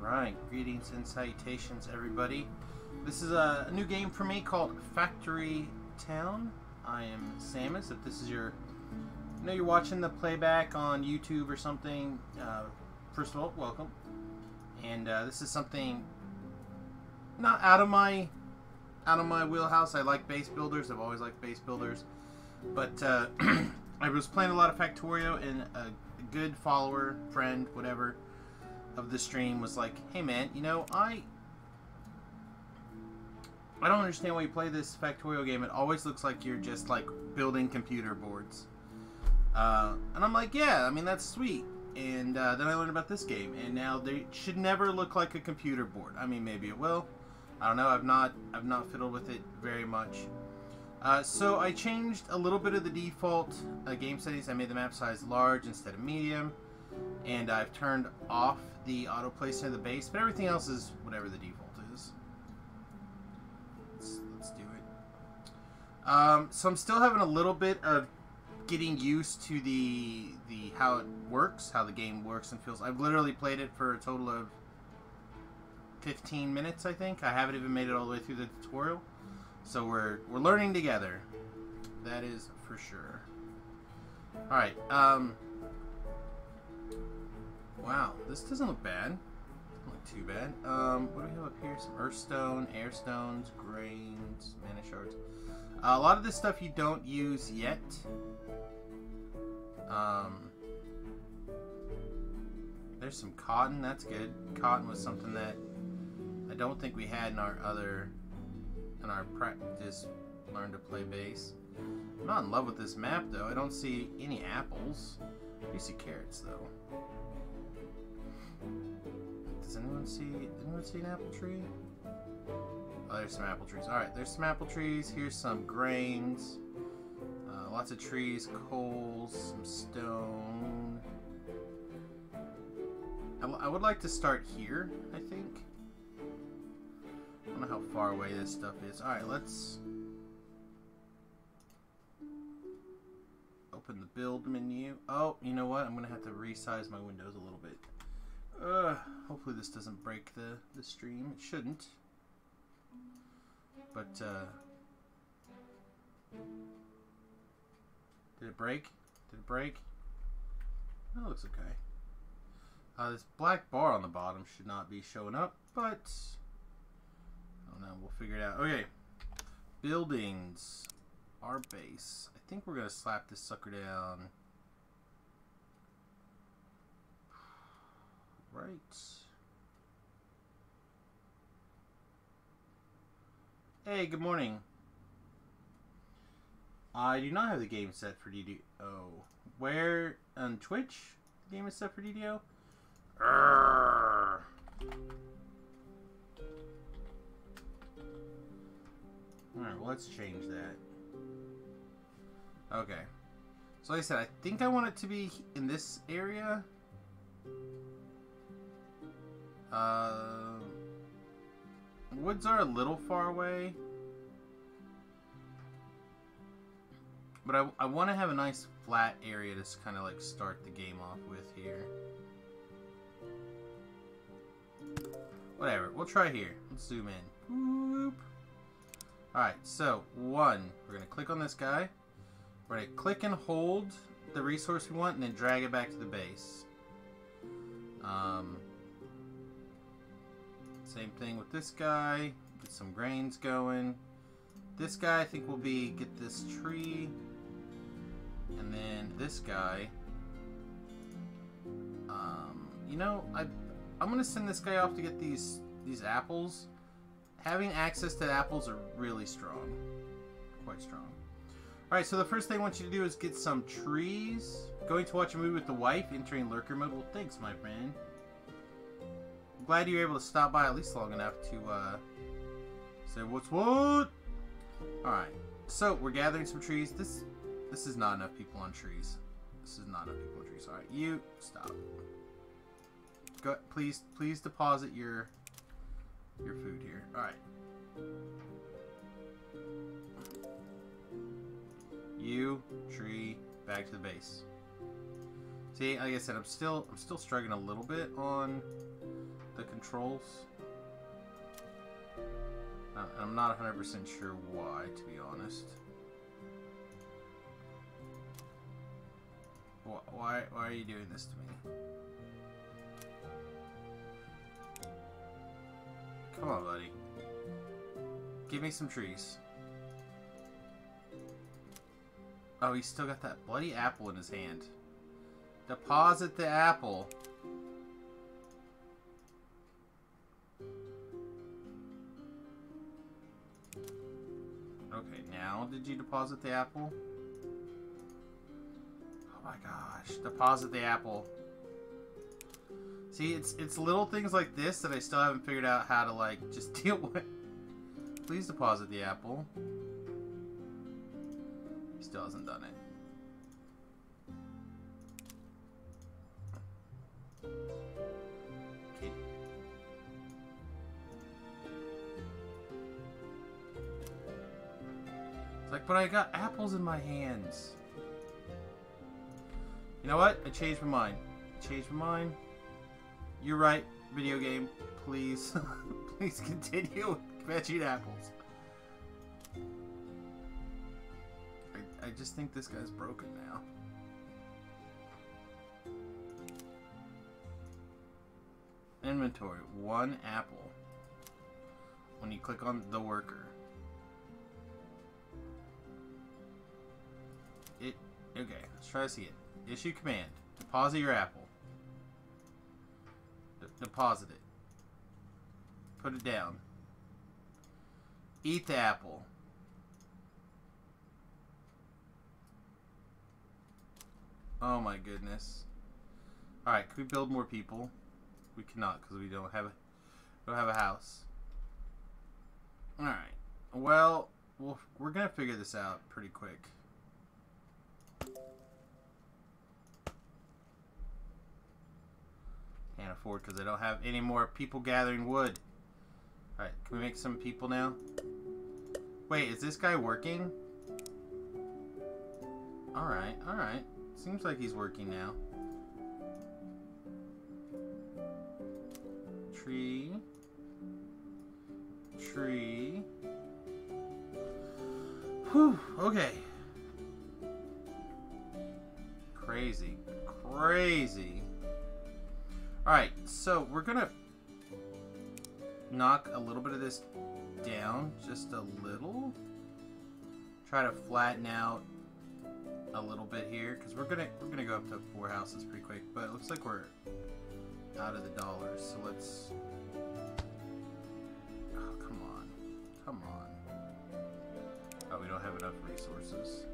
Alright, greetings and salutations everybody. This is a new game for me called Factory Town. I am Samius. If this is your... I know you're watching the playback on YouTube or something. First of all, welcome. And this is something not out of my wheelhouse. I like base builders. I've always liked base builders. But I was playing a lot of Factorio, and a good follower, friend, whatever, of the stream was like, hey man, you know, I don't understand why you play this Factorio game. It always looks like you're just like building computer boards. And I'm like, yeah, I mean, that's sweet. And then I learned about this game, and now they should never look like a computer board. I mean, maybe it will. I don't know. I've not fiddled with it very much. So I changed a little bit of the default game settings. I made the map size large instead of medium, and I've turned off the auto placement of the base, but everything else is whatever the default is. Let's do it. So I'm still having a little bit of getting used to the how it works, how the game works and feels. I've literally played it for a total of 15 minutes, I think. I haven't even made it all the way through the tutorial. So we're learning together. That is for sure. Alright, wow, this doesn't look bad. Doesn't look too bad. What do we have up here? Some earthstone, air stones, grains, mana shards. A lot of this stuff you don't use yet. There's some cotton, that's good. Cotton was something that I don't think we had in our practice learn to play base. I'm not in love with this map though. I don't see any apples. I do see carrots though. Does anyone see an apple tree? Oh, there's some apple trees. Alright, there's some apple trees. Here's some grains. Lots of trees, coals, some stone. I would like to start here, I think. I don't know how far away this stuff is. Alright, let's open the build menu. Oh, you know what? I'm going to have to resize my windows a little bit. Hopefully this doesn't break the stream. It shouldn't. But, did it break? Did it break? Oh, it looks okay. This black bar on the bottom should not be showing up, but I don't know. We'll figure it out. Okay. Buildings. Our base. I think we're going to slap this sucker down. Right. Hey, good morning. I do not have the game set for DDO. Where on Twitch the game is set for DDO? Alright, well, let's change that. Okay. So like I said, I think I want it to be in this area. Woods are a little far away. But I want to have a nice flat area to kind of like start the game off with here. Whatever, we'll try here. Let's zoom in. Whoop. Alright, so we're going to click on this guy. We're going to click and hold the resource we want and then drag it back to the base. Same thing with this guy. Get some grains going. This guy I think will be get this tree. And then this guy. You know, I'm gonna send this guy off to get these apples. Having access to apples are really strong. Quite strong. Alright, so the first thing I want you to do is get some trees. Going to watch a movie with the wife, entering lurker mode. Well, thanks, my friend. I'm glad you were able to stop by at least long enough to say what's what. Alright, so we're gathering some trees. This is not enough people on trees. This is not enough people on trees. Alright, you stop. Go, please deposit your food here. Alright. You, tree, back to the base. See, like I said, I'm still struggling a little bit on the controls. I'm not 100% sure why, to be honest. Why are you doing this to me? Come on, buddy. Give me some trees. Oh, he's still got that bloody apple in his hand. Deposit the apple. Okay, now did you deposit the apple? Oh my gosh, deposit the apple. See, it's little things like this that I still haven't figured out how to, like, just deal with. Please deposit the apple. He still hasn't done it. Okay. It's like, but I got apples in my hands. You know what? I changed my mind. You're right, video game. Please, please continue fetching apples. I just think this guy's broken now. Inventory, 1 apple. When you click on the worker. Okay, let's try to see it. Issue command. Deposit your apple. Deposit it. Put it down. Eat the apple. Oh my goodness. Alright, can we build more people? We cannot because we don't have a house. Alright. Well, we're gonna figure this out pretty quick. Can't afford because I don't have any more people gathering wood. Alright, can we make some people now? Wait, is this guy working? Alright, alright. Seems like he's working now. Tree. Tree. Whew, okay. Crazy. Crazy. Alright, so we're gonna knock a little bit of this down, just a little. Try to flatten out a little bit here, because we're gonna go up to 4 houses pretty quick. But it looks like we're out of the dollars, so let's. Oh, come on, come on. Oh, we don't have enough resources.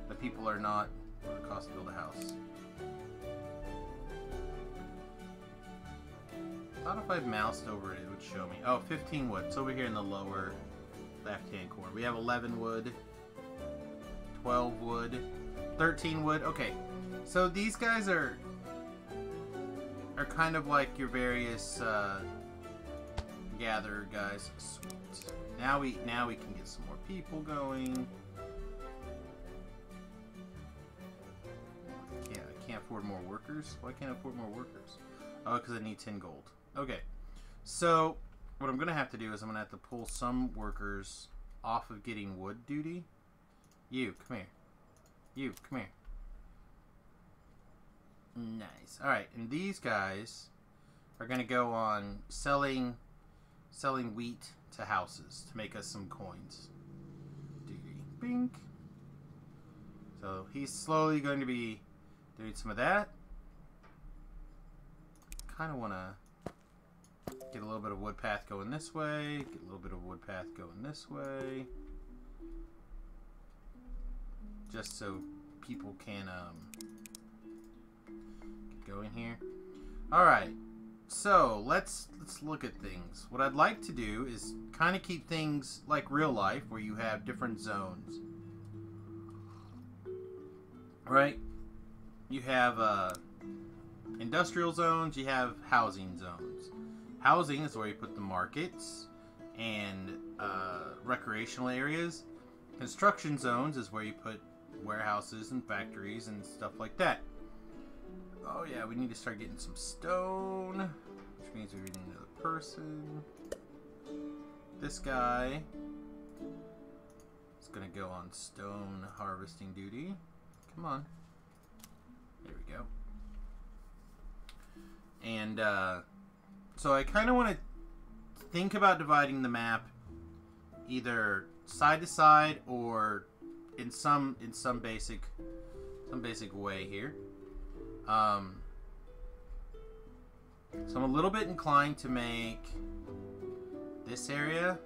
The people are not what it costs to build a house. I thought if I moused over it, it would show me. Oh, 15 wood. It's over here in the lower left-hand corner. We have 11 wood, 12 wood, 13 wood. Okay, so these guys are kind of like your various gatherer guys. Sweet. Now we can get some more people going. I can't afford more workers. Why can't I afford more workers? Oh, because I need 10 gold. Okay, so what I'm going to have to do is I'm going to have to pull some workers off of getting wood duty. You, come here. You, come here. Nice. Alright, and these guys are going to go on selling wheat to houses to make us some coins. Duty. Bink. So he's slowly going to be doing some of that. Kind of want to get a little bit of wood path going this way, get a little bit of wood path going this way, just so people can get going here. Alright, so let's look at things. What I'd like to do is kind of keep things like real life, where you have different zones. Right? You have industrial zones, you have housing zones. Housing is where you put the markets and recreational areas. Construction zones is where you put warehouses and factories and stuff like that. Oh yeah, we need to start getting some stone. which means we need another person. This guy is gonna go on stone harvesting duty. Come on. There we go. And so I kind of want to think about dividing the map either side to side or in some basic way here. So I'm a little bit inclined to make this area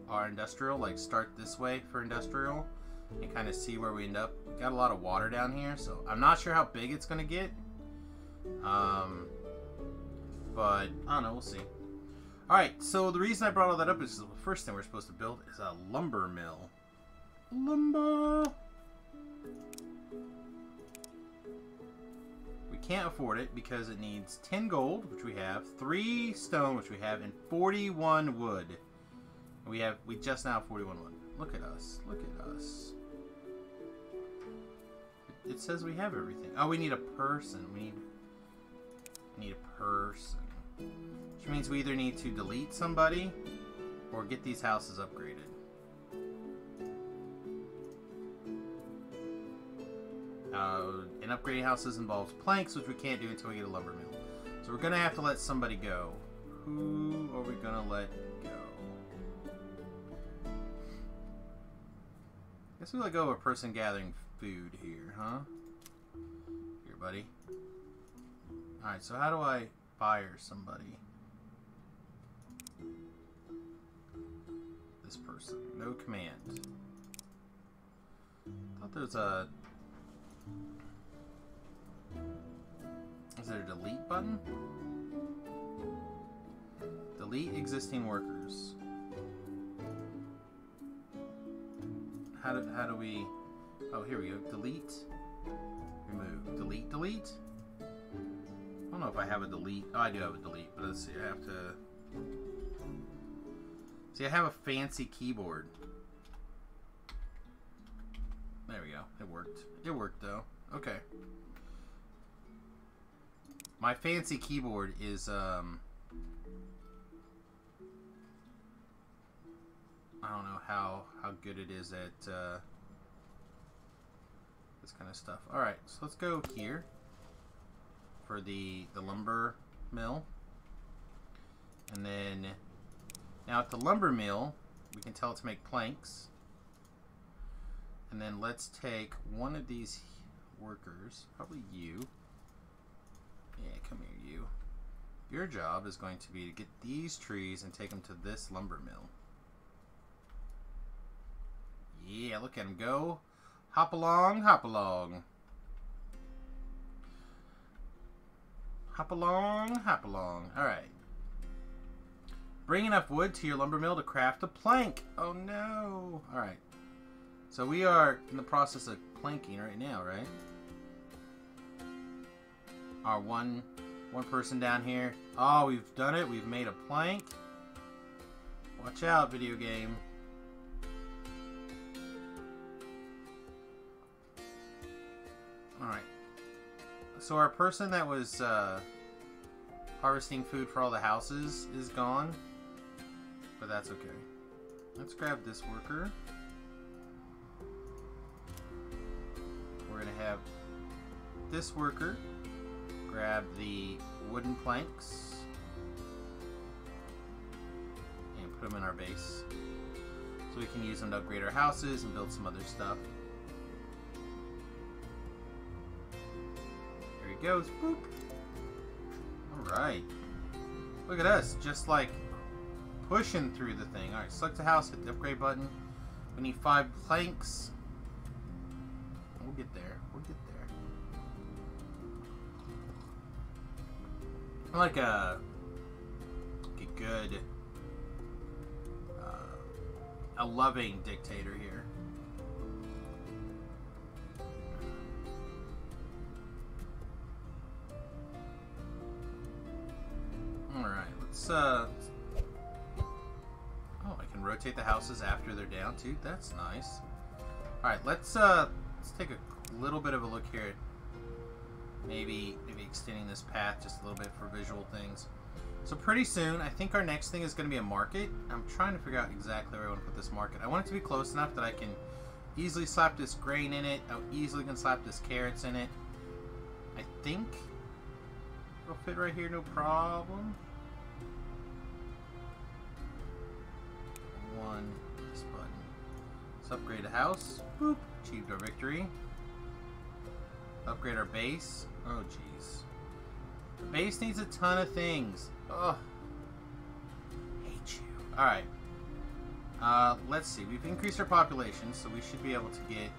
our industrial, like start this way for industrial and kind of see where we end up. We got a lot of water down here, so I'm not sure how big it's gonna get. But I don't know, we'll see. Alright, so the reason I brought all that up is the first thing we're supposed to build is a lumber mill. Lumber! We can't afford it because it needs 10 gold, which we have, 3 stone, which we have, and 41 wood. We just now have 41 wood. Look at us. Look at us. It says we have everything. Oh, we need a person. We need a person. Which means we either need to delete somebody or get these houses upgraded. And upgrading houses involves planks, which we can't do until we get a lumber mill. So we're going to have to let somebody go. Who are we going to let go? I guess we let go of a person gathering food here, huh? Here, buddy. Alright, so how do I fire somebody? This person. No command. I thought there was a... Is there a delete button? Delete existing workers. How do we... Oh, here we go. Delete. Remove. Delete, delete? I don't know if I have a delete. Oh, I do have a delete, but let's see. I have to... See, I have a fancy keyboard. There we go. It worked. It worked, though. Okay. My fancy keyboard is, I don't know how good it is at, this kind of stuff. Alright, so let's go here for the lumber mill. And then, now at the lumber mill, we can tell it to make planks. And then let's take one of these workers, probably you. Yeah, come here, you. Your job is going to be to get these trees and take them to this lumber mill. Yeah, look at him go. Hop along, hop along. Hop along, hop along. Alright. Bring enough wood to your lumber mill to craft a plank. Oh no. Alright. So we are in the process of planking right now, right? Our one person down here. Oh, we've done it. We've made a plank. Watch out, video game. Alright. So our person that was harvesting food for all the houses is gone. But that's okay. Let's grab this worker. We're going to have this worker grab the wooden planks and put them in our base so we can use them to upgrade our houses and build some other stuff. There he goes. Boop. Alright. Look at us, just like pushing through the thing. Alright, select the house, hit the upgrade button. We need 5 planks. We'll get there. We'll get there. I like a good, a loving dictator here. Alright, let's, oh, I can rotate the houses after they're down too. That's nice. Alright, let's take a little bit of a look here at maybe extending this path just a little bit for visual things. So pretty soon, I think our next thing is going to be a market. I'm trying to figure out exactly where I want to put this market. I want it to be close enough that I can easily slap this grain in it. I easily can slap this carrots in it. I think it'll fit right here, no problem. This button. Let's upgrade the house. Boop. Achieved our victory. Upgrade our base. Oh, jeez. The base needs a ton of things. Ugh. Hate you. Alright. Let's see. We've increased our population, so we should be able to get...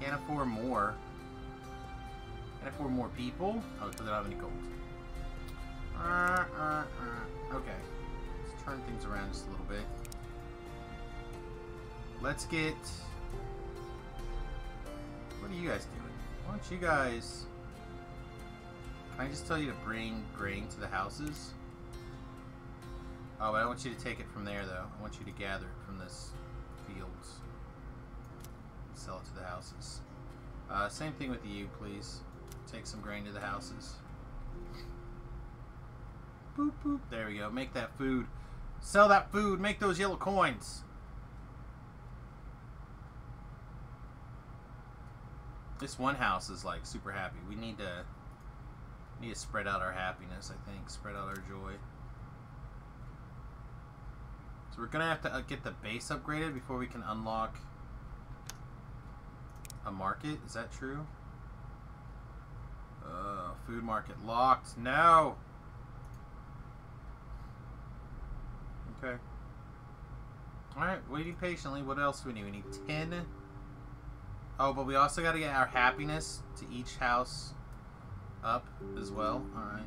Can't afford more. Can't afford more people? Oh, because I don't have any gold. Okay. Let's turn things around just a little bit. Let's get... What are you guys doing? Why don't you guys... Can I just tell you to bring grain to the houses? Oh, but I want you to take it from there, though. I want you to gather it from this fields. And sell it to the houses. Same thing with you, please. Take some grain to the houses. Boop, boop. There we go. Make that food. Sell that food. Make those yellow coins. This one house is like super happy. We need to spread out our happiness, I think. Spread out our joy. So we're gonna have to get the base upgraded before we can unlock a market. Is that true? Food market locked. No. Okay. Alright, waiting patiently. What else do we need? We need 10. Oh, but we also got to get our happiness to each house up as well. Alright.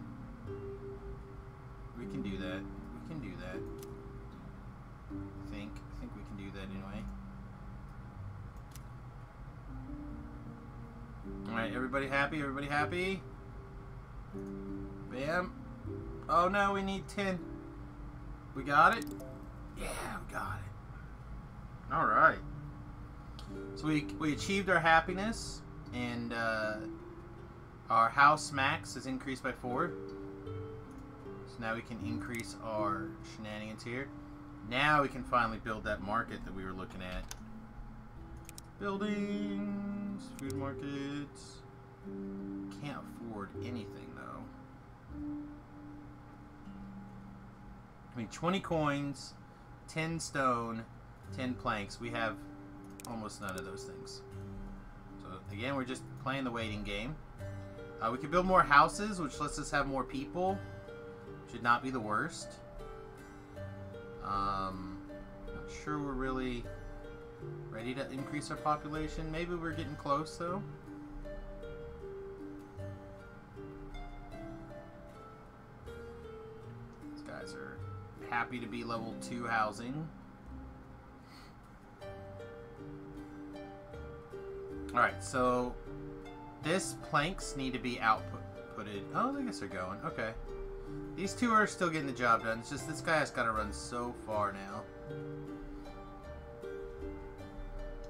We can do that. We can do that. I think we can do that anyway. Alright, everybody happy? Everybody happy? Bam. Oh no, we need 10. We got it? Yeah, we got it. Alright. So we achieved our happiness, and our house max is increased by 4. So now we can increase our shenanigans here. Now we can finally build that market that we were looking at. Buildings, food markets. Can't afford anything though. I mean, 20 coins, 10 stone, 10 planks. We have almost none of those things. So again, we're just playing the waiting game. We can build more houses, which lets us have more people. Should not be the worst. Not sure we're really ready to increase our population. Maybe we're getting close though. These guys are happy to be level 2 housing. Alright, so this planks need to be outputted. Oh, I guess they're going. Okay. These two are still getting the job done. It's just this guy has got to run so far now.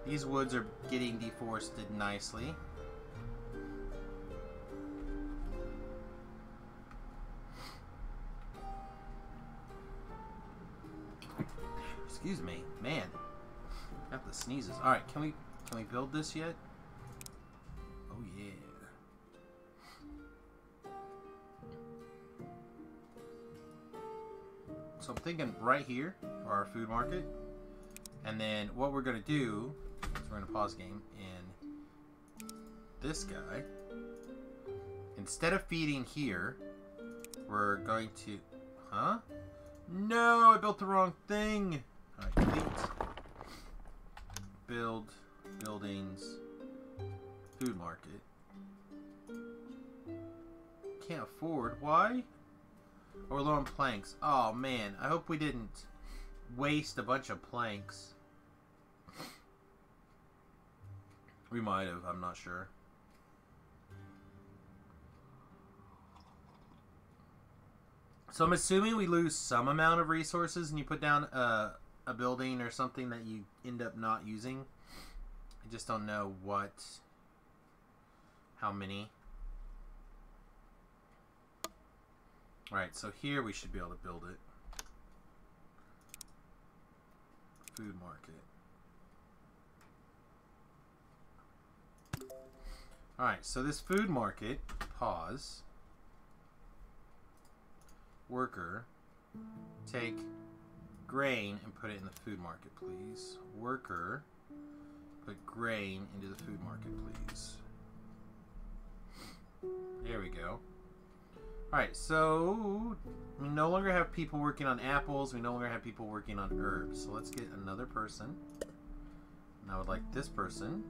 These woods are getting deforested nicely. Excuse me. Man. Got the sneezes. Alright, can we build this yet? Oh yeah. So I'm thinking right here for our food market. And then what we're going to do is we're going to pause game, and this guy, instead of feeding here, we're going to... Huh? No, I built the wrong thing. Alright, delete. Build, buildings, food market. Can't afford. Why? Or low on planks. Oh man, I hope we didn't waste a bunch of planks. We might have, I'm not sure. So I'm assuming we lose some amount of resources and you put down a building or something that you end up not using. I just don't know how many. Alright, so here we should be able to build it. Food market. Alright, so this food market, pause. Worker, take grain and put it in the food market, please. Worker, put grain into the food market, please. There we go. Alright, so we no longer have people working on apples. We no longer have people working on herbs. So let's get another person. And I would like this person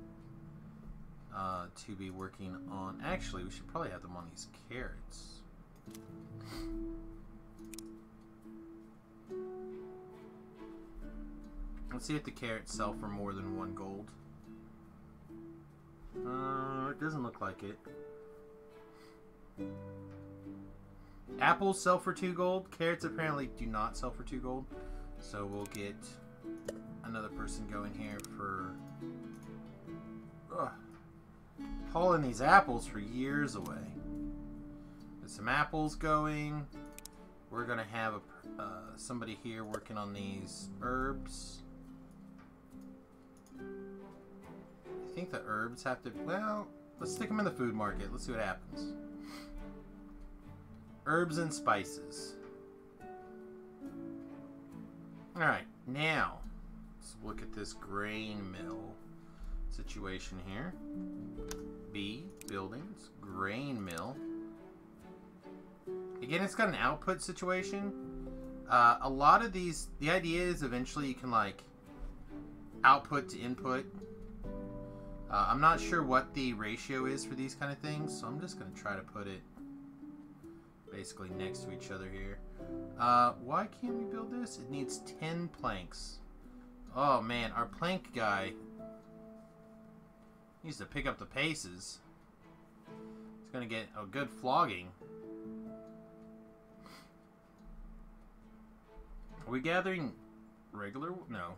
to be working on... Actually, we should probably have them on these carrots. Let's see if the carrots sell for more than 1 gold. It doesn't look like it. Apples sell for 2 gold. Carrots apparently do not sell for 2 gold. So we'll get another person going here for... hauling these apples for years away. Get some apples going. We're going to have somebody here working on these herbs. I think the herbs have to... Well, let's stick them in the food market. Let's see what happens. Herbs and spices. Alright, now let's look at this grain mill situation here. B, buildings, grain mill. Again, it's got an output situation. A lot of these, the idea is eventually you can like output to input. I'm not sure what the ratio is for these kind of things, so I'm just going to try to put it basically next to each other here. Why can't we build this? It needs 10 planks. Oh man, our plank guy needs to pick up the paces. He's gonna get a good flogging. Are we gathering regular? No.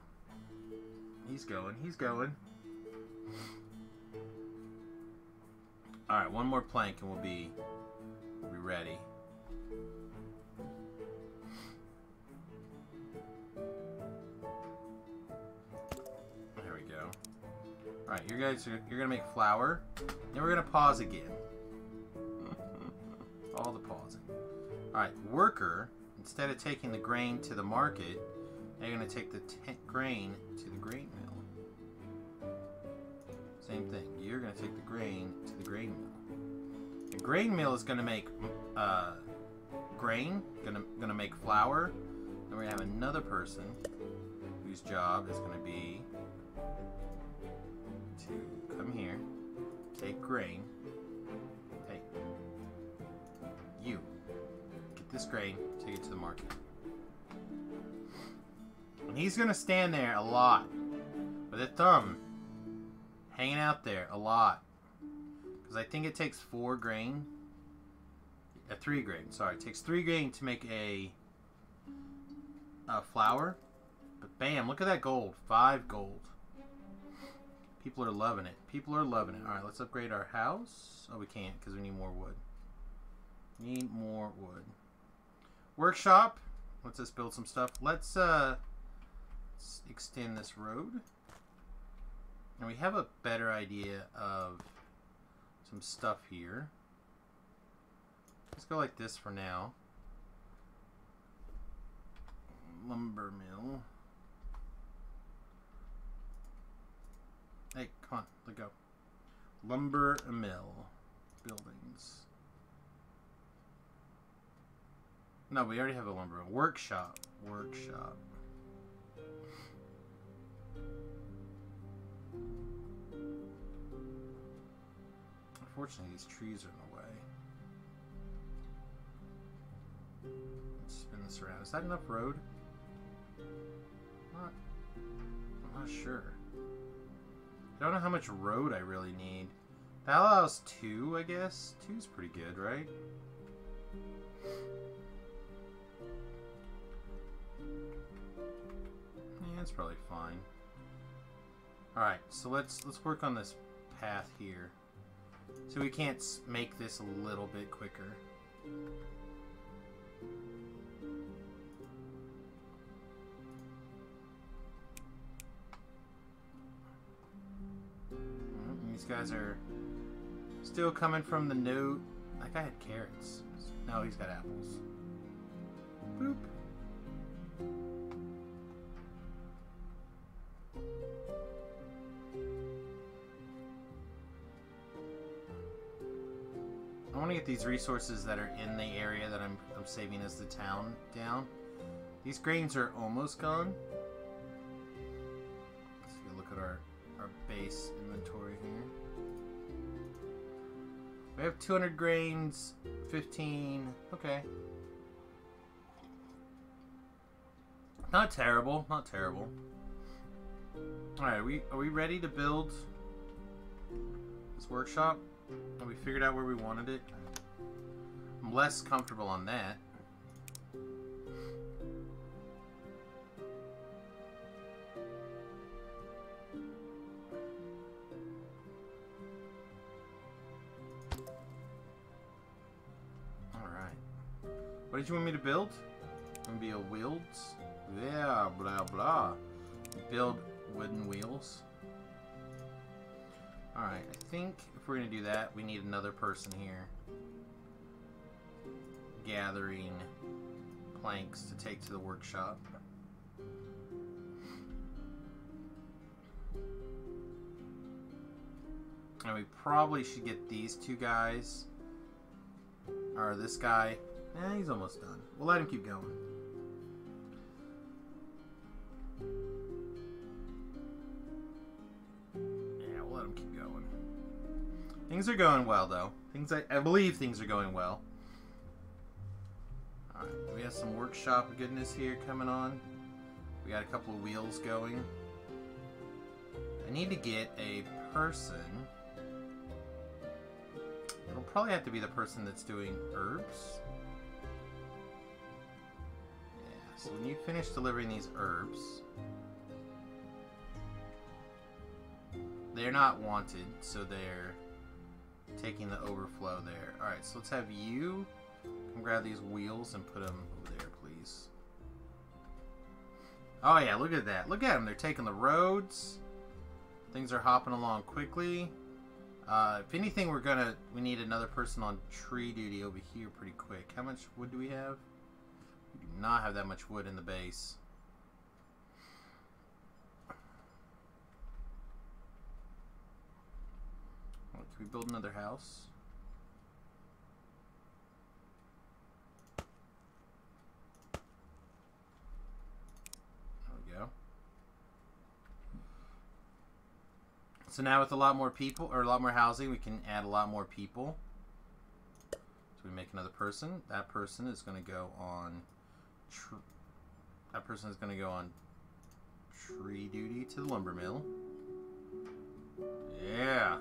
He's going. He's going. Alright, 1 more plank and we'll be ready. There we go. Alright, you guys you're gonna make flour. Then we're gonna pause again. All the pausing. Alright, worker, instead of taking the grain to the market, they're gonna take the grain to the grain mill. Same thing. You're gonna take the grain to the grain mill. The grain mill is gonna make grain, gonna make flour. Then we're gonna have another person whose job is gonna be to come here, take grain. Hey, you get this grain, take it to the market. And he's gonna stand there a lot with a thumb hanging out there a lot. Because I think it takes 4 grain. 3 grain, sorry. It takes 3 grain to make a flour. But bam, look at that gold. 5 gold. People are loving it. People are loving it. Alright, let's upgrade our house. Oh, we can't because we need more wood. Need more wood. Workshop. Let's just build some stuff. Let's extend this road. And we have a better idea of some stuff here. Let's go like this for now. Lumber mill. Hey, come on, let go. Lumber mill. Buildings. No, we already have a lumber mill. Workshop. Workshop. Unfortunately, these trees are in the way. Let's spin this around. Is that enough road? I'm not sure. I don't know how much road I really need. That allows 2, I guess. 2's pretty good, right? Yeah, it's probably fine. Alright, so let's work on this path here. So we can't make this a little bit quicker. guys are still coming from the note. That guy had carrots. No, he's got apples. Boop. I want to get these resources that are in the area that I'm saving as the town down. These grains are almost gone. Let's take a look at our base inventory here. We have 200 grains, 15. Okay. Not terrible, not terrible. Alright, are we ready to build this workshop? Have we figured out where we wanted it? I'm less comfortable on that. Alright. What did you want me to build? Gonna be a wheels? Yeah, blah blah. Build wooden wheels. Alright, I think if we're going to do that, we need another person here. Gathering planks to take to the workshop. And we probably should get these two guys. Or this guy. He's almost done. We'll let him keep going. Things are going well, though. I believe things are going well. Alright, we have some workshop goodness here coming on. We got a couple of wheels going. I need to get a person. It'll probably have to be the person that's doing herbs. Yeah, so when you finish delivering these herbs, they're not wanted, so they're taking the overflow there. Alright, so let's have you come grab these wheels and put them over there, please. Oh yeah, look at that. Look at them. They're taking the roads. Things are hopping along quickly. If anything, we need another person on tree duty over here pretty quick. How much wood do we have? We do not have that much wood in the base. Can we build another house? There we go. So now with a lot more people, or a lot more housing, we can add a lot more people. So we make another person. That person is going to go on tree duty to the lumber mill. Yeah.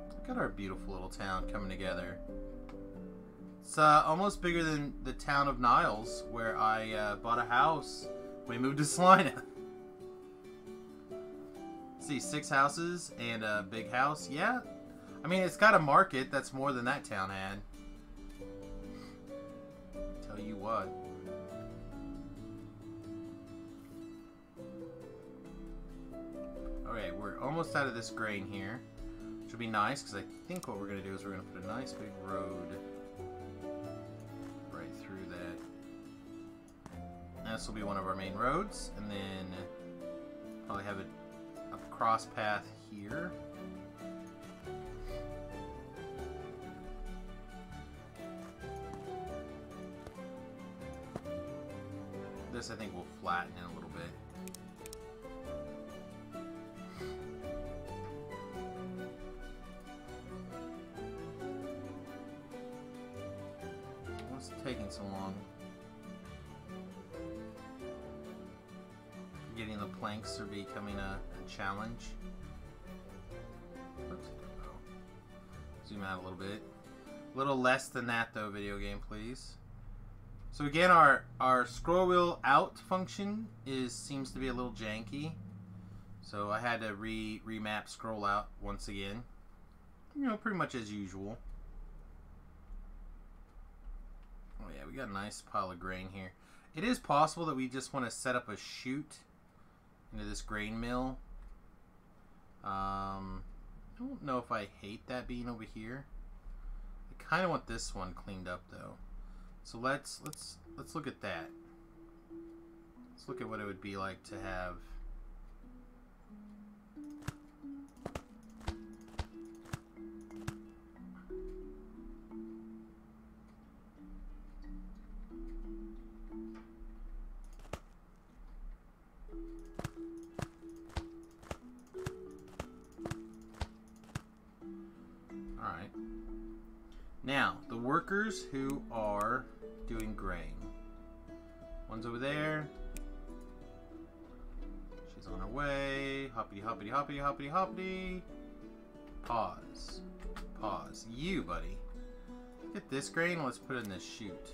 Look at our beautiful little town coming together. It's almost bigger than the town of Niles, where I bought a house when we moved to Salina. See, 6 houses and a big house. Yeah, I mean, it's got a market that's more than that town had. Tell you what. Okay, we're almost out of this grain here. Which will be nice, because I think what we're going to do is we're going to put a nice big road right through that. And this will be one of our main roads, and then probably have a cross path here. This, I think, will flatten it a little bit. What's taking so long? Getting the planks are becoming a challenge. Oops. Oh. Zoom out a little bit. A little less than that, though, video game, please. So again, our scroll wheel out function seems to be a little janky. So I had to remap scroll out once again. You know, pretty much as usual. Oh yeah, we got a nice pile of grain here. It is possible that we just want to set up a chute into this grain mill. I don't know if I hate that being over here. I kind of want this one cleaned up though. So let's look at that. Let's look at what it would be like to have. Alright. Now, the workers who are doing grain. One's over there. She's on her way. Hoppity, hoppity, hoppity, hoppity, hoppity. Pause. Pause. You, buddy. Get this grain. Let's put it in this chute.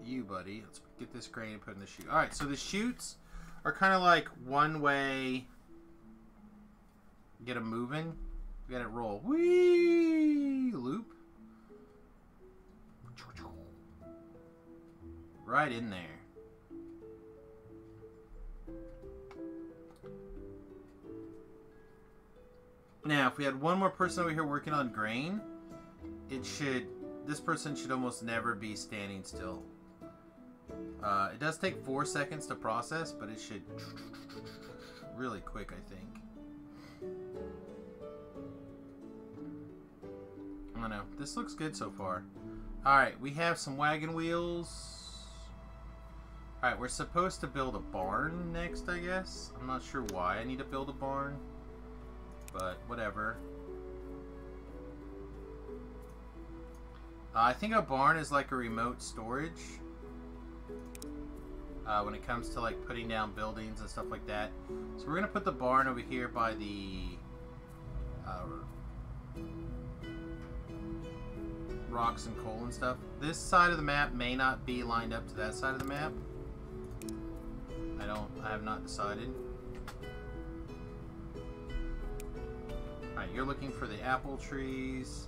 You, buddy. Let's get this grain and put it in the chute. Alright, so the chutes are kind of like one way. Get them moving. We got it roll. Whee! Loop. Right in there. Now, if we had one more person over here working on grain, this person should almost never be standing still. It does take 4 seconds to process, but it should really quick, I think. I don't know. This looks good so far. Alright, we have some wagon wheels. Alright, we're supposed to build a barn next, I guess. I'm not sure why I need to build a barn, but whatever. I think a barn is like a remote storage when it comes to like putting down buildings and stuff like that. So we're gonna put the barn over here by the rocks and coal and stuff. This side of the map may not be lined up to that side of the map. I have not decided. Alright, you're looking for the apple trees.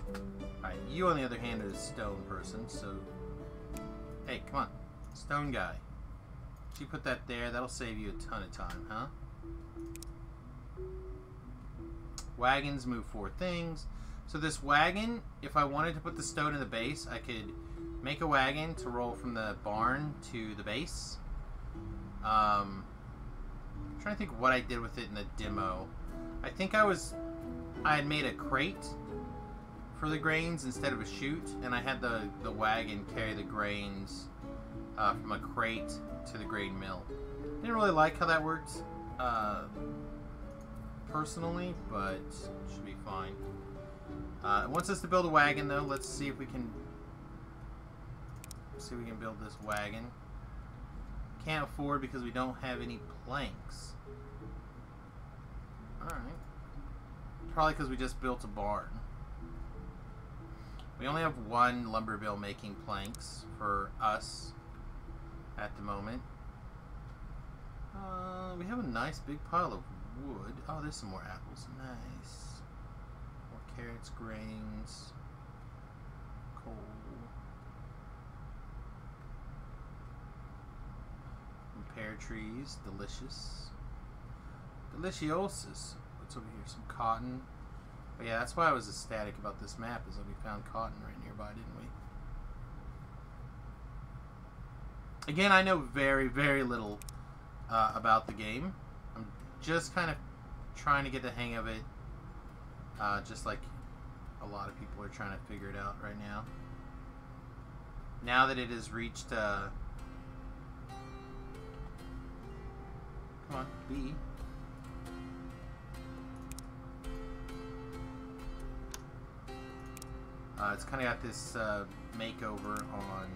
Alright, you on the other hand are the stone person, so... Hey, come on. Stone guy. If you put that there, that'll save you a ton of time, huh? Wagons move 4 things. So this wagon, if I wanted to put the stone in the base, I could make a wagon to roll from the barn to the base. I'm trying to think what I did with it in the demo. I think I had made a crate for the grains instead of a chute, and I had the wagon carry the grains from a crate to the grain mill. Didn't really like how that worked personally, but it should be fine. It wants us to build a wagon, though. Let's see if we can build this wagon. Can't afford because we don't have any planks. Alright. Probably because we just built a barn. We only have one lumber mill making planks for us at the moment. We have a nice big pile of wood. Oh, there's some more apples. Nice. More carrots, grains, coal. And pear trees. Delicious. Deliciosus. What's over here? Some cotton. But yeah, that's why I was ecstatic about this map, is that we found cotton right nearby, didn't we? Again, I know very, very little about the game. I'm just kind of trying to get the hang of it, just like a lot of people are trying to figure it out right now. Now that it has reached, come on, B. It's kind of got this makeover on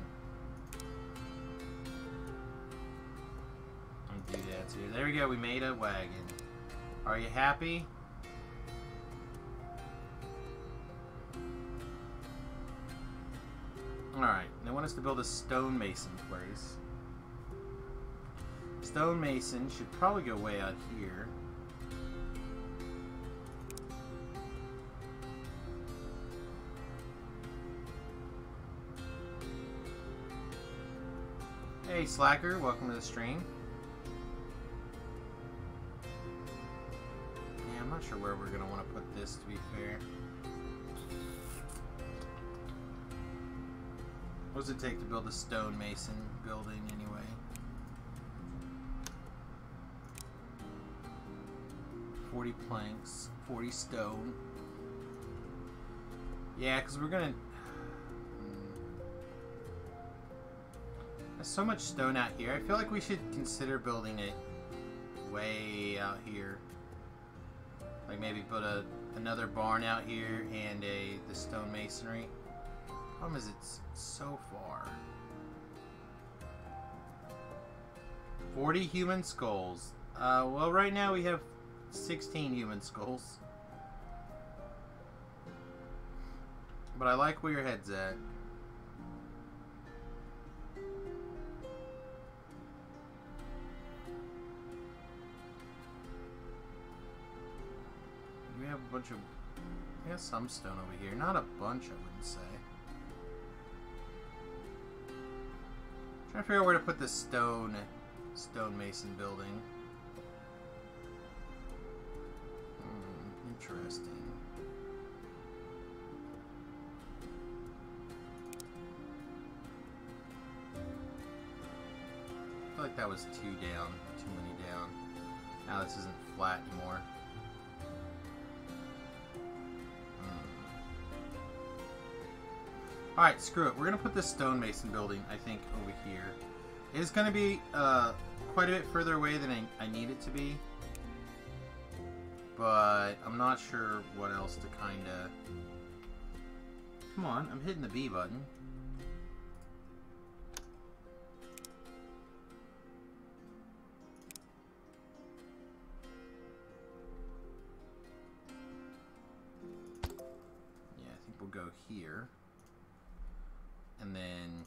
doodads here. There we go. We made a wagon. Are you happy? Alright. They want us to build a stonemason place. Stonemason should probably go way out here. Hey, Hey Slacker, welcome to the stream. Yeah, I'm not sure where we're gonna want to put this, to be fair. What does it take to build a stonemason building anyway? 40 planks, 40 stone. Yeah, because we're gonna... There's so much stone out here. I feel like we should consider building it way out here. Like maybe put another barn out here and the stone masonry. Problem is it's so far. 40 human skulls. Well, right now we have 16 human skulls. But I like where your head's at. We have a bunch of... We have some stone over here. Not a bunch, I wouldn't say. Trying to figure out where to put this stonemason building. Interesting. I feel like that was too many down. Now this isn't flat anymore. Alright, screw it. We're going to put this stonemason building, I think, over here. It's going to be quite a bit further away than I need it to be. But I'm not sure what else to kind of... Come on, I'm hitting the B button. Yeah, I think we'll go here. And then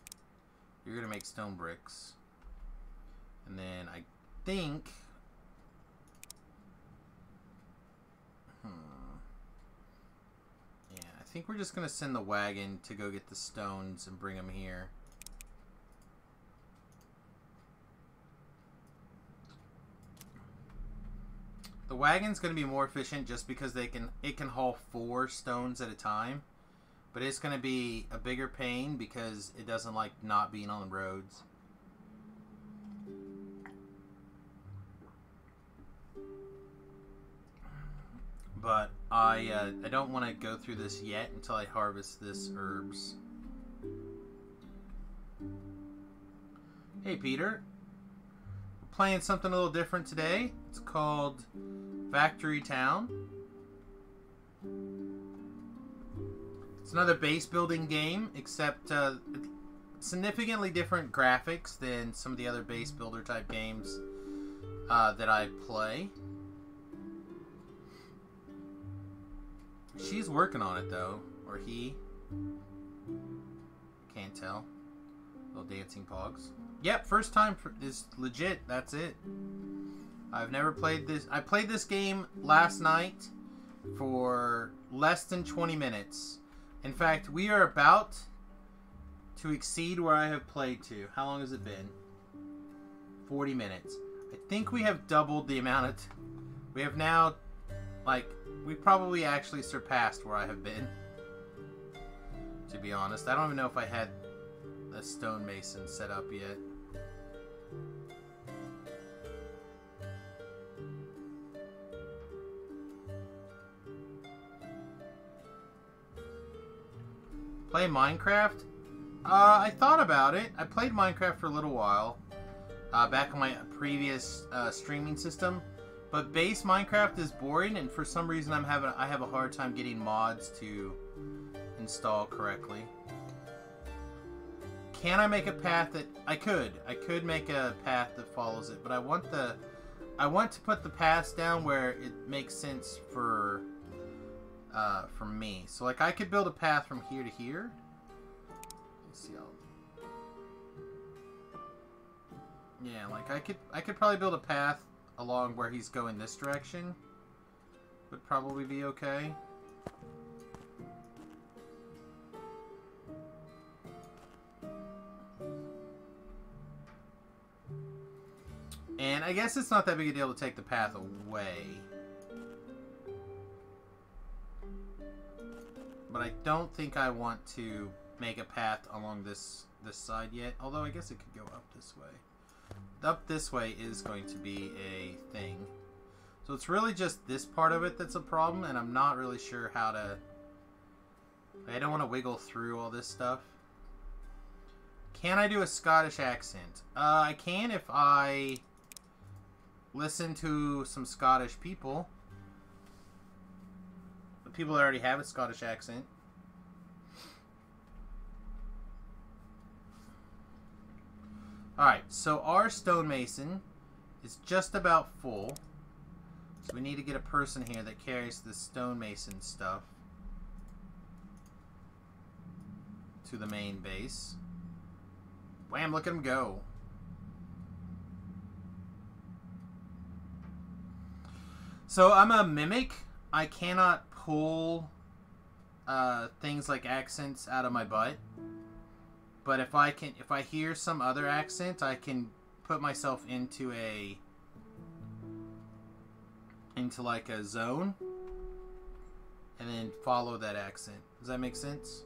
you're going to make stone bricks. And then I think... Yeah, I think we're just going to send the wagon to go get the stones and bring them here. The wagon's going to be more efficient just because it can haul 4 stones at a time. But it's going to be a bigger pain because it doesn't like not being on the roads. But I don't want to go through this yet until I harvest this herbs. Hey Peter. We're playing something a little different today. It's called Factory Town. It's another base building game, except significantly different graphics than some of the other base builder type games that I play. She's working on it though, or he. Can't tell. Little dancing pogs. Yep, first time is legit. That's it. I've never played this. I played this game last night for less than 20 minutes. In fact, we are about to exceed where I have played to. How long has it been? 40 minutes. I think we have doubled the amount of... We have now, like, we probably actually surpassed where I have been. To be honest. I don't even know if I had a stonemason set up yet. Play Minecraft? I thought about it. I played Minecraft for a little while. Back on my previous streaming system. But base Minecraft is boring, and for some reason I have a hard time getting mods to install correctly. Can I make a path that... I could make a path that follows it, but I want to put the paths down where it makes sense for me. So like I could build a path from here to here. Let's see. Yeah, like I could probably build a path along where he's going this direction. Would probably be okay. And I guess it's not that big a deal to take the path away. But I don't think I want to make a path along this side yet. Although I guess it could go up this way. Up this way is going to be a thing. So it's really just this part of it that's a problem, and I'm not really sure how to... I don't want to wiggle through all this stuff. Can I do a Scottish accent? I can if I listen to some Scottish people. The people that already have a Scottish accent. Alright, so our stonemason is just about full. So we need to get a person here that carries the stonemason stuff to the main base. Wham, look at him go. So I'm a mimic. I cannot pull things like accents out of my butt. But if I hear some other accent, I can put myself into like a zone and then follow that accent. Does that make sense?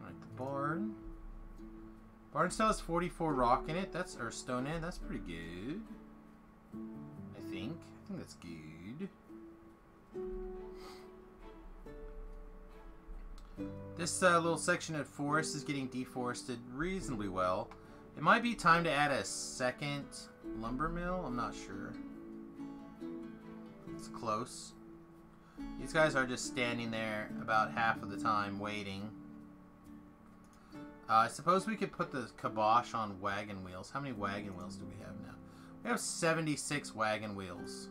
Alright, the barn. Barn still has 44 rock in it. Or stone in. That's pretty good. I think that's good. This little section of forest is getting deforested reasonably well. It might be time to add a second lumber mill. I'm not sure. It's close. These guys are just standing there about half of the time waiting. I suppose we could put the kibosh on wagon wheels. How many wagon wheels do we have now? We have 76 wagon wheels.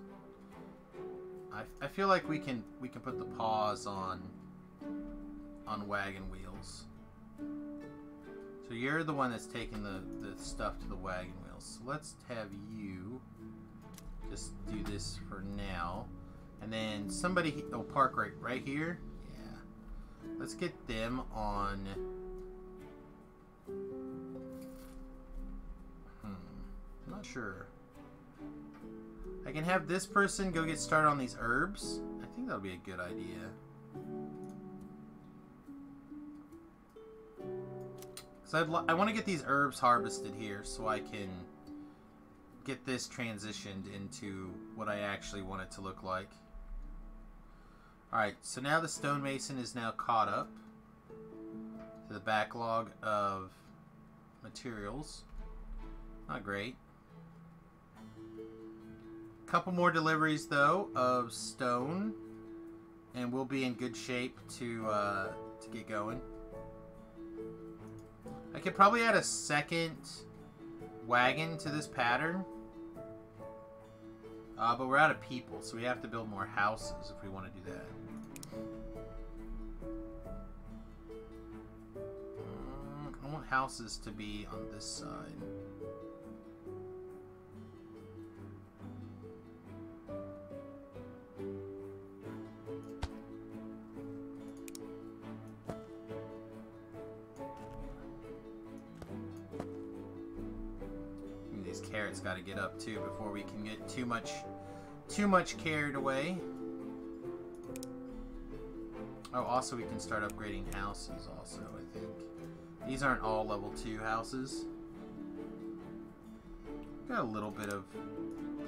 I feel like we can put the paws on wagon wheels. So you're the one that's taking the stuff to the wagon wheels. So let's have you just do this for now. And then somebody... Oh, park right here? Yeah. Let's get them on... I'm not sure. I can have this person go get started on these herbs. I think that'll be a good idea. So I want to get these herbs harvested here so I can get this transitioned into what I actually want it to look like. Alright, so now the stonemason is now caught up to the backlog of materials. Not great. Couple more deliveries though of stone, and we'll be in good shape to get going. I could probably add a second wagon to this pattern, but we're out of people, so we have to build more houses if we want to do that. I want houses to be on this side. Carrots got to get up too before we can get too much carried away. Oh, also we can start upgrading houses also, I think. These aren't all level 2 houses. Got a little bit of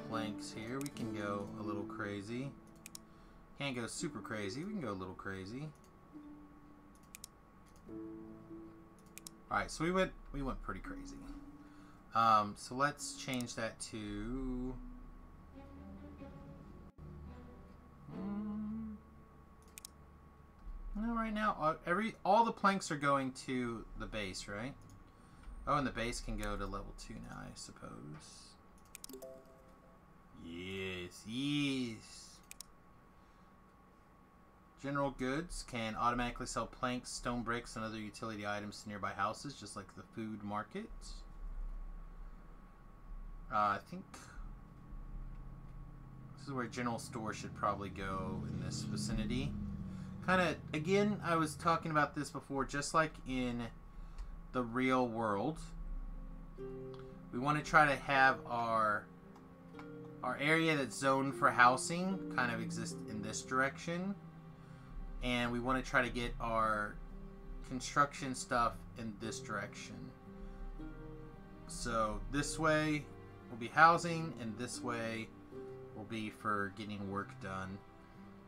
planks here. We can go a little crazy. Can't go super crazy. We can go a little crazy. Alright, so we went pretty crazy. So let's change that to... No, right now, all the planks are going to the base, right? Oh, and the base can go to level 2 now, I suppose. Yes, yes. General goods can automatically sell planks, stone bricks, and other utility items to nearby houses, just like the food market. I think This is where general store should probably go in this vicinity. Kind of, again, I was talking about this before, just like in the real world. We want to try to have our area that's zoned for housing kind of exist in this direction. And we want to try to get our construction stuff in this direction. So this way will be housing, and this way will be for getting work done.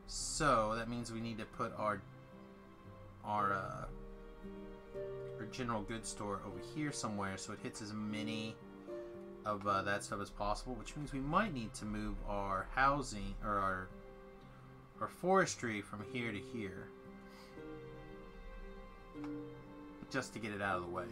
So that means we need to put our general goods store over here somewhere, so it hits as many of that stuff as possible. Which means we might need to move our housing or our forestry from here to here, just to get it out of the way.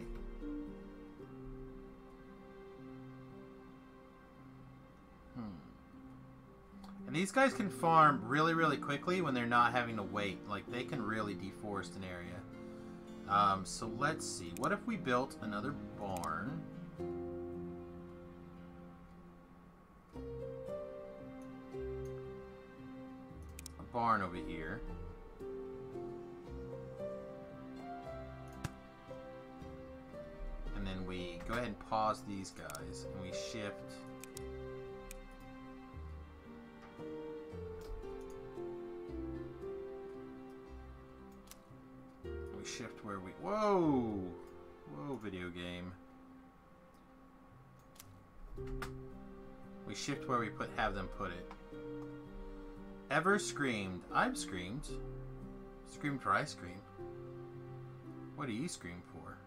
And these guys can farm really, really quickly when they're not having to wait. Like, they can really deforest an area. So let's see. What if we built another barn? A barn over here. And then we go ahead and pause these guys, and we shift. We shift where we... Whoa! Whoa, video game. We shift where we have them put it. Ever screamed? I've screamed. Screamed for ice cream. What do you scream for?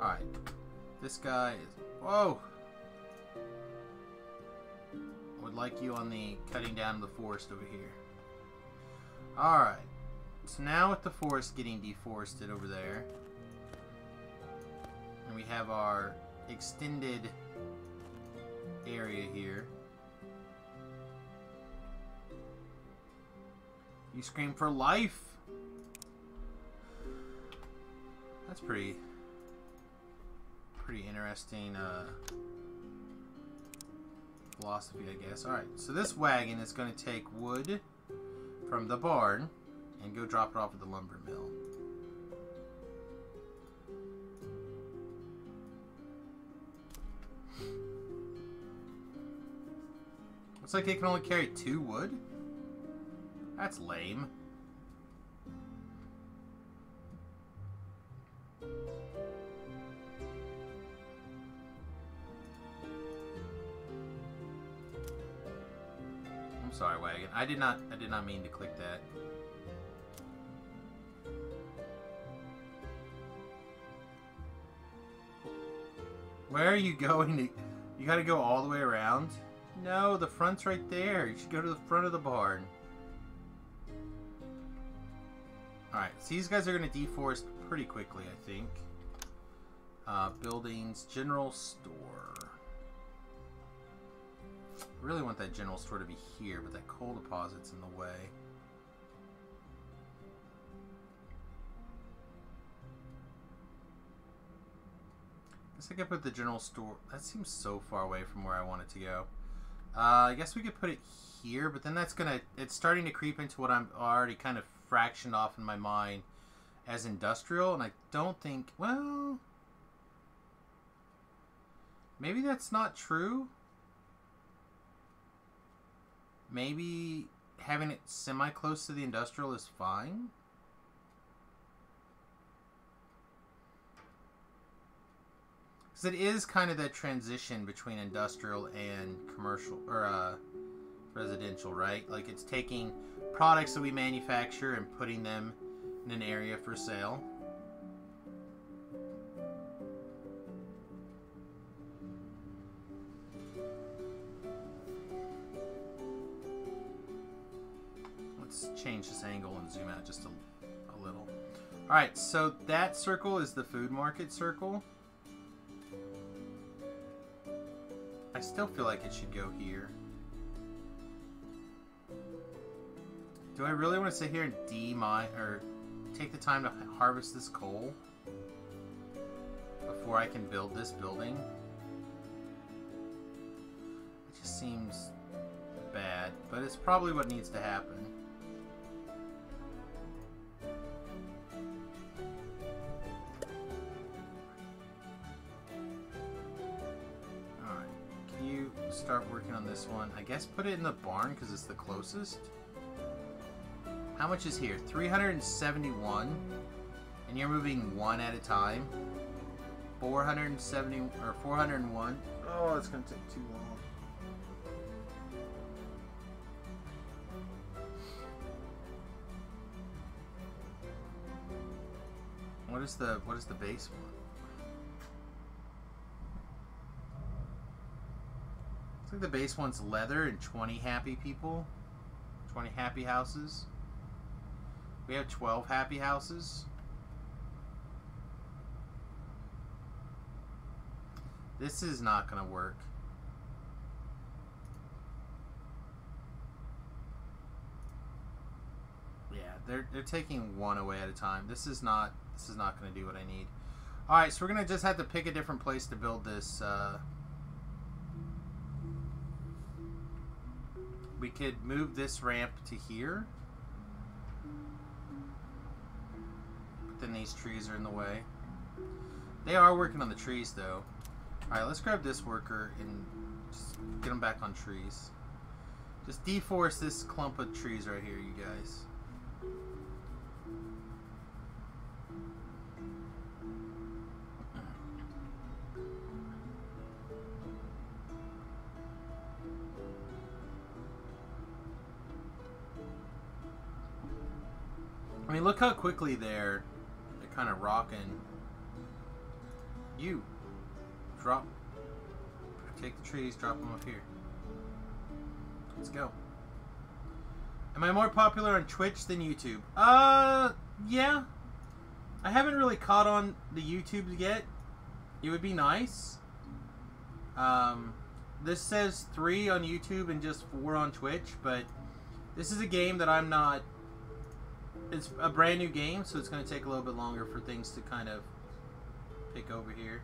Alright. This guy is... Whoa! I would like you on the cutting down of the forest over here. Alright. So now with the forest getting deforested over there, and we have our extended area here. You scream for life! That's pretty interesting philosophy, I guess. Alright, so this wagon is going to take wood from the barn and go drop it off at the lumber mill. Looks like it can only carry 2 wood? That's lame. I'm sorry, wagon. I did not mean to click that. Where are you going? You gotta go all the way around? No, the front's right there. You should go to the front of the barn. Alright, so these guys are gonna deforest pretty quickly, I think. Buildings, general store. I really want that general store to be here, but that coal deposit's in the way. I could put the general store... That seems so far away from where I want it to go. I guess we could put it here, but then that's gonna... It's starting to creep into what I'm already kind of fractioned off in my mind as industrial, and I don't think... Well... Maybe that's not true. Maybe having it semi-close to the industrial is fine. Because it is kind of that transition between industrial and commercial, or residential, right? Like, it's taking products that we manufacture and putting them in an area for sale. Let's change this angle and zoom out just a little. Alright, so that circle is the food market circle. I still feel like it should go here. Do I really want to sit here and take the time to harvest this coal before I can build this building? It just seems bad, but it's probably what needs to happen. Alright, can you start working on this one? I guess put it in the barn because it's the closest. How much is here? 371. And you're moving one at a time. 470 or 401. Oh, it's gonna take too long. What is the base one? Looks like the base one's leather and 20 happy people. 20 happy houses. We have 12 happy houses. This is not going to work. Yeah, they're taking one away at a time. This is not going to do what I need. All right, so we're going to just have to pick a different place to build this. We could move this ramp to here. But then these trees are in the way. They are working on the trees, though. Alright, let's grab this worker and just get them back on trees. Just deforest this clump of trees right here, you guys. I mean, look how quickly they're kind of rocking. You. Drop. Take the trees, drop them up here. Let's go. Am I more popular on Twitch than YouTube? Yeah. I haven't really caught on the YouTube yet. It would be nice. This says 3 on YouTube and just 4 on Twitch, but this is a game that I'm not... It's a brand new game, so it's going to take a little bit longer for things to kind of pick over here.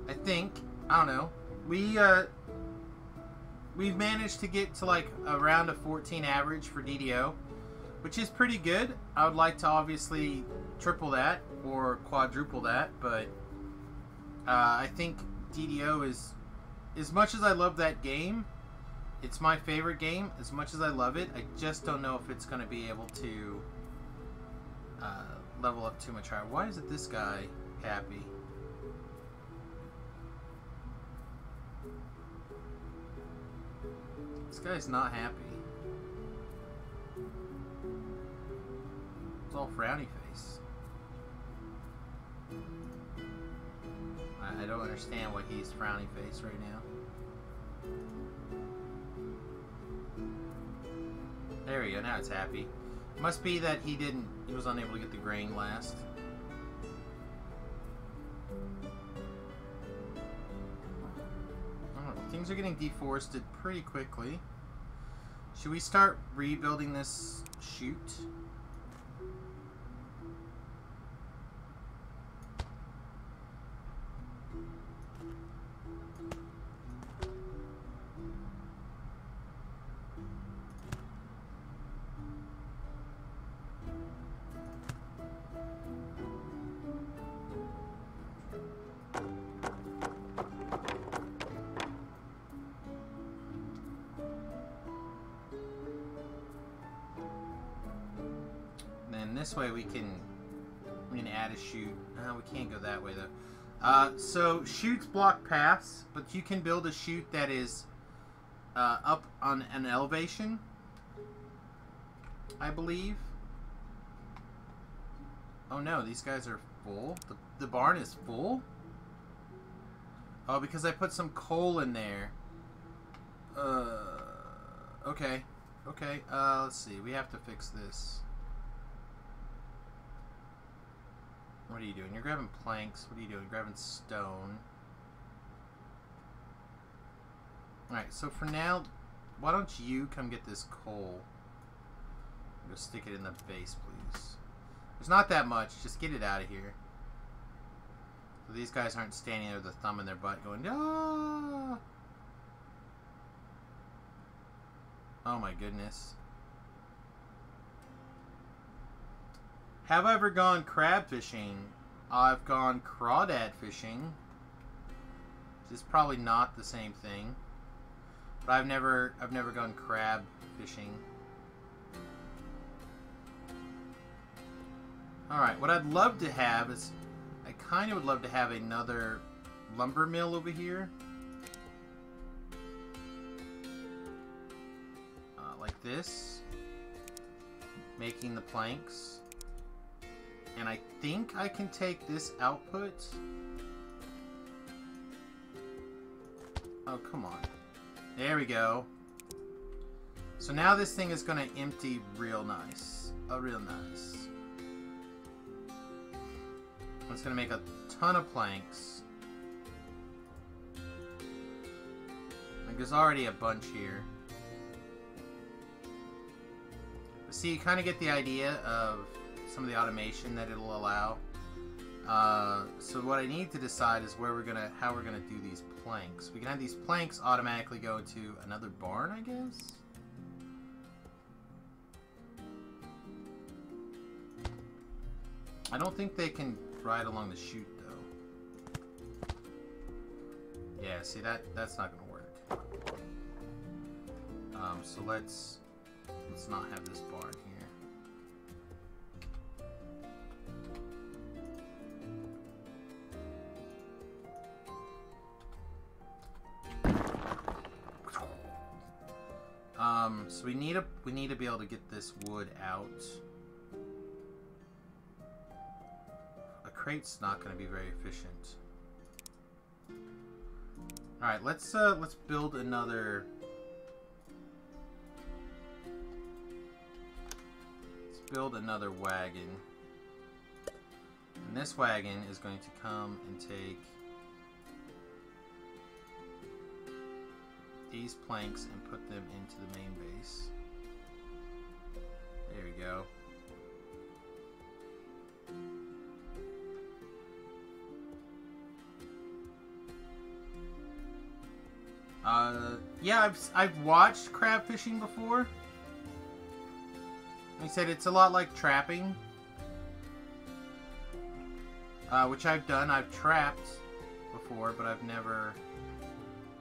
I think, I don't know, we've managed to get to like around a 14 average for DDO, which is pretty good. I would like to obviously triple that or quadruple that, but I think DDO is, as much as I love that game, it's my favorite game. As much as I love it, I just don't know if it's going to be able to level up too much higher. Why isn't this guy happy? This guy's not happy. It's all frowny face. I don't understand why he's frowny face right now. There we go, now it's happy. Must be that he was unable to get the grain last. Things are getting deforested pretty quickly. Should we start rebuilding this chute? This way we can add a chute. We can't go that way though. So chutes block paths, but you can build a chute that is up on an elevation, I believe. Oh no, these guys are full. The barn is full. Oh, because I put some coal in there. Okay. Okay, let's see. We have to fix this. What are you doing? You're grabbing planks. What are you doing? Grabbing stone. Alright, so for now, why don't you come get this coal? Just stick it in the base, please. There's not that much. Just get it out of here. So these guys aren't standing there with a thumb in their butt going, ah! Oh my goodness. Have I ever gone crab fishing? I've gone crawdad fishing. Which is probably not the same thing. But I've never gone crab fishing. Alright, what I'd love to have is... I kind of would love to have another lumber mill over here. Like this. Making the planks. And I think I can take this output. Oh, come on. There we go. So now this thing is going to empty real nice. Oh, real nice. It's going to make a ton of planks. Like, there's already a bunch here. But see, you kind of get the idea of some of the automation that it'll allow. So what I need to decide is how we're gonna do these planks. We can have these planks automatically go to another barn, I guess. I don't think they can ride along the chute though. Yeah, see that's not gonna work. So let's not have this barn here. So we need to be able to get this wood out. A crate's not going to be very efficient. All right, let's build another. Let's build another wagon. And this wagon is going to come and take these planks and put them into the main base. There we go. Yeah, I've watched crab fishing before. Like I said, it's a lot like trapping, which I've done. I've trapped before, but I've never.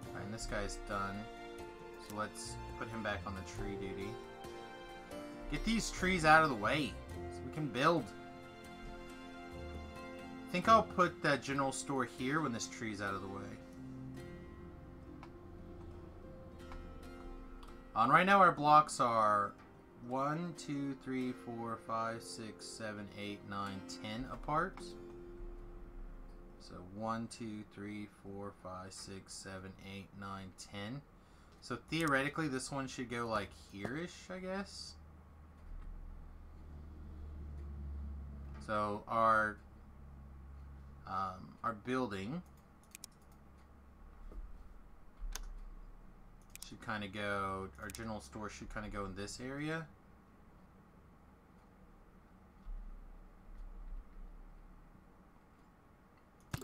Alright, and this guy's done. So let's put him back on the tree duty. Get these trees out of the way so we can build. I think I'll put that general store here when this tree's out of the way. And right now our blocks are 1, 2, 3, 4, 5, 6, 7, 8, 9, 10 apart. So 1, 2, 3, 4, 5, 6, 7, 8, 9, 10. So theoretically this one should go like here-ish, I guess. So our building should kind of go, our general store should kind of go in this area.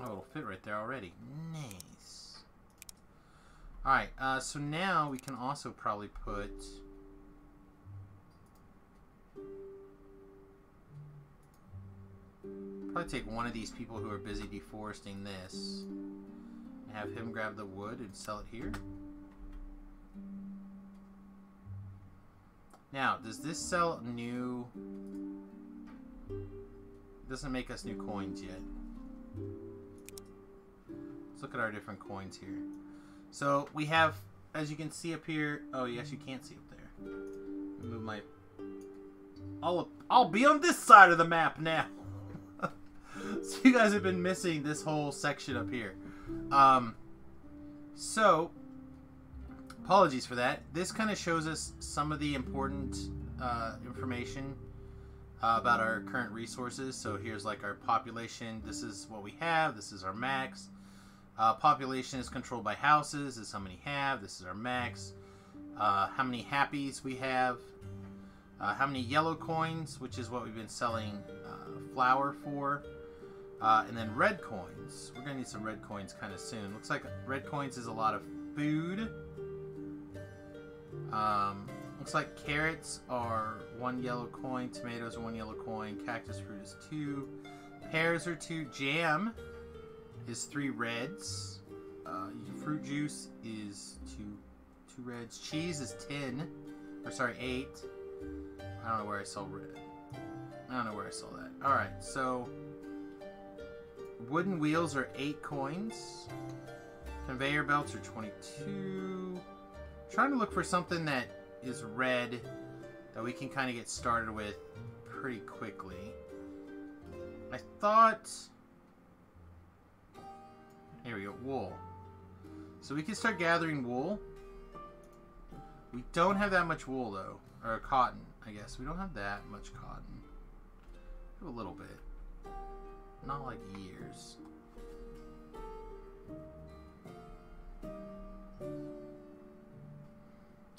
Oh, it'll fit right there already. Nice. Alright, so now we can also probably put take one of these people who are busy deforesting this and have him grab the wood and sell it here. Now, does this sell new? It doesn't make us new coins yet. Let's look at our different coins here. So we have, as you can see up here. Oh, yes, you can't see up there. Let me move my. I'll be on this side of the map now. So you guys have been missing this whole section up here. So apologies for that. This kind of shows us some of the important information about our current resources. So here's like our population. This is what we have. This is our max. Population is controlled by houses. This is how many have. This is our max. How many happies we have. How many yellow coins, which is what we've been selling flour for. And then red coins. We're going to need some red coins kind of soon. Looks like red coins is a lot of food. Looks like carrots are 1 yellow coin, tomatoes are 1 yellow coin, cactus fruit is 2, pears are 2, jam is 3 reds, fruit juice is 2 reds, cheese is 10, or sorry, 8. I don't know where I saw red. I don't know where I saw that. Alright, so wooden wheels are 8 coins. Conveyor belts are 22. Trying to look for something that is red that we can kind of get started with pretty quickly. I thought... Here we go, wool. So we can start gathering wool. We don't have that much wool though. Or cotton, I guess. We don't have that much cotton. A little bit. Not like years.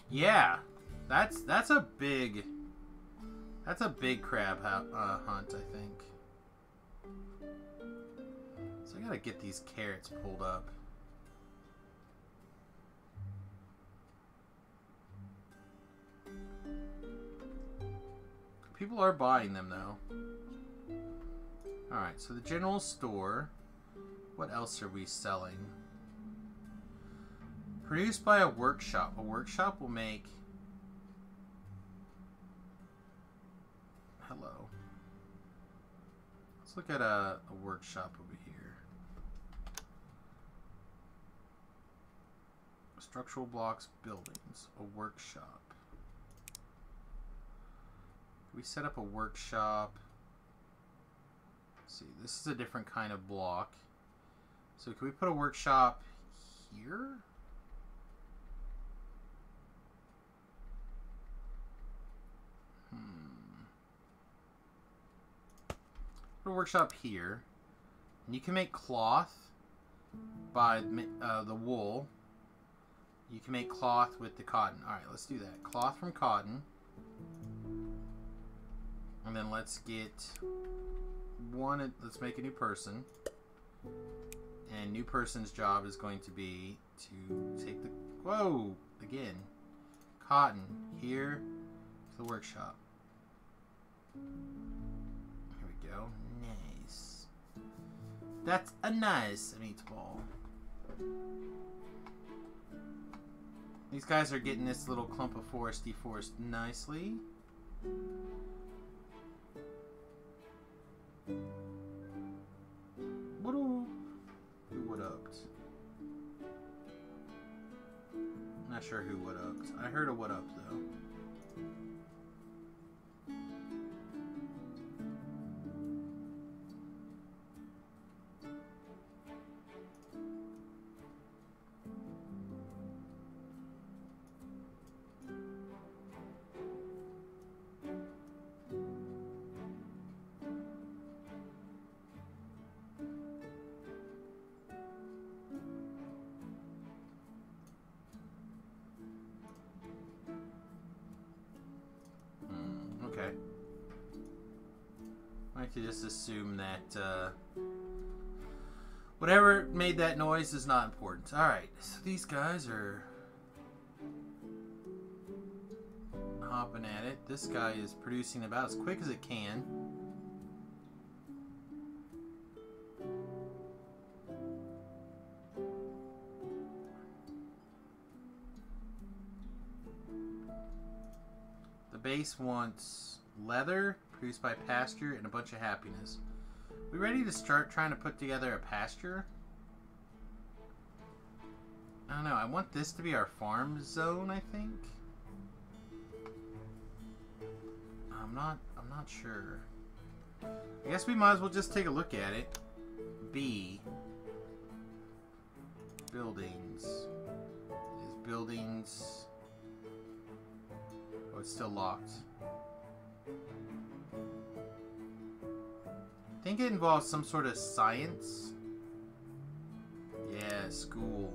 Yeah, that's a big crab hunt, I think. So I gotta get these carrots pulled up. People are buying them though. Alright, so the general store. What else are we selling? Produced by a workshop. A workshop will make... Hello. Let's look at a workshop over here. Structural blocks, buildings. A workshop. We set up a workshop. Let's see, this is a different kind of block. So can we put a workshop here? Put a workshop here. And you can make cloth by the wool. You can make cloth with the cotton. Alright, let's do that. Cloth from cotton. And then let's get let's make a new person. And new person's job is going to be to take the, whoa, again, cotton here to the workshop. Here we go. Nice. That's a nice meatball. These guys are getting this little clump of forest deforested nicely. Who would upped? Not sure who would upped. I heard a would up though. Okay. I like to just assume that whatever made that noise is not important. Alright, so these guys are hopping at it. This guy is producing about as quick as it can. The base wants leather, produced by pasture, and a bunch of happiness. We ready to start trying to put together a pasture? I don't know. I want this to be our farm zone, I think. I'm not sure. I guess we might as well just take a look at it. B. Buildings. Is buildings... Oh, it's still locked. I think it involves some sort of science. Yeah, school.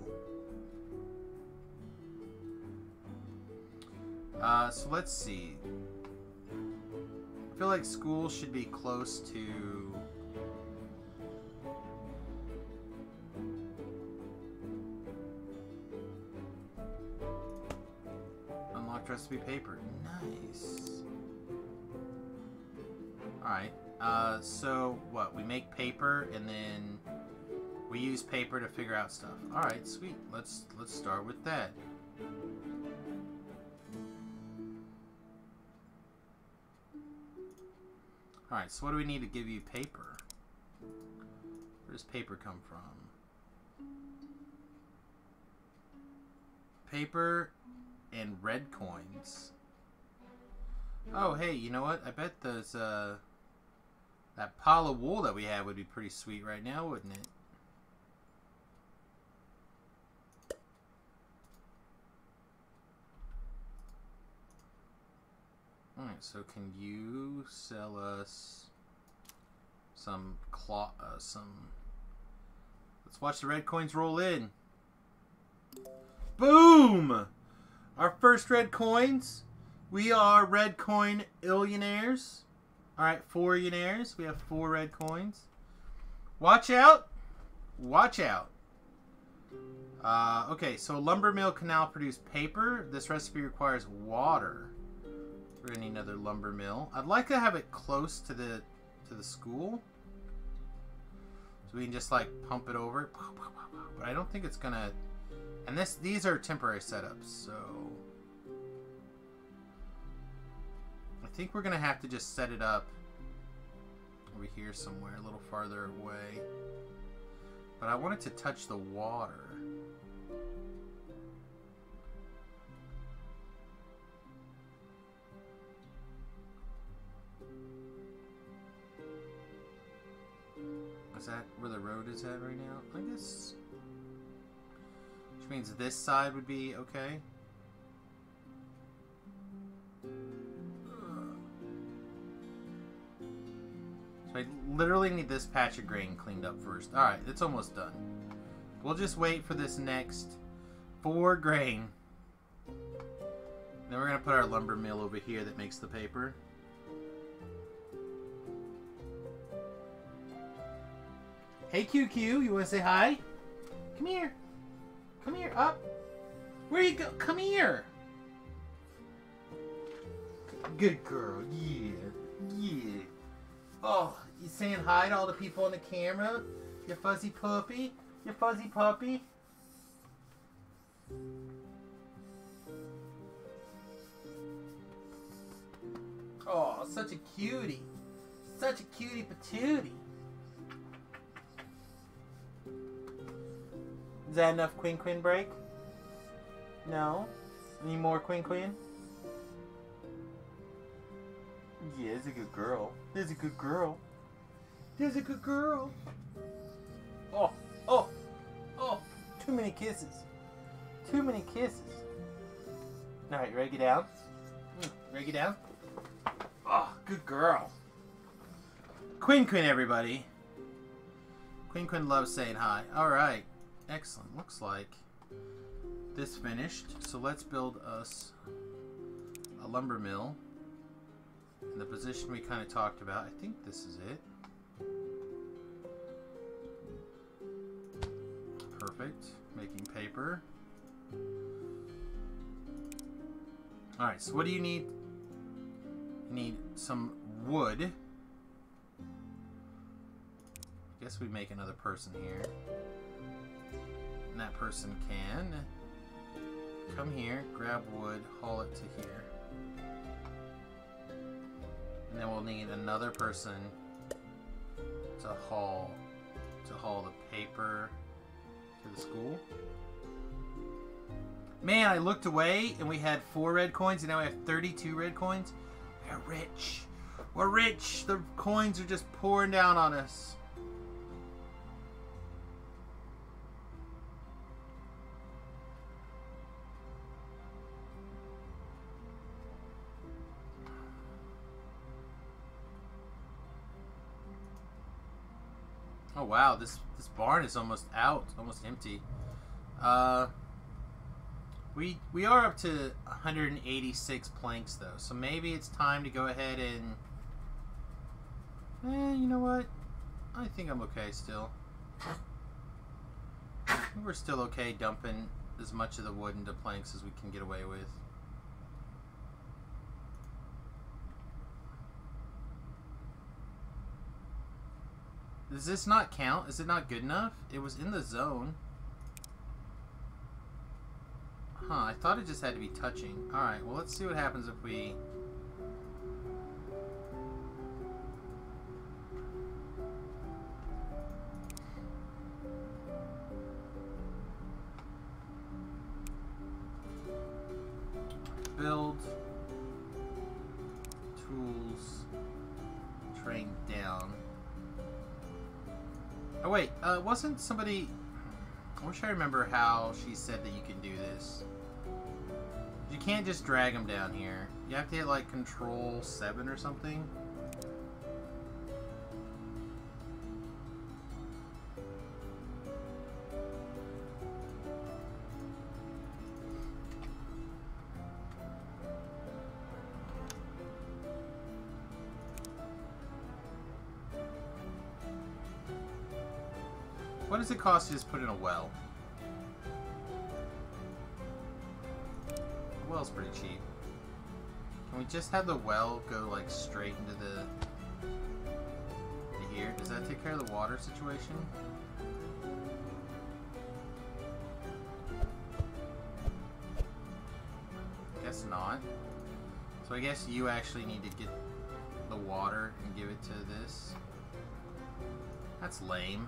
So let's see. I feel like school should be close to... Unlock craft recipe paper. Nice. Alright. So what? We make paper and then we use paper to figure out stuff. Alright, sweet. Let's start with that. Alright, so what do we need to give you paper? Where does paper come from? Paper and red coins. Oh, hey, you know what? I bet those, that pile of wool that we have would be pretty sweet right now, wouldn't it? Alright, so can you sell us some cloth, Let's watch the red coins roll in. Boom! Our first red coins. We are red coin illionaires. Alright, 4-ionaires. We have 4 red coins. Watch out! Watch out. Okay, so a lumber mill can now produce paper. This recipe requires water. We're gonna need another lumber mill. I'd like to have it close to the school, so we can just like pump it over. But I don't think it's gonna. And these are temporary setups, so I think we're gonna have to just set it up over here somewhere, a little farther away. But I want it to touch the water. Is that where the road is at right now? I guess. Which means this side would be okay. So I literally need this patch of grain cleaned up first. Alright, it's almost done. We'll just wait for this next 4 grain. Then we're going to put our lumber mill over here that makes the paper. Hey QQ, you want to say hi? Come here. Come here, up. Where you go? Come here. Good girl, yeah. Yeah. Oh, you saying hi to all the people on the camera? You fuzzy puppy? You fuzzy puppy? Oh, such a cutie. Such a cutie patootie. Is that enough Queen break? No? Any more Queen? Yeah, it's a good girl. There's a good girl. There's a good girl. Oh, oh, oh. Too many kisses. Too many kisses. Alright, you ready to get down? Ready to get down? Oh, good girl. Queen, everybody. Queen loves saying hi. Alright. Excellent. Looks like this finished. So let's build us a lumber mill in the position we kind of talked about. I think this is it. Perfect. Making paper. Alright, so what do you need? You need some wood. I guess we make another person here. And that person can come here, grab wood, haul it to here. And then we'll need another person to haul the paper to the school. Man, I looked away and we had 4 red coins and now we have 32 red coins. We're rich. We're rich. The coins are just pouring down on us. Oh wow, this barn is almost out, almost empty. We are up to 186 planks though, so maybe it's time to go ahead and. You know what? I think I'm okay still. We're still okay dumping as much of the wood into planks as we can get away with. Does this not count? Is it not good enough? It was in the zone. Huh, I thought it just had to be touching. Alright, well let's see what happens if we... Build. Tools. Train down. Oh wait, wasn't somebody... I wish I remember how she said that you can do this. You can't just drag them down here. You have to hit like Control 7 or something. What does it cost to just put in a well? The well's pretty cheap. Can we just have the well go like straight into here? Does that take care of the water situation? Guess not. So I guess you actually need to get the water and give it to this. That's lame.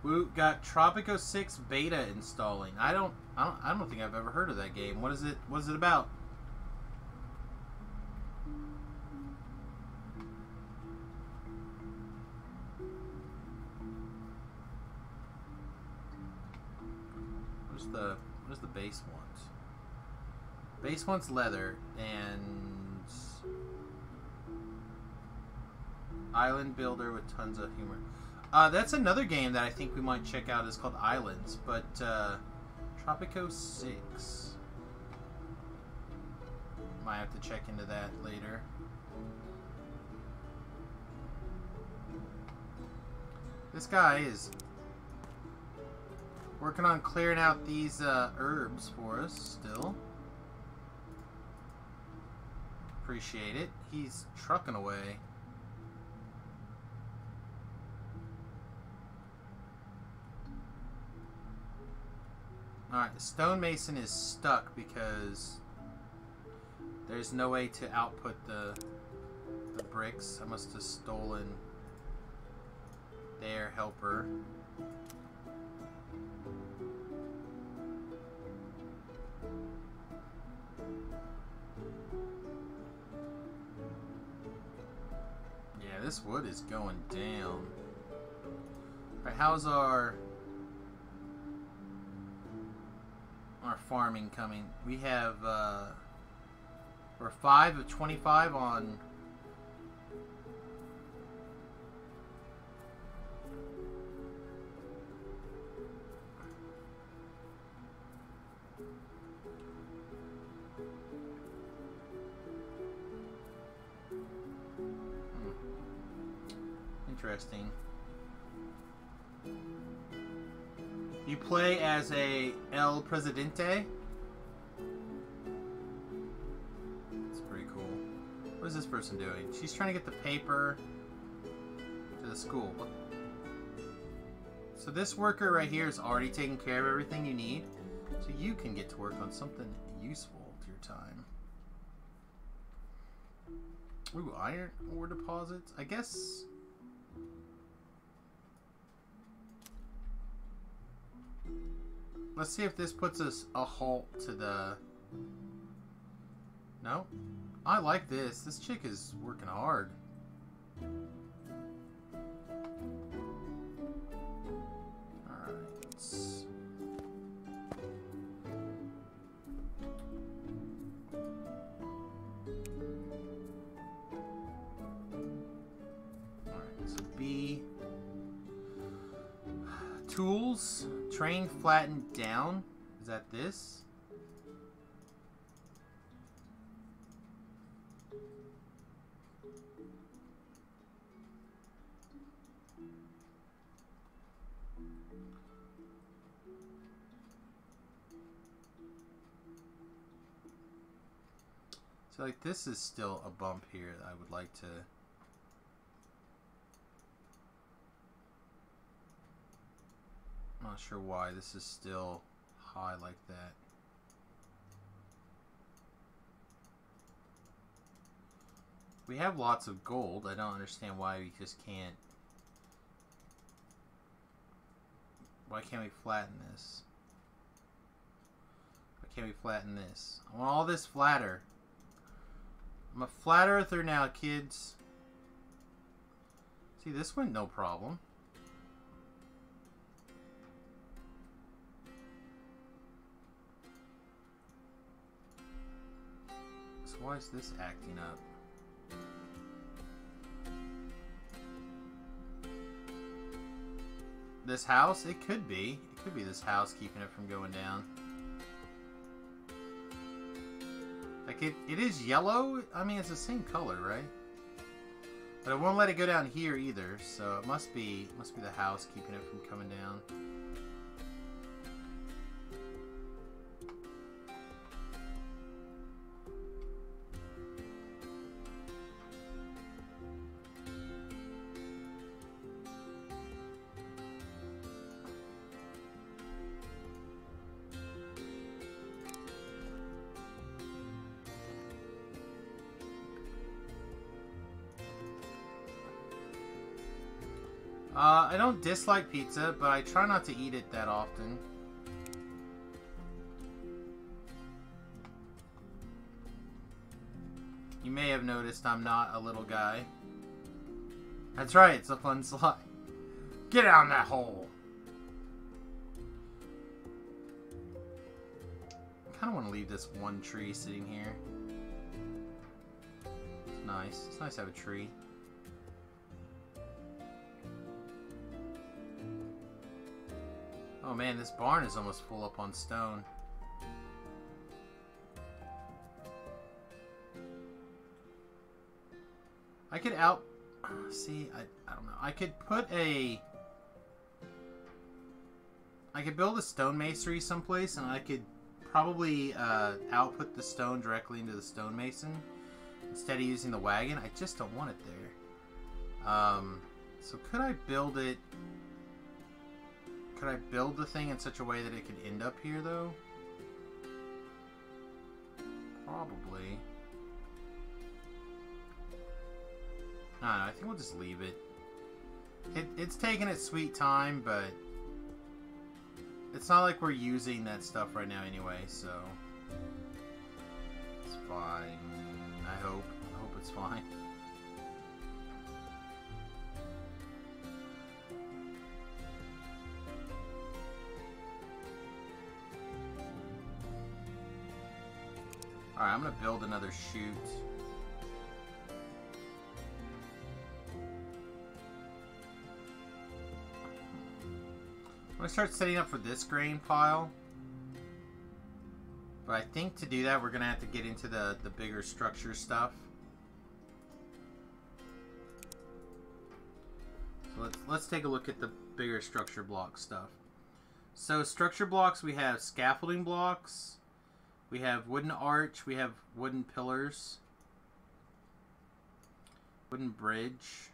We got Tropico 6 beta installing. I don't think I've ever heard of that game. What is it? What is it about? What does the base want? Base wants leather and island builder with tons of humor. That's another game that I think we might check out. It's called Islands, but Tropico 6. Might have to check into that later. This guy is working on clearing out these herbs for us still. Appreciate it. He's trucking away. Alright, the stonemason is stuck because there's no way to output the bricks. I must have stolen their helper. Yeah, this wood is going down. Alright, how's our farming coming? We have we're 5 of 25 on Interesting. You play as a El Presidente? That's pretty cool. What is this person doing? She's trying to get the paper to the school. So this worker right here is already taking care of everything you need. So you can get to work on something useful to your time. Ooh, iron ore deposits? I guess... Let's see if this puts us a halt to the... No? I like this. This chick is working hard. Alright, let's... Tools. Train flattened down. Is that this? So like this is still a bump here that I would like to... I'm not sure why this is still high like that. We have lots of gold. I don't understand why we just can't... Why can't we flatten this? Why can't we flatten this? I want all this flatter. I'm a flat earther now, kids. See, this one, no problem. So why is this acting up? This house? It could be. It could be this house keeping it from going down. Like, it is yellow. I mean, it's the same color, right? But it won't let it go down here either, so it must be the house keeping it from coming down. I don't dislike pizza, but I try not to eat it that often. You may have noticed I'm not a little guy. That's right, it's a fun slide. Get down that hole! I kind of want to leave this one tree sitting here. It's nice. It's nice to have a tree. Oh man, this barn is almost full up on stone. I could see, I don't know. I could put a... I could build a stone masonry someplace, and I could probably output the stone directly into the stonemason instead of using the wagon. I just don't want it there. So could I build it... Could I build the thing in such a way that it could end up here, though? Probably. I don't know, I think we'll just leave it. It's taking its sweet time, but it's not like we're using that stuff right now anyway, so it's fine. I hope it's fine. Alright, I'm gonna build another chute. I'm gonna start setting up for this grain pile. But I think to do that, we're gonna have to get into the bigger structure stuff. So let's take a look at the bigger structure block stuff. So structure blocks, we have scaffolding blocks. We have wooden arch, we have wooden pillars, wooden bridge.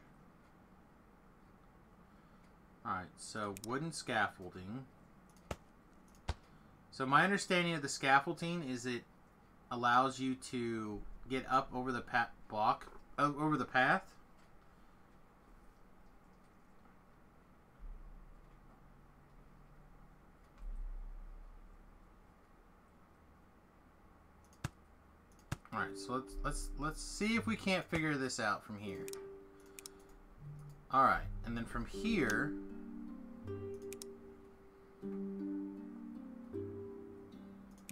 Alright, so wooden scaffolding. So my understanding of the scaffolding is it allows you to get up over the over the path. Alright, so let's see if we can't figure this out from here. Alright, and then from here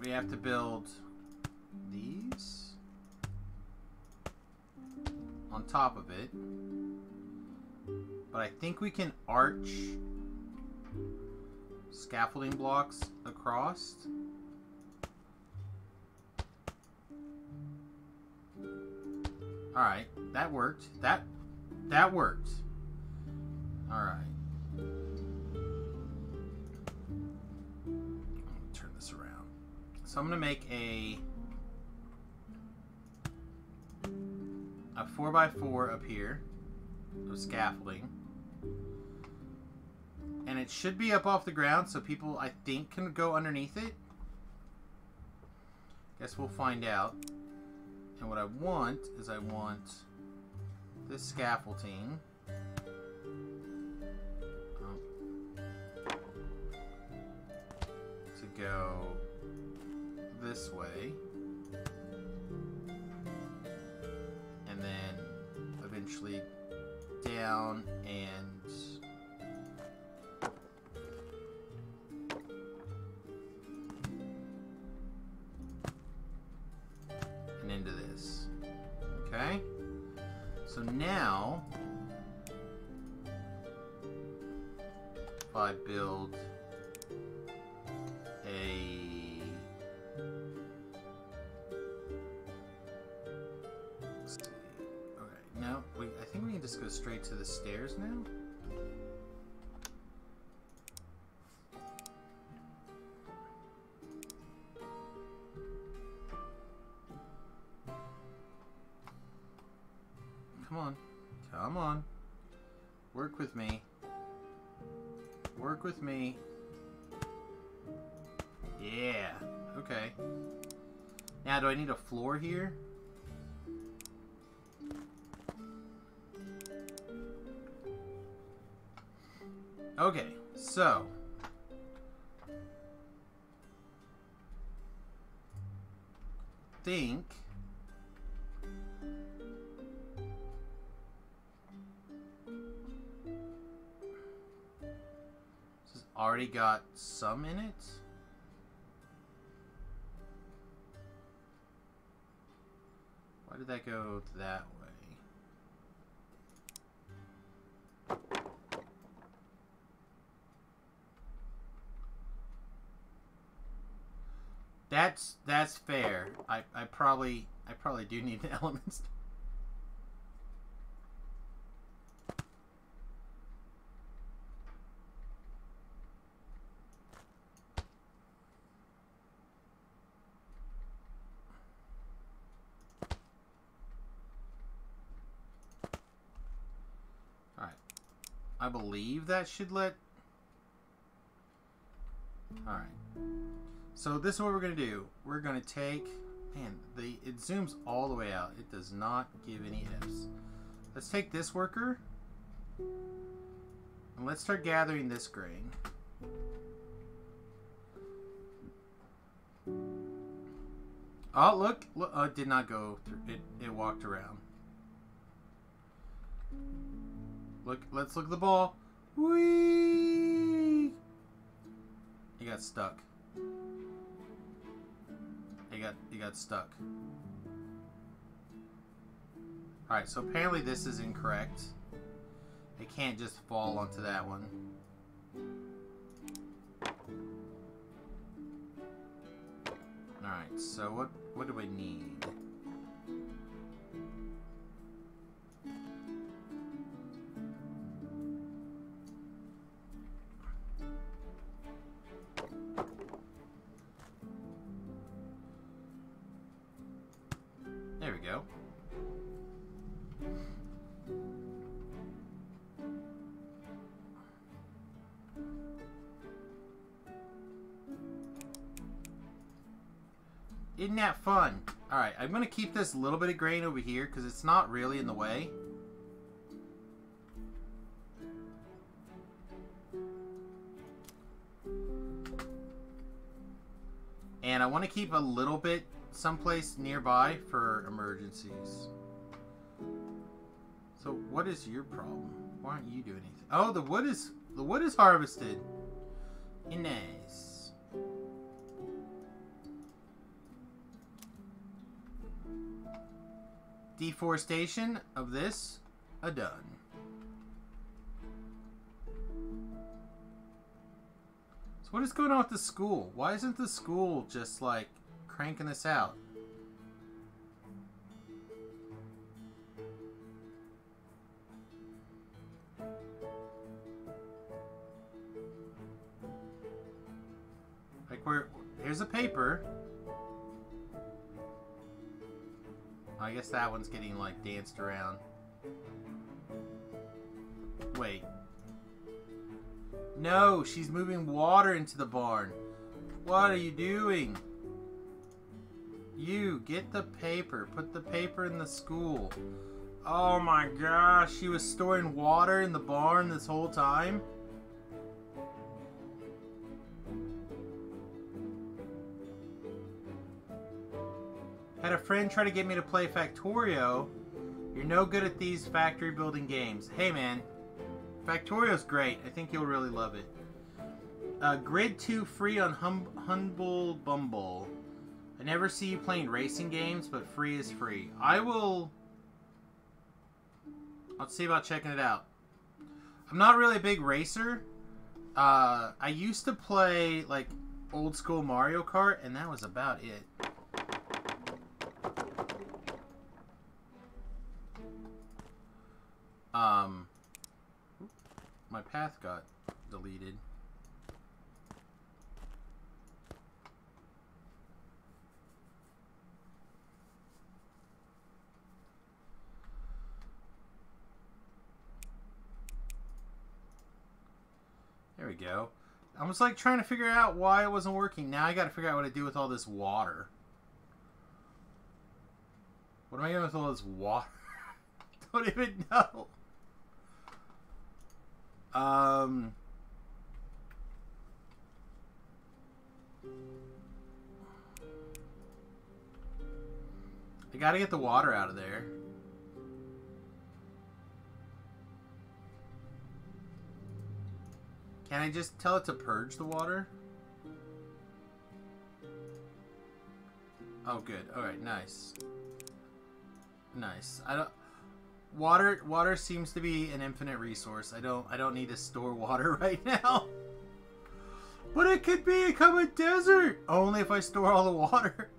we have to build these on top of it. But I think we can arch scaffolding blocks across. Alright, that worked. That worked. Alright. Turn this around. So I'm going to make a 4x4 up here of scaffolding. And it should be up off the ground so people, I think, can go underneath it. Guess we'll find out. And what I want is I want this scaffolding to go this way. And then eventually down and into this. Okay? So now if I build a let's see. Okay, no, I think we can just go straight to the stairs now. Come on. Come on. Work with me. Work with me. Yeah. Okay. Now, do I need a floor here? Okay. So. Think. Already got some in it. Why did that go that way? That's fair. I probably do need the elements. I believe that should let... Alright. So this is what we're going to do. We're going to take... Man, it zooms all the way out. It does not give any Fs. Let's take this worker. And let's start gathering this grain. Oh, look. Look, it did not go through. It walked around. Look, let's look at the ball. Whee! He got stuck. He got stuck. Alright, so apparently this is incorrect. It can't just fall onto that one. Alright, so what do I need? There we go. Isn't that fun? Alright, I'm going to keep this little bit of grain over here because it's not really in the way. And I want to keep a little bit someplace nearby for emergencies. So what is your problem? Why aren't you doing anything? Oh, the wood is harvested. Nice. Deforestation of this done. So what is going on with the school? Why isn't the school just, like, cranking this out? Like, here's a paper. I guess that one's getting, like, danced around. Wait. No, she's moving water into the barn. What are you doing? You, get the paper. Put the paper in the school. Oh my gosh, she was storing water in the barn this whole time? Had a friend try to get me to play Factorio. You're no good at these factory building games. Hey man, Factorio's great. I think you'll really love it. Grid 2 free on Humble Bumble. I never see you playing racing games, but free is free. I'll see about checking it out. I'm not really a big racer. I used to play like old school Mario Kart, and that was about it. My path got deleted. There we go. I was like trying to figure out why it wasn't working. Now I got to figure out what to do with all this water. What am I doing with all this water? Don't even know. I gotta get the water out of there. Can I just tell it to purge the water? Oh, good. All right, nice. Nice. Water seems to be an infinite resource. I don't need to store water right now. But it could become a desert only if I store all the water.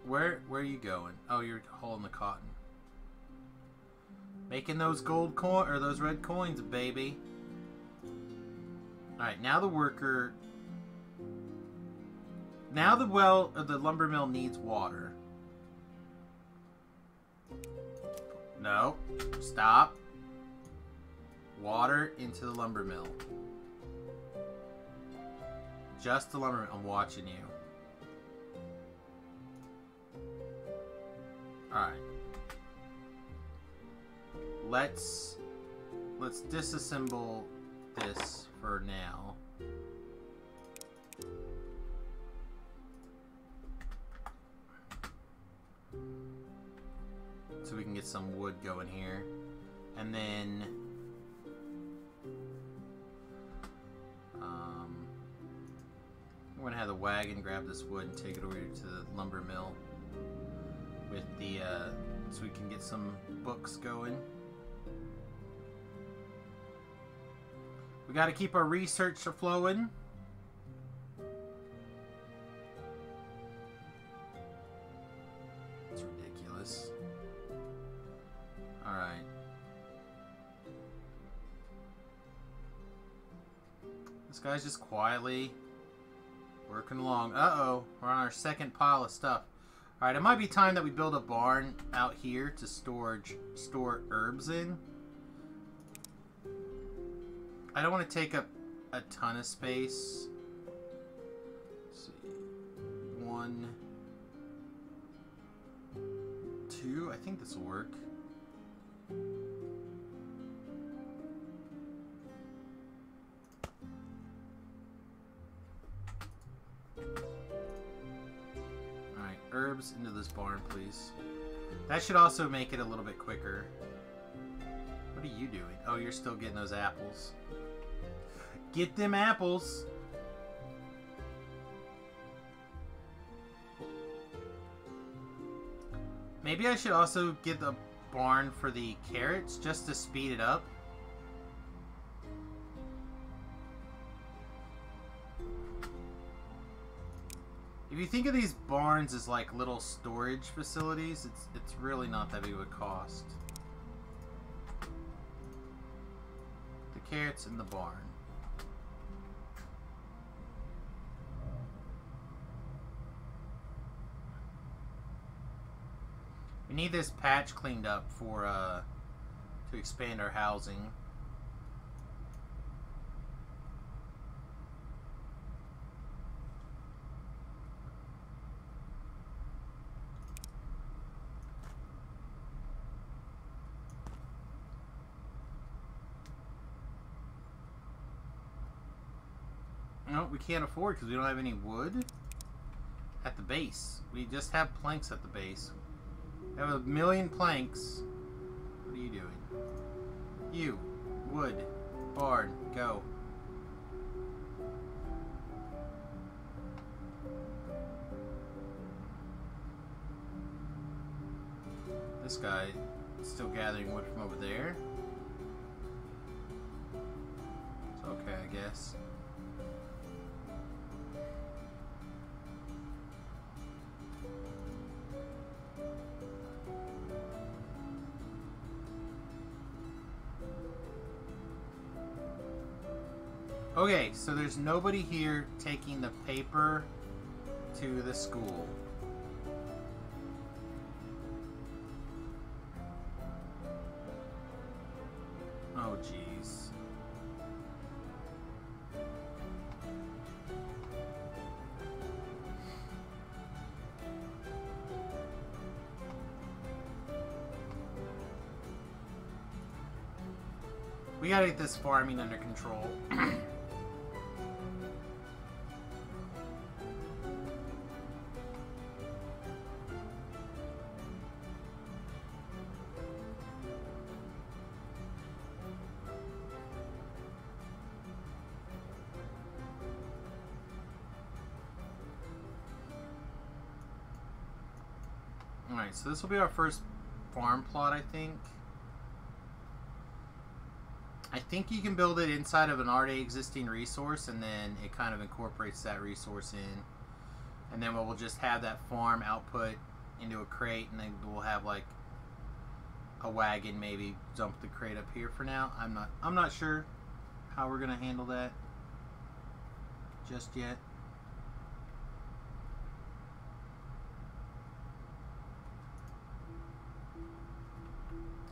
Where are you going? Oh, you're hauling the cotton. Making those gold coin or those red coins, baby. All right, now the worker. Now the lumber mill needs water. No, stop. Water into the lumber mill. Just the lumber mill. I'm watching you. All right. Let's disassemble this for now. So we can get some wood going here. And then we're gonna have the wagon grab this wood and take it over to the lumber mill with the so we can get some books going. We got to keep our research flowing. It's ridiculous. All right. This guy's just quietly working along. Uh-oh, we're on our second pile of stuff. All right, it might be time that we build a barn out here to store herbs in. I don't want to take up a ton of space. Let's see. 1, 2. I think this will work. Alright, herbs into this barn, please. That should also make it a little bit quicker. What are you doing? Oh, you're still getting those apples. Get them apples. Maybe I should also get the barn for the carrots just to speed it up. If you think of these barns as like little storage facilities, it's really not that big of a cost. The carrots in the barn. We need this patch cleaned up for to expand our housing. No, we can't afford because we don't have any wood at the base. We just have planks at the base. We have 1,000,000 planks. What are you doing? You. Wood. Barn. Go. This guy is still gathering wood from over there. It's okay, I guess. Okay, so there's nobody here taking the paper to the school. Oh, jeez. We gotta get this farming under control. Alright, so this will be our first farm plot, I think. I think you can build it inside of an already existing resource, and then it kind of incorporates that resource in. And then we'll just have that farm output into a crate, and then we'll have like a wagon maybe dump the crate up here for now. I'm not sure how we're gonna handle that just yet.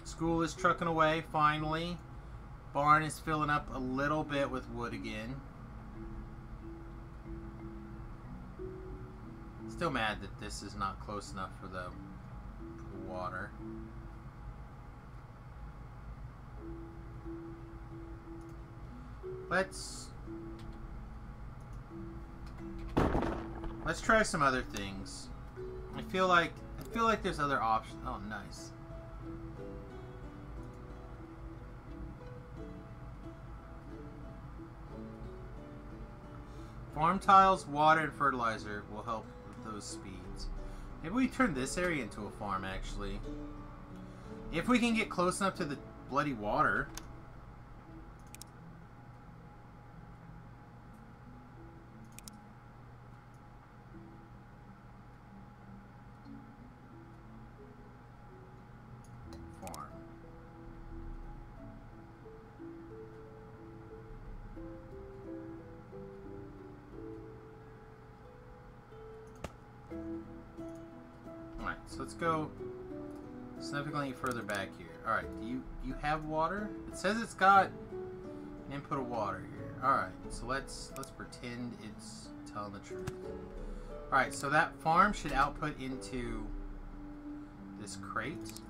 School is trucking away, finally. Barn is filling up a little bit with wood again. Still mad that this is not close enough for the water. Let's try some other things. I feel like there's other options. Oh, nice. Farm tiles, water, and fertilizer will help with those speeds. Maybe we turn this area into a farm, actually. If we can get close enough to the bloody water. Farm. Alright, so let's go significantly further back here. Alright, do you have water? It says it's got an input of water here. Alright, so let's pretend it's telling the truth. Alright, so that farm should output into this crate.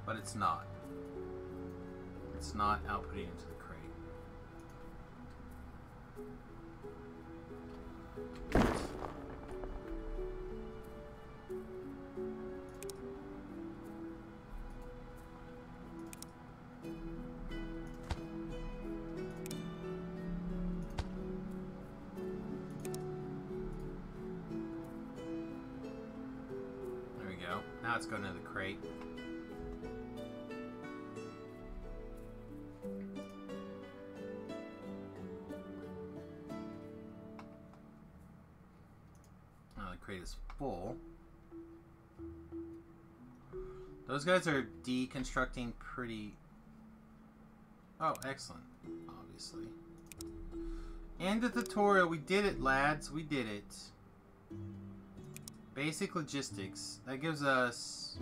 But it's not. It's not outputting into the crate. go. Now it's going to the crate. Now the crate is full. Those guys are deconstructing pretty... Oh, excellent. Obviously. End of the tutorial. We did it, lads. We did it. Basic logistics. That gives us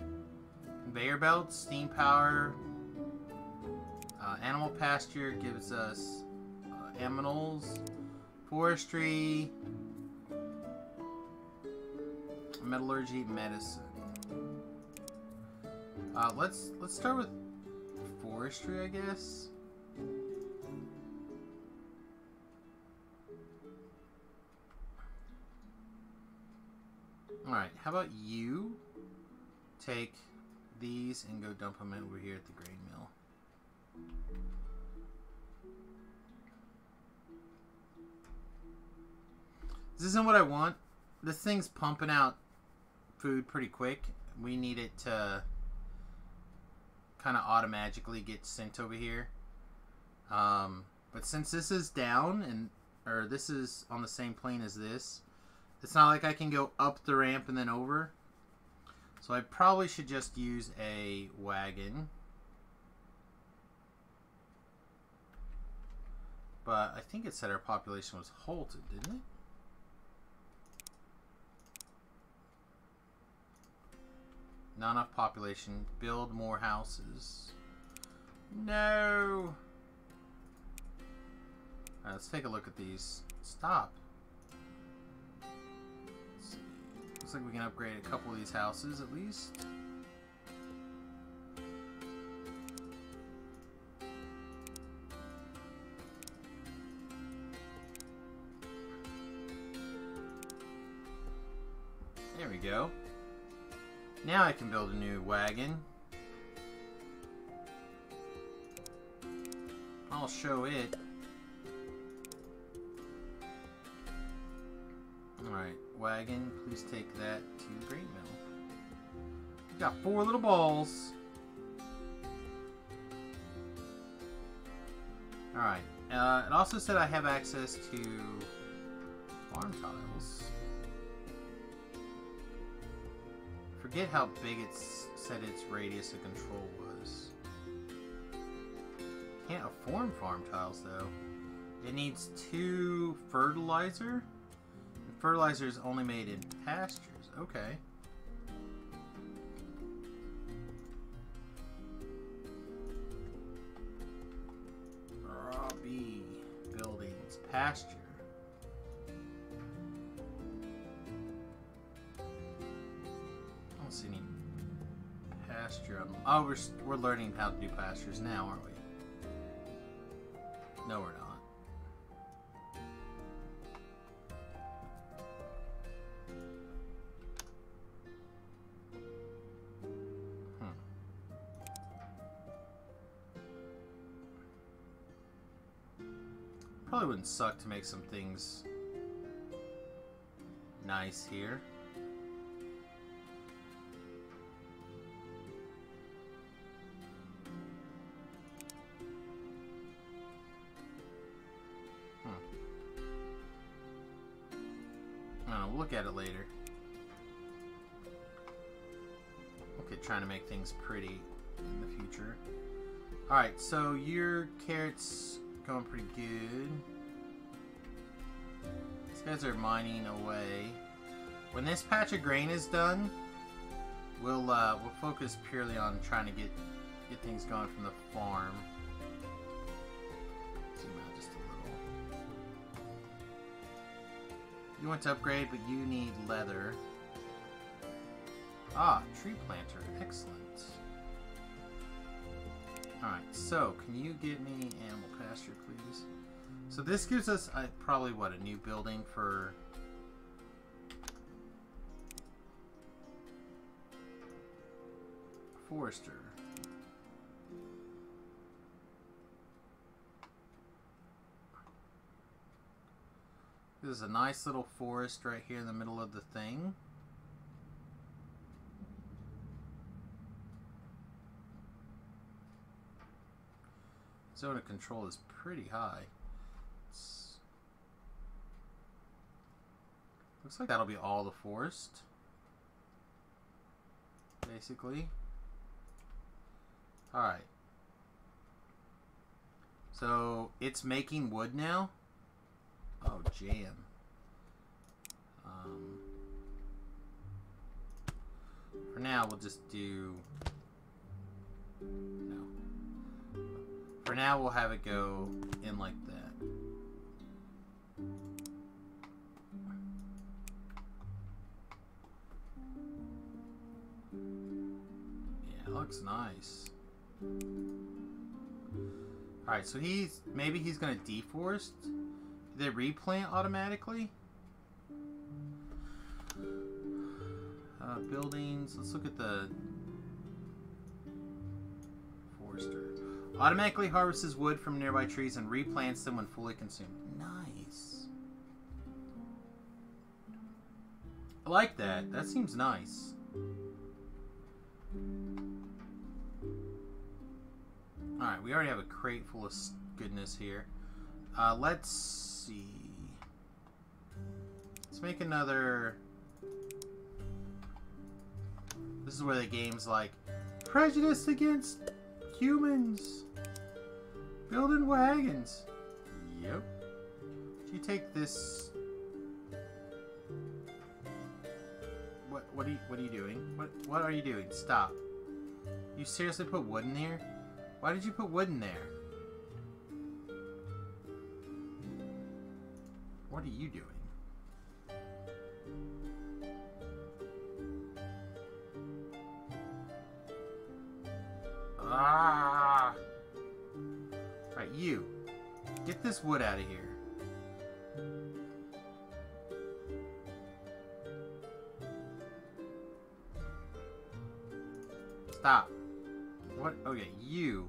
conveyor belts, steam power, animal pasture gives us aminals, forestry, metallurgy, medicine. Let's start with forestry, I guess. Alright, how about you take these and go dump them over here at the grain mill. This isn't what I want. This thing's pumping out food pretty quick. We need it to kind of automatically get sent over here. But since this is down, and or this is on the same plane as this, it's not like I can go up the ramp and then over. So I probably should just use a wagon. But I think it said our population was halted, didn't it? Not enough population. Build more houses. No! Alright, let's take a look at these. Stop. Let's see. Looks like we can upgrade a couple of these houses at least. There we go. Now I can build a new wagon. I'll show it. Alright, wagon, please take that to the grain mill. We got 4 little balls. Alright, it also said I have access to farm tiles. Forget how big it said its radius of control was. Can't afford farm tiles though. It needs 2 fertilizer. And fertilizer is only made in pastures. Okay. Robbie buildings pasture. See any pasture. Oh, we're learning how to do pastures now, aren't we? No, we're not. Probably wouldn't suck to make some things nice here. We'll look at it later. Okay, trying to make things pretty in the future. Alright, so your carrots going pretty good. These guys are mining away. When this patch of grain is done, we'll focus purely on trying to get things going from the farm. Zoom out just a little. You want to upgrade, but you need leather. Ah, tree planter. Excellent. Alright, so can you give me animal pasture, please? So this gives us probably, what, a new building for... Forester. This is a nice little forest right here in the middle of the thing. Zone of control is pretty high. Looks like that'll be all the forest, basically. Alright. So, it's making wood now? Oh, jam. For now, we'll just do... No. For now, we'll have it go in like that. Yeah, it looks nice. Alright, so maybe he's gonna deforest? Do they replant automatically? Buildings. Let's look at the forester. Automatically harvests wood from nearby trees and replants them when fully consumed. Nice. I like that. That seems nice. Alright, we already have a crate full of goodness here. Let's see. Let's make another... This is where the game's like, prejudice against humans. Building wagons. Yep. You take this... What are you doing? What are you doing? Stop. You seriously put wood in here? Why did you put wood in there? What are you doing? Ah! Alright, you. Get this wood out of here. Stop. What? Okay, you.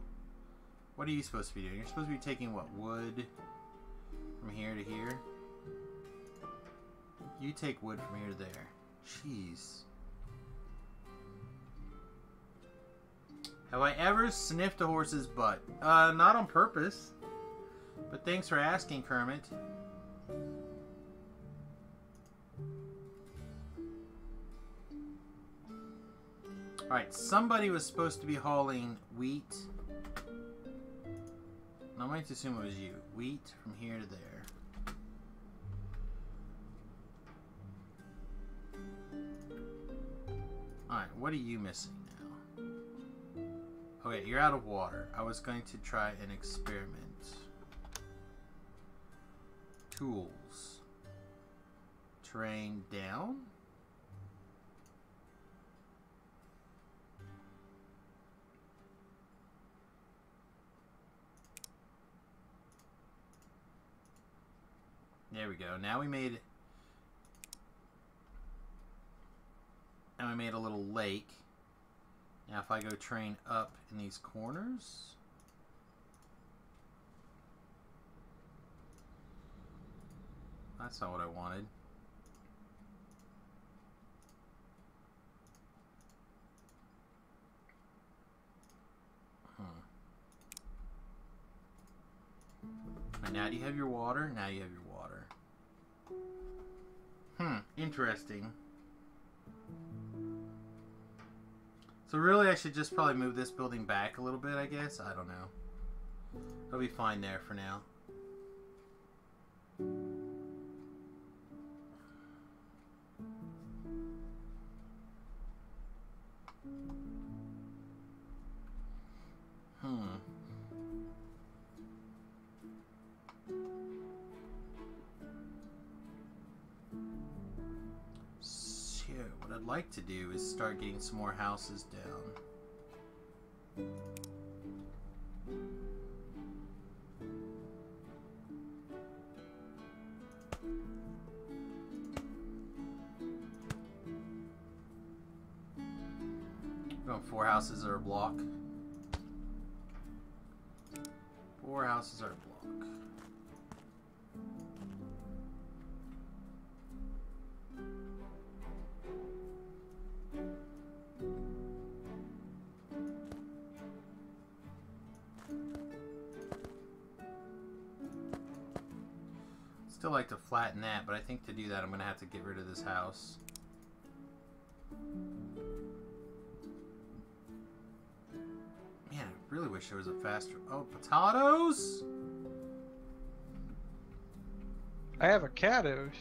What are you supposed to be doing? You're supposed to be taking what? Wood from here to here? You take wood from here to there. Jeez. Have I ever sniffed a horse's butt? Not on purpose. But thanks for asking, Kermit. Alright, somebody was supposed to be hauling wheat. I'm going to assume it was you. Wheat from here to there. Alright, what are you missing now? Okay, you're out of water. I was going to try an experiment. Tools. Terrain down. There we go. Now we made... And we made a little lake. Now if I go train up in these corners... That's not what I wanted. And now do you have your water? Now you have your water. Interesting. So really I should just probably move this building back a little bit, I guess? I don't know. It'll be fine there for now. What I'd like to do is start getting some more houses down. Going 4 houses are a block. 4 houses are a block. still like to flatten that, but I think to do that I'm going to have to get rid of this house. Man, I really wish there was a faster... Oh, potatoes? I have avocados.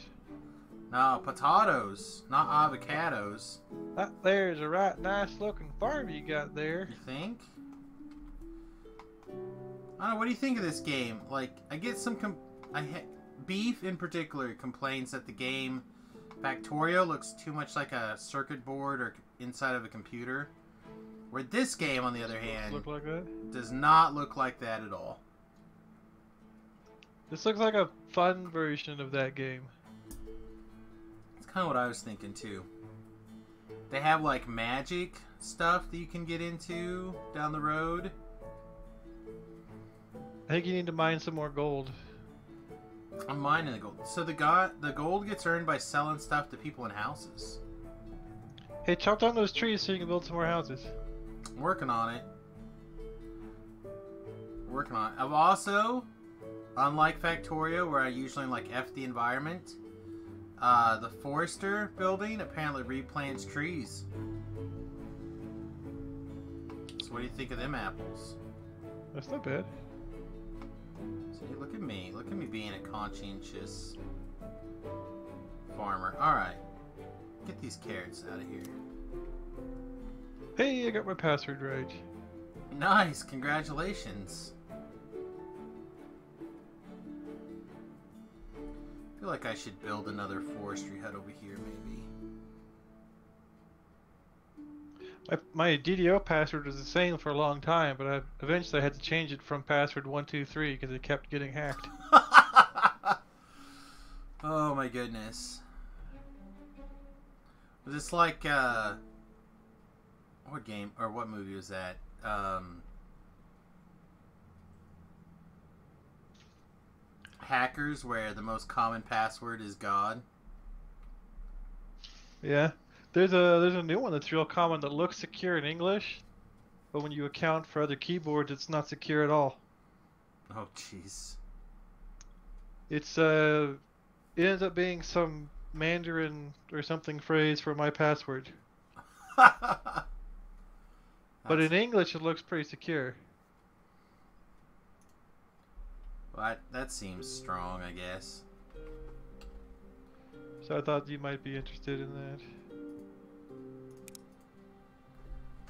No, potatoes, not avocados. That there's a right nice looking farm you got there. You think? I don't know, what do you think of this game? Like, I get some... Beef, in particular, complains that the game Factorio looks too much like a circuit board or inside of a computer. Where this game, on the other hand, Look like that? does not look like that at all. This looks like a fun version of that game. It's kind of what I was thinking, too. They have, like, magic stuff that you can get into down the road. I think you need to mine some more gold. I'm mining the gold. So the gold gets earned by selling stuff to people in houses. Hey, chop down those trees so you can build some more houses. I'm working on it. I've also, unlike Factorio, where I usually like F the environment, the Forester building apparently replants trees. So what do you think of them apples? That's not bad. See, look at me. Look at me being a conscientious farmer. Alright. Get these carrots out of here. Hey, I got my password right. Nice. Congratulations. I feel like I should build another forestry hut over here, maybe. My DDO password was the same for a long time, but eventually I had to change it from password 123 because it kept getting hacked. Oh my goodness. Was this like, what game, or what movie was that? Hackers, where the most common password is God? Yeah. There's a new one that's real common that looks secure in English, but when you account for other keyboards, it's not secure at all. Oh, jeez. It's it ends up being some Mandarin or something phrase for my password. But in English, it looks pretty secure. Well, that seems strong, I guess. So I thought you might be interested in that.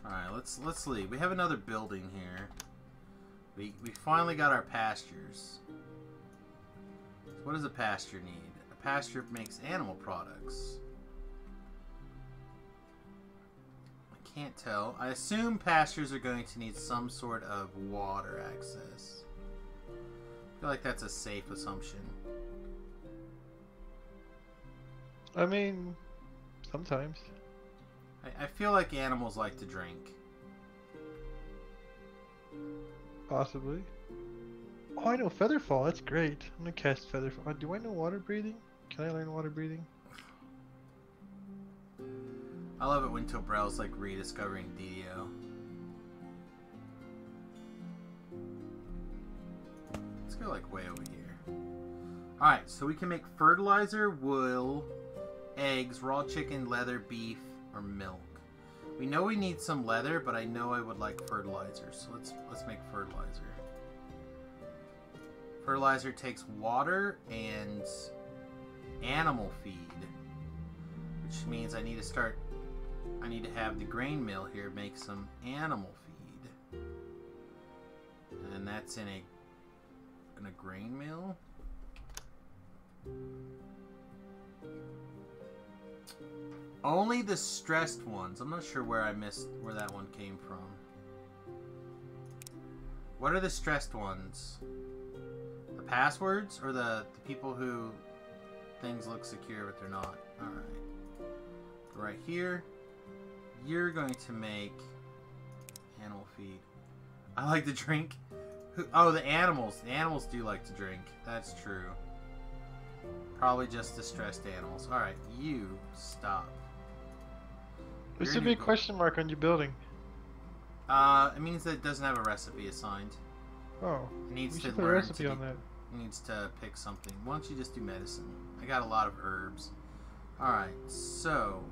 Alright, let's leave. We have another building here. We finally got our pastures. So what does a pasture need? A pasture makes animal products. I can't tell. I assume pastures are going to need some sort of water access. I feel like that's a safe assumption. I mean, sometimes. I feel like animals like to drink. Possibly. Oh, I know Featherfall. That's great. I'm gonna cast Featherfall. Do I know water breathing? Can I learn water breathing? I love it when Tobrel's like rediscovering DDO. Let's go like way over here. Alright, so we can make fertilizer, wool, eggs, raw chicken, leather, beef, or milk. We know we need some leather, but I know I would like fertilizer, so let's make fertilizer. Fertilizer takes water and animal feed, which means I need to have the grain mill here make some animal feed, and that's in a grain mill. Only the stressed ones. I'm not sure where I missed where that one came from. What are the stressed ones? The passwords or the people who things look secure but they're not? Alright. Right here. You're going to make animal feed. I like to drink. Oh, the animals. The animals do like to drink. That's true. Probably just distressed animals. Alright, you stop. There's a big question mark on your building. It means that it doesn't have a recipe assigned. Oh. It needs we to should put a learn recipe to on that. needs to pick something. Why don't you just do medicine? I got a lot of herbs. Alright, so...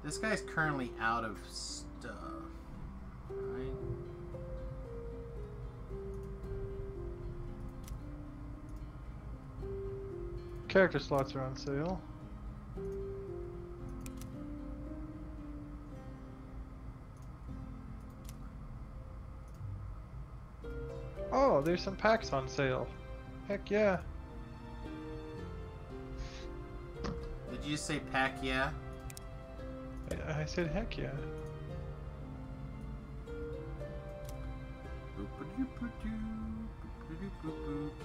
this guy's currently out of stuff. Right? Character slots are on sale. Oh, there's some packs on sale. Heck yeah. Did you just say pack yeah? I said heck yeah.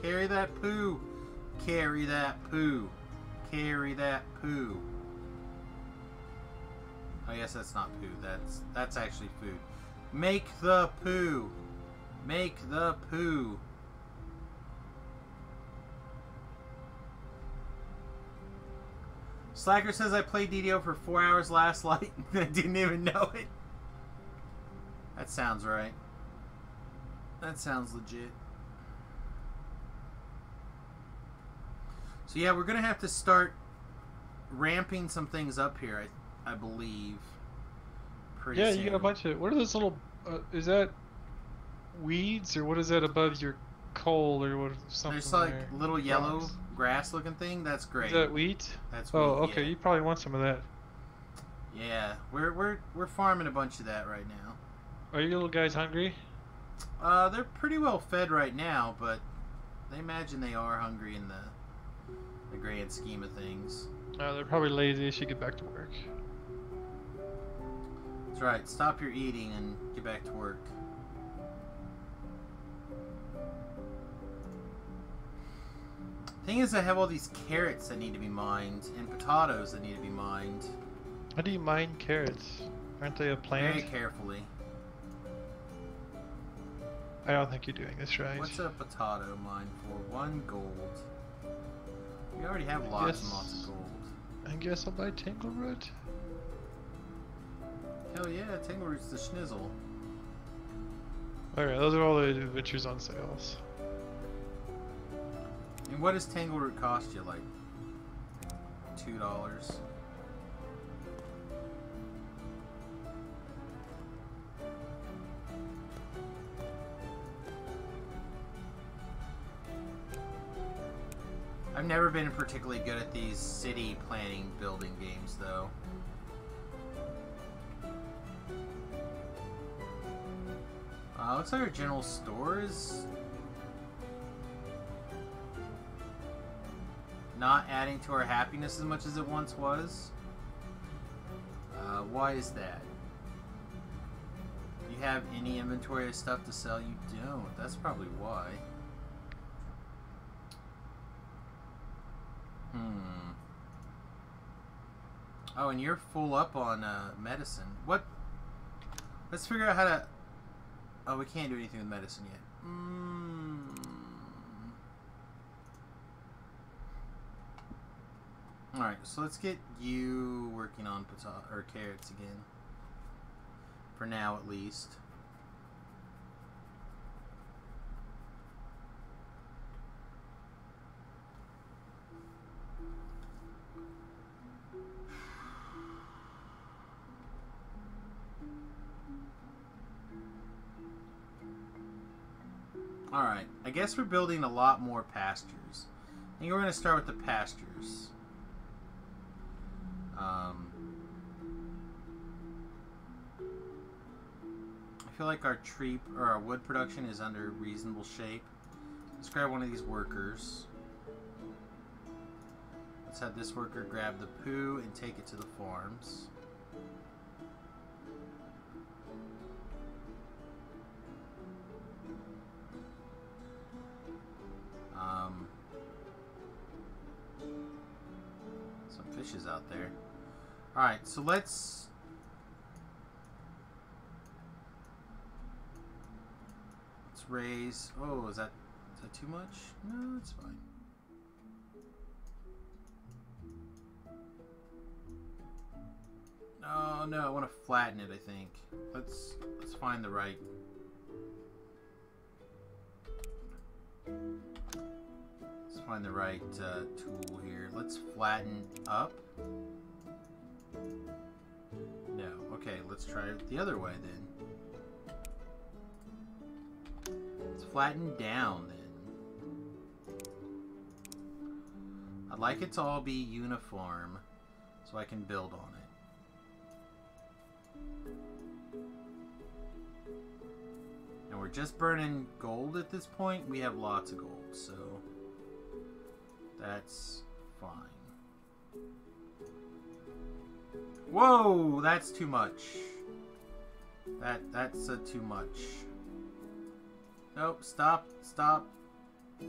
Carry that poo. Carry that poo. Carry that poo. I guess that's not poo. That's actually food. Make the poo. Make the poo. Slacker says I played DDO for 4 hours last night and I didn't even know it. That sounds right. That sounds legit. So yeah, we're gonna have to start ramping some things up here, I believe. Pretty soon. You got a bunch of... what are those little... is that weeds, or what is that above your coal, or what? Something there's like there? little yellow grass looking thing. That's great. Is that wheat? That's wheat. Oh, okay. Yeah. You probably want some of that. Yeah, we're farming a bunch of that right now. Are you little guys hungry? They're pretty well fed right now, but they imagine they are hungry in the grand scheme of things. They're probably lazy. They should get back to work. That's right. Stop your eating and get back to work. Thing is, I have all these carrots that need to be mined and potatoes that need to be mined. How do you mine carrots? Aren't they a plant? Very carefully. I don't think you're doing this right. What's a potato mine for? 1 gold. We already have lots and lots of gold. I guess I'll buy Tangleroot. Hell yeah, Tangleroot's the schnizzle. Alright, those are all the adventures on sales. And what does Tangleroot cost you? Like $2? I've never been particularly good at these city planning building games, though. Looks like our general store is not adding to our happiness as much as it once was. Why is that? Do you have any inventory of stuff to sell? You don't. That's probably why. Oh, and you're full up on medicine. What? Let's figure out how to... oh, we can't do anything with medicine yet. Alright, so let's get you working on carrots again. For now, at least. Alright, I guess we're building a lot more pastures. I think we're going to start with the pastures. I feel like our tree or our wood production is under reasonable shape. Let's grab one of these workers. Let's have this worker grab the poo and take it to the farms. Some fishes out there. Alright, so let's raise... oh, is that too much? No, it's fine. Oh no, I want to flatten it, I think. Let's find the right... find the right tool here. Let's flatten up. No. Okay, let's try it the other way then. Let's flatten down then. I'd like it to all be uniform so I can build on it. And we're just burning gold at this point. We have lots of gold, so that's fine. Whoa, that's too much. That's too much. Nope, stop. Okay,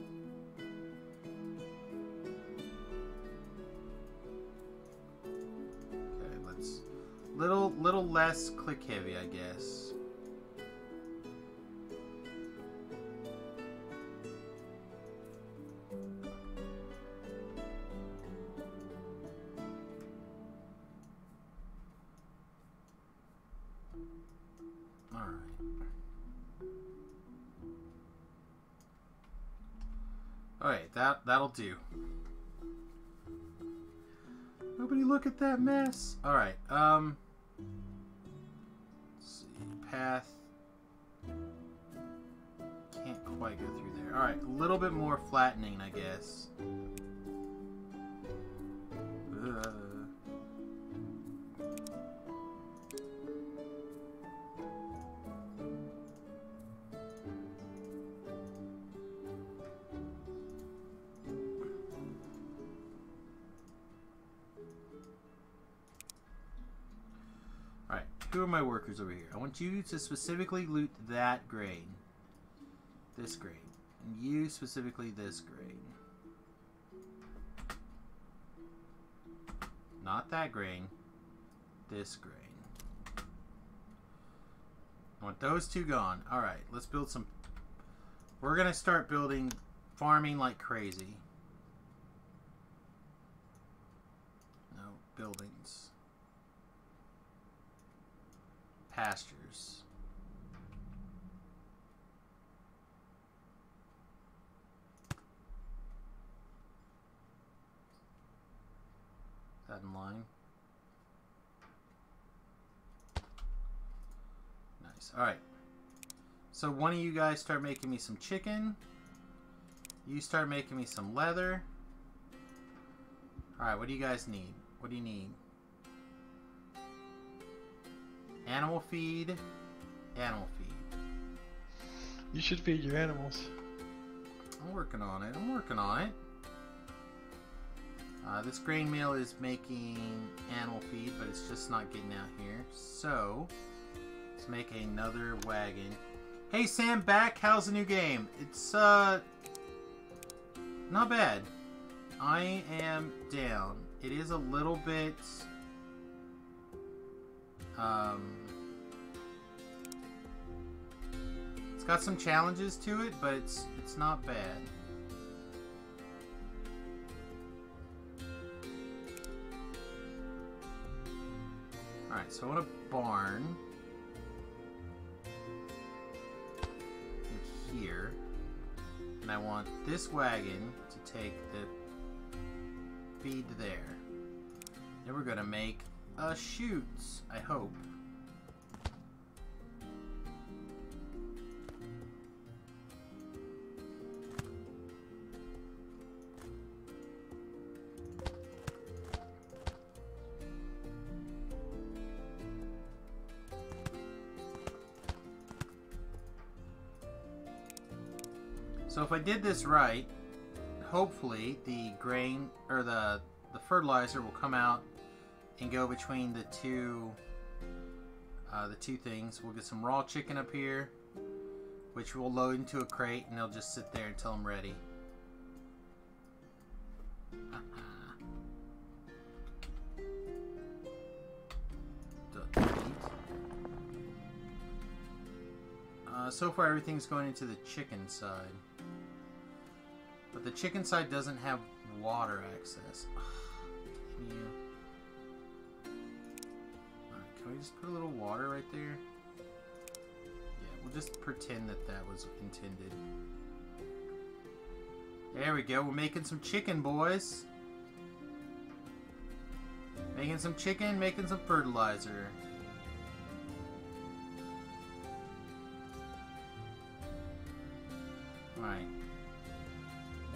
let's little less click heavy, I guess. Alright, that'll do. Nobody look at that mess. Alright, let's see. Path. Can't quite go through there. Alright, a little bit more flattening, I guess. Who are my workers over here? I want you to specifically loot that grain. This grain. And you specifically this grain. Not that grain. This grain. I want those two gone. Alright, let's build some... We're going to start building farming like crazy. No, buildings. Pastures. Is that in line? Nice. Alright. So one of you guys start making me some chicken. You start making me some leather. Alright, what do you guys need? What do you need? Animal feed. Animal feed. You should feed your animals. I'm working on it. I'm working on it. This grain mill is making animal feed, but it's just not getting out here. So, let's make another wagon. Hey Sam, back. How's the new game? It's, not bad. I am down. It is a little bit... it's got some challenges to it, but it's not bad. Alright, so I want a barn here, and I want this wagon to take the feed there. Then we're gonna make chutes, I hope. So if I did this right, hopefully the grain or the fertilizer will come out and go between the two things. We'll get some raw chicken up here, which we'll load into a crate, and they'll just sit there until I'm ready. So far everything's going into the chicken side, but the chicken side doesn't have water access. Damn you. Alright, can we just put a little water right there? Yeah, we'll just pretend that that was intended. There we go. We're making some chicken, boys. Making some chicken, making some fertilizer. Alright.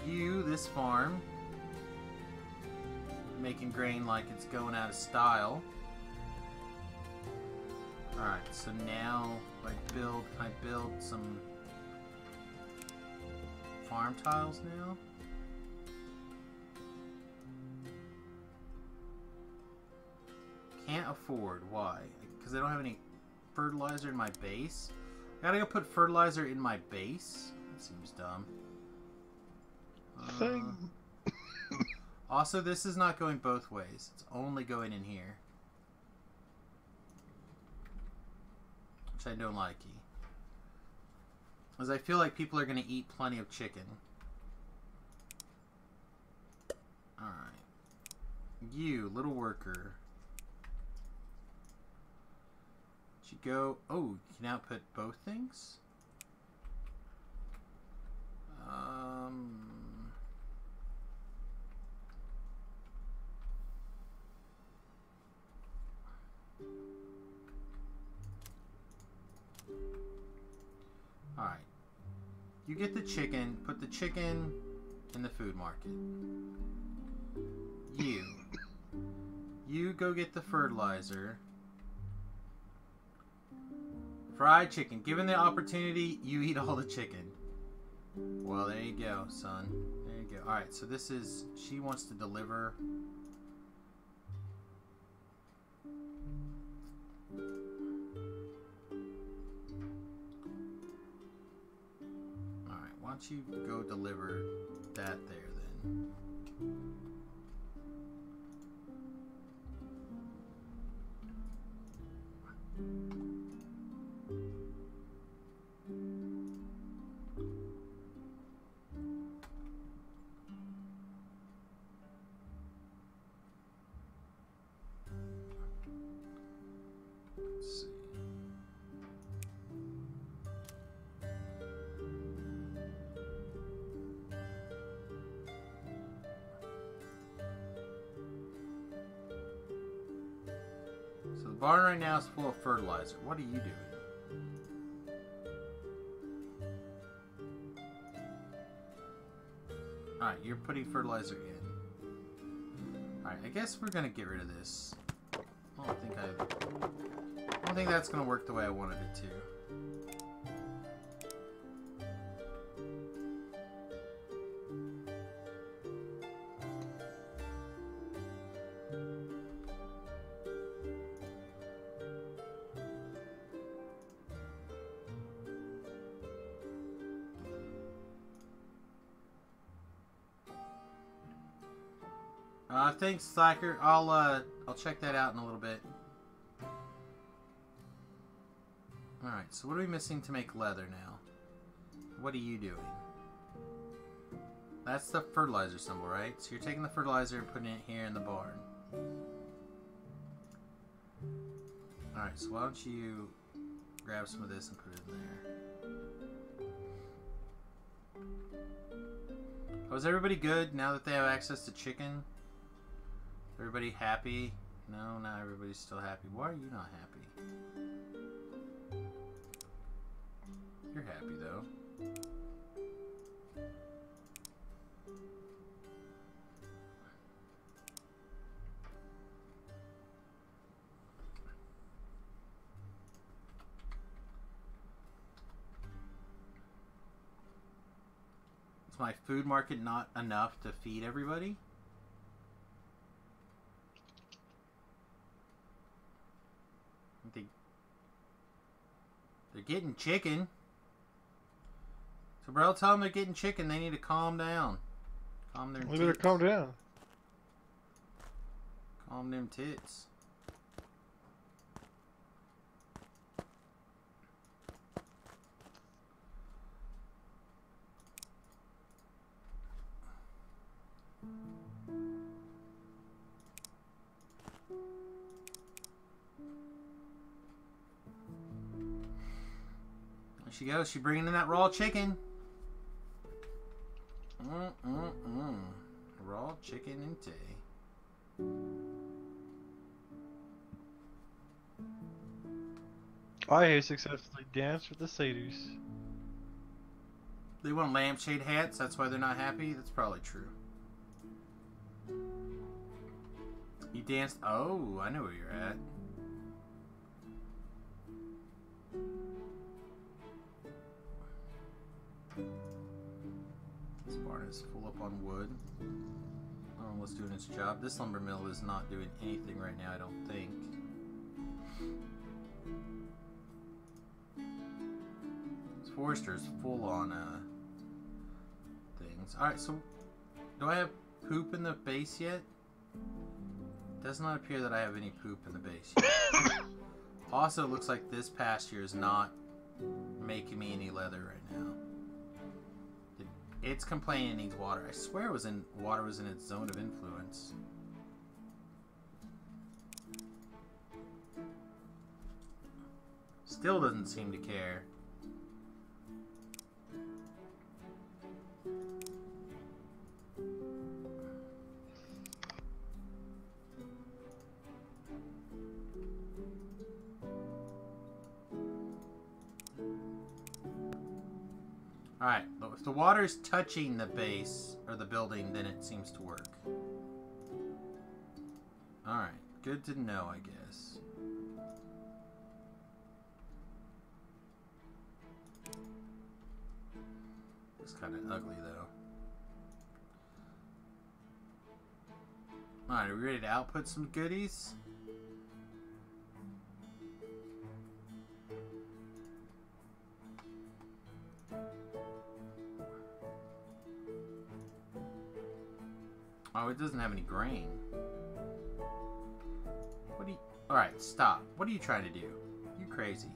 You, this farm, making grain like it's going out of style. Alright, so now, can I build some farm tiles now? Can't afford. Why? Because I don't have any fertilizer in my base? I gotta go put fertilizer in my base? That seems dumb. Also, this is not going both ways. It's only going in here. Which I don't like. Because I feel like people are going to eat plenty of chicken. Alright. You, little worker. You go... Oh, you can output both things? Alright. You get the chicken, put the chicken in the food market. You go get the fertilizer. Fried chicken. Given the opportunity, you eat all the chicken. Well, there you go, son. There you go. Alright, so this is... She wants to deliver... Alright, why don't you go deliver that there, then? Let's see. So the barn right now is full of fertilizer. What are you doing? Alright, you're putting fertilizer in. Alright, I guess we're gonna get rid of this. I don't think that's gonna work the way I wanted it to. Thanks, Slacker. I'll check that out in a little bit. Alright, so what are we missing to make leather now? What are you doing? That's the fertilizer symbol, right? So you're taking the fertilizer and putting it here in the barn. Alright, so why don't you grab some of this and put it in there. Oh, is everybody good now that they have access to chicken? Everybody happy? No, not everybody's still happy. Why are you not happy? You're happy, though. Is my food market not enough to feed everybody? They're getting chicken. So, bro, tell them they're getting chicken. They need to calm down. Calm their tits. They better calm down. Calm them tits. There she goes. She's bringing in that raw chicken. chicken and tea. I have successfully danced with the satyrs. They want lampshade hats, that's why they're not happy? That's probably true. You danced... Oh, I know where you're at. This barn is full up on wood. Almost doing its job. This lumber mill is not doing anything right now, I don't think. This forester is full on things. Alright, so do I have poop in the base yet? Does not appear that I have any poop in the base yet. Also, it looks like this pasture is not making me any leather right now. It's complaining it needs water. I swear water was in its zone of influence. Still doesn't seem to care. Alright, if the water's touching the base, or the building, then it seems to work. Alright, good to know, I guess. Looks kind of ugly, though. Alright, are we ready to output some goodies? Oh, it doesn't have any grain. What do you... Alright, stop. What are you trying to do? You crazy.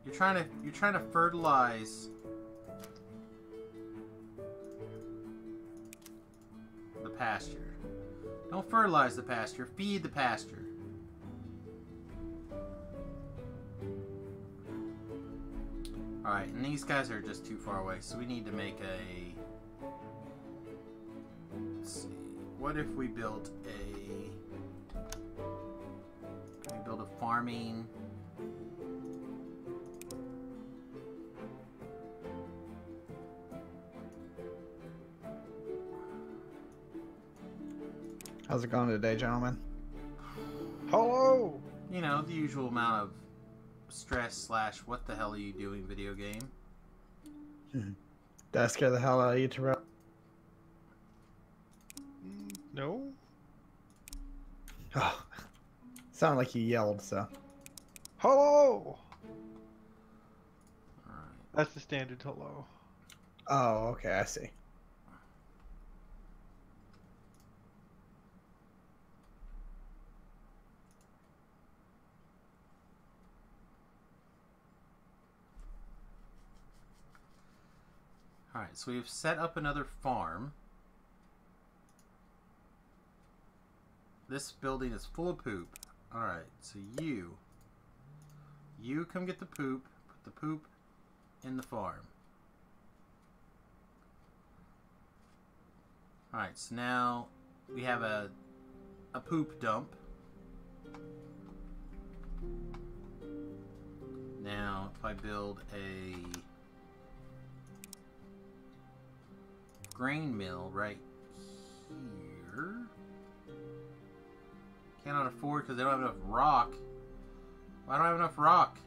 You're trying to fertilize the pasture. Don't fertilize the pasture, feed the pasture. Alright, and these guys are just too far away, so we need to make a... Let's see. What if we built a... Can we build a farming... How's it going today, gentlemen? Hello! You know, the usual amount of stress slash what the hell are you doing video game. Did I scare the hell out of you, Terrell? No? Oh, sounded like you yelled, so. Hello! Alright. That's the standard hello. Oh, okay, I see. Alright, so we've set up another farm. This building is full of poop. Alright, so you come get the poop. Put the poop in the farm. Alright, so now we have a poop dump. Now, if I build a grain mill right here. Cannot afford because they don't have enough rock. Why don't I have enough rock?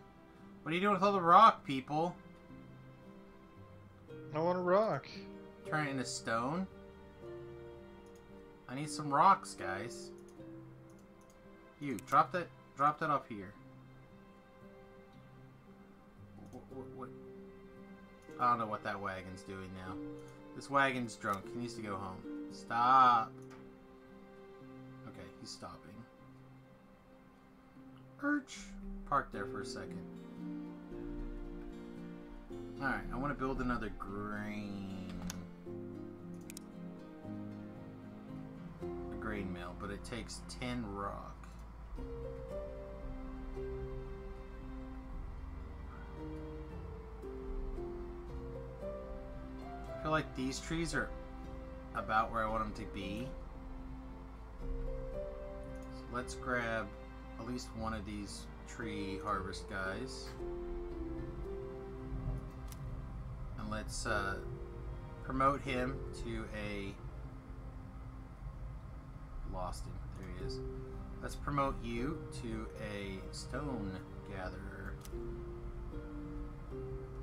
What are you doing with all the rock, people? I want a rock. Turn it into stone. I need some rocks, guys. You, drop that off here. What? I don't know what that wagon's doing now. This wagon's drunk. He needs to go home. Stop. Okay, he's stopping. Perch. Park there for a second. Alright, I want to build another grain mill, but it takes 10 rock. I feel like these trees are about where I want them to be. So let's grab at least one of these tree harvest guys. And let's promote him to a... Lost him. There he is. Let's promote you to a stone gatherer.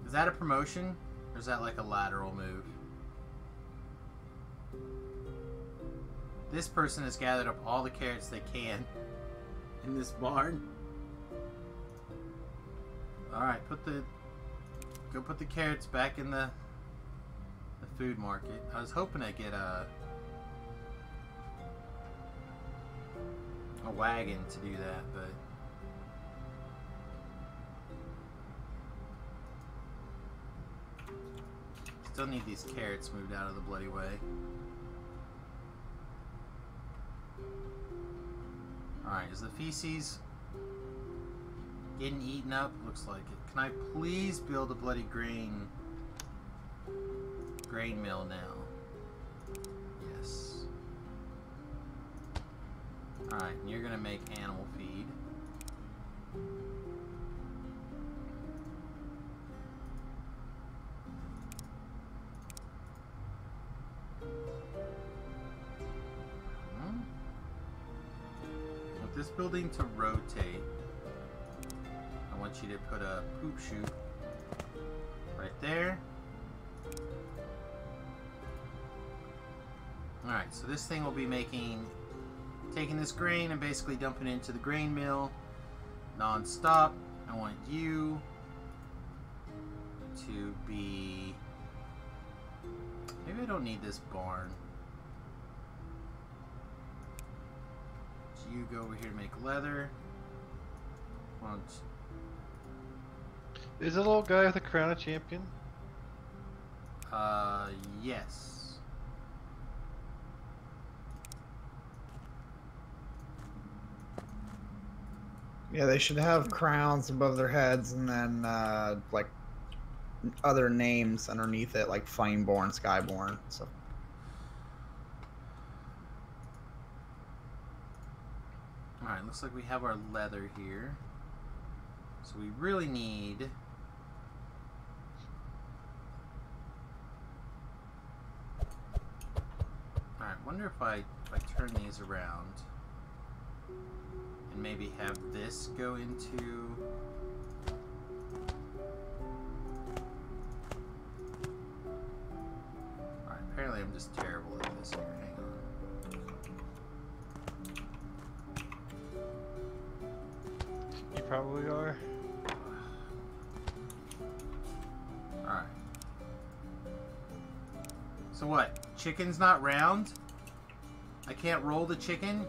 Is that a promotion? Or is that like a lateral move? This person has gathered up all the carrots they can in this barn. Alright, go put the carrots back in the food market. I was hoping to get a wagon to do that, but still need these carrots moved out of the bloody way. Alright, is the feces getting eaten up? Looks like it. Can I please build a bloody grain mill now? Yes. Alright, and you're gonna make animal feed. With this building to rotate, I want you to put a poop chute right there. Alright, so this thing will be taking this grain and basically dumping it into the grain mill non-stop. I want you to be... Maybe I don't need this barn. So you go over here to make leather. Is the little guy with the crown a champion? Yes. Yeah, they should have crowns above their heads and then like other names underneath it, like Flameborn, Skyborn. So. Alright, looks like we have our leather here. So we really need... Alright, wonder if I turn these around and maybe have this go into... Alright, apparently I'm just terrible at this here. Hang on. You probably are. Alright. So what? Chicken's not round? I can't roll the chicken?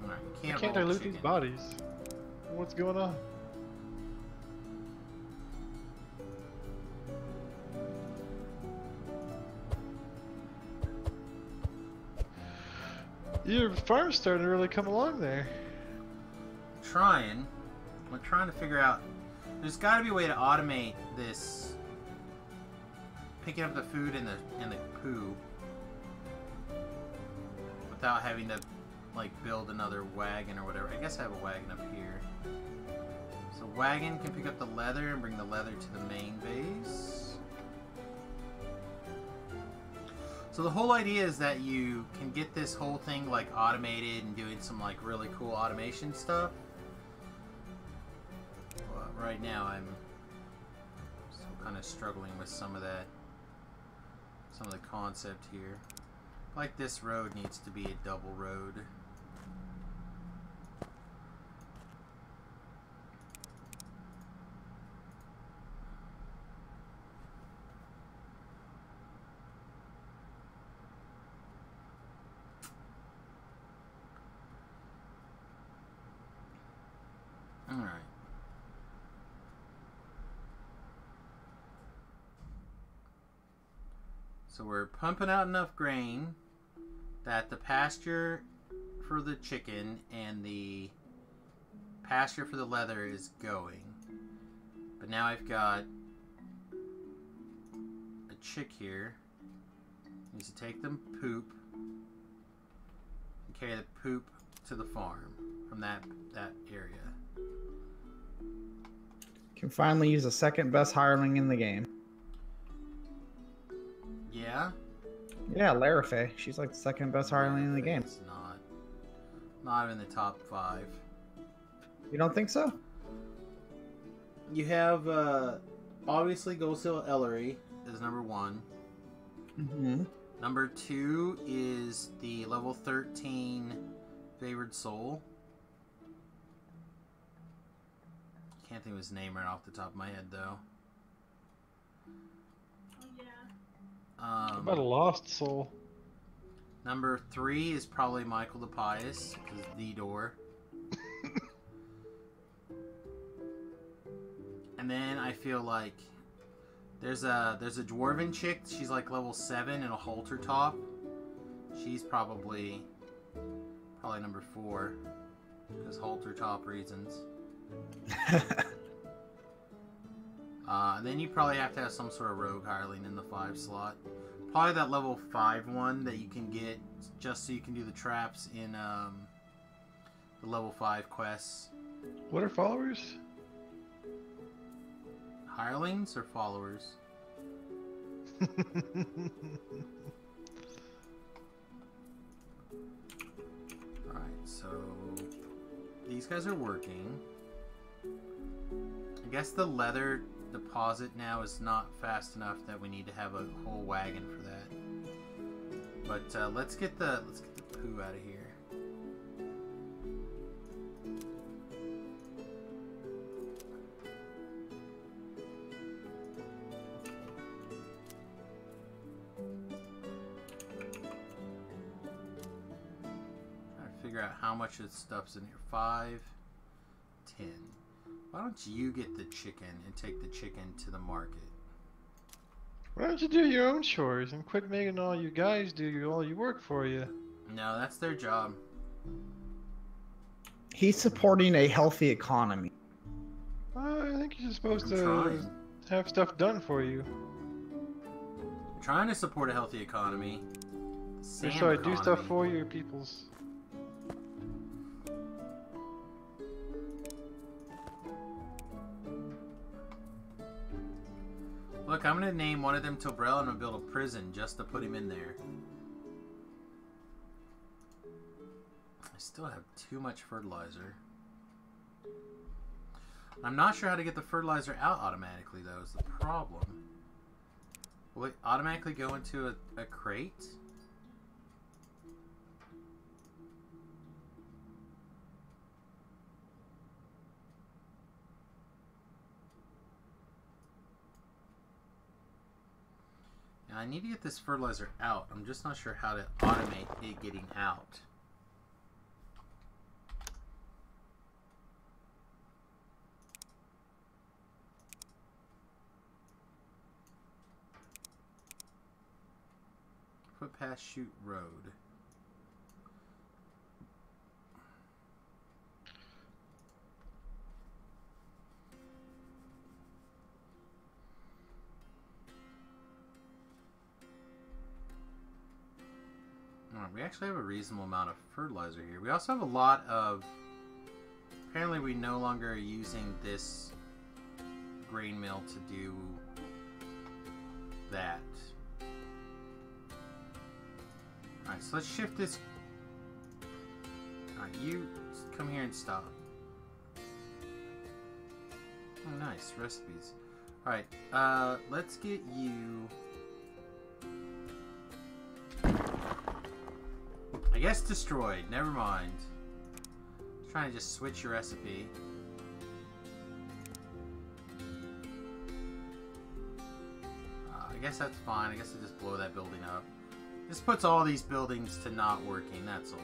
Alright, you I can't roll dilute chicken. these bodies. What's going on? Your farm's starting to really come along there. Trying. We're trying to figure out... There's got to be a way to automate this... Picking up the food and the poo. Without having to, like, build another wagon or whatever. I guess I have a wagon up here. So wagon can pick up the leather and bring the leather to the main base. So the whole idea is that you can get this whole thing like automated and doing some like really cool automation stuff. But right now I'm still kind of struggling with some of that, some of the concept here. Like this road needs to be a double road. Alright. So we're pumping out enough grain that the pasture for the chicken and the pasture for the leather is going. But now I've got chick here needs to take the poop and carry the poop to the farm from that area. Can finally use the second best hireling in the game. Yeah? Yeah, Larafe. She's like the second best hireling in the game. It's not in the top 5. You don't think so? You have obviously Goldsteel Ellery is number 1. Mm-hmm. Number 2 is the level 13 Favored Soul. Can't think of his name right off the top of my head though. What about a lost soul? Number 3 is probably Michael the Pious, because the door. And then I feel like there's a dwarven chick. She's like level 7 and a halter top. She's probably number 4, because halter top reasons. And then you probably have to have some sort of rogue hireling in the 5 slot. Probably that level 5 one that you can get just so you can do the traps in the level 5 quests. What are followers? Hirelings or followers? Alright, so these guys are working. I guess the leather deposit now is not fast enough that we need to have a whole wagon for that. But let's get the poo out of here. Trying to figure out how much of this stuff's in here. 5, 10. Why don't you get the chicken and take the chicken to the market? Why don't you do your own chores and quit making all you guys do all you work for you? No, that's their job. He's supporting a healthy economy. I think you're supposed I'm to trying. have stuff done for you. I'm trying to support a healthy economy. Sand So I do stuff economy. for your peoples. Look, I'm gonna name one of them Tobrel and I'm gonna build a prison just to put him in there. I still have too much fertilizer. I'm not sure how to get the fertilizer out automatically though, is the problem. Will it automatically go into a crate? I need to get this fertilizer out. I'm just not sure how to automate it getting out. Footpath Chute Road. We actually have a reasonable amount of fertilizer here. We also have a lot of... Apparently we no longer are using this grain mill to do that. Alright, so let's shift this... Alright, you come here and stop. Oh, nice. Recipes. Alright, let's get you... I guess destroyed. Never mind. Trying to just switch your recipe. I guess that's fine. I guess I just blow that building up. This puts all these buildings to not working, that's all.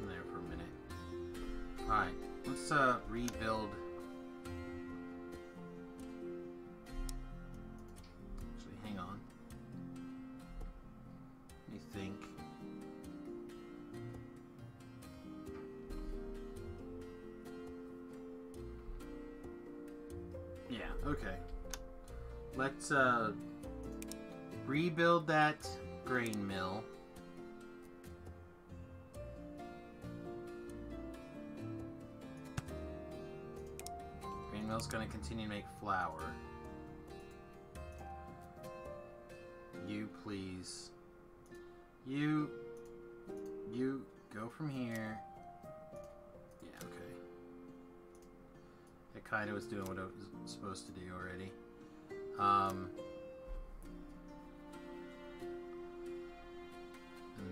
There for a minute. Alright, let's rebuild. Actually, hang on. Let me think. Okay. Let's rebuild that grain mill. Grain mill's gonna continue to make flour. You please. You go from here. Yeah, okay. It kind of was doing what it was supposed to do already. And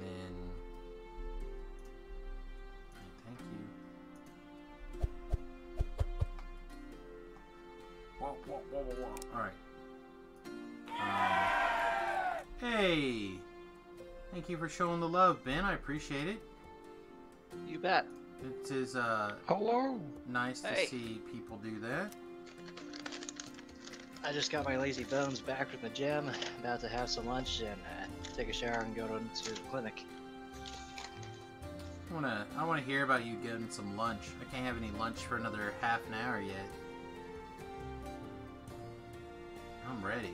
then thank you. Whoa, whoa, whoa, whoa, whoa. All right. Hey, thank you for showing the love, Ben. I appreciate it. You bet. It is Hello. nice to Hey. see people do that. I just got my lazy bones back from the gym. About to have some lunch and take a shower and go to the clinic. I wanna hear about you getting some lunch. I can't have any lunch for another half an hour yet. I'm ready.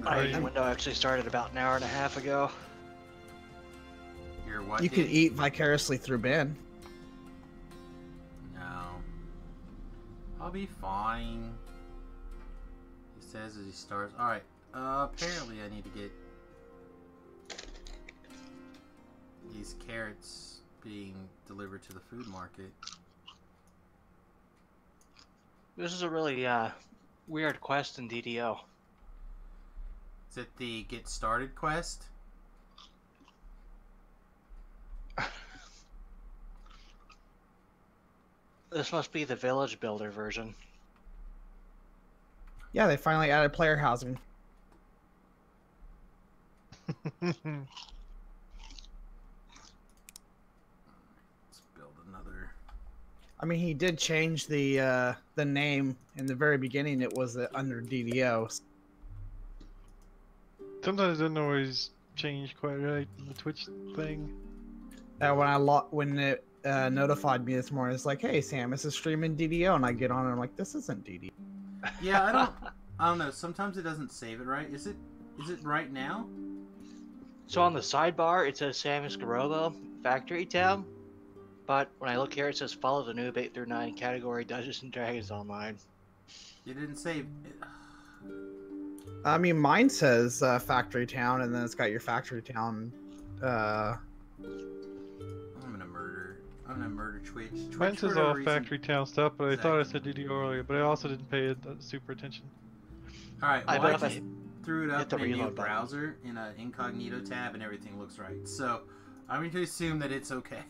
My eating window actually started about an hour and a half ago. You're what? You could dude? eat vicariously through Ben. No. I'll be fine. He says as he starts. Alright. Apparently I need to get these carrots being delivered to the food market. This is a really weird quest in DDO. Is it the Get Started quest? This must be the village builder version. Yeah, they finally added player housing. Let's build another. I mean, he did change the name in the very beginning. It was under DDO. Sometimes it doesn't always change quite right in the Twitch thing. When it notified me this morning, it's like, "Hey, Samus is streaming DDO," and I get on and I'm like, "This isn't DDO." Yeah, I don't know. Sometimes it doesn't save it right. Is it right now? So on the sidebar, it says Samus Garola, Factory Town. But when I look here, it says follow the noob 8 through 9 category Dungeons and Dragons Online. You didn't save it. I mean, mine says Factory Town, and then it's got your Factory Town. I'm gonna murder Twitch. Mine Twitch for says no all reason. Factory Town stuff, but I thought I said Exactly. DDO earlier, but I also didn't pay super attention. Alright, I well, I bet if just I threw it hit up the in a new reload button. browser in an incognito tab and everything looks right. So, I'm going to assume that it's okay.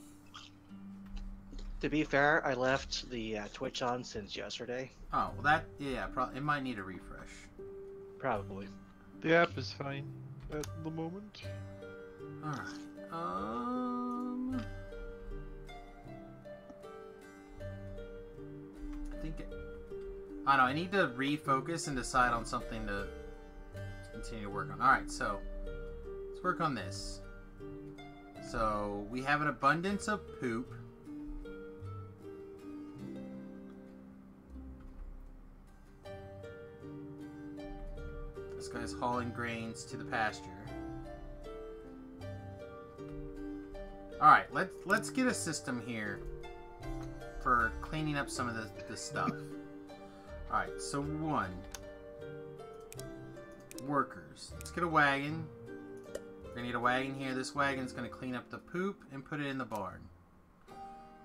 To be fair, I left the Twitch on since yesterday. Oh, well it might need a refresh. Probably. The app is fine at the moment. Alright, I don't know, I need to refocus and decide on something to continue to work on. Alright, so, let's work on this. So, we have an abundance of poop. This guy's hauling grains to the pasture. Alright, let's get a system here for cleaning up some of this stuff. Alright, so 1. Workers. Let's get a wagon. We're gonna need a wagon here. This wagon's gonna clean up the poop and put it in the barn.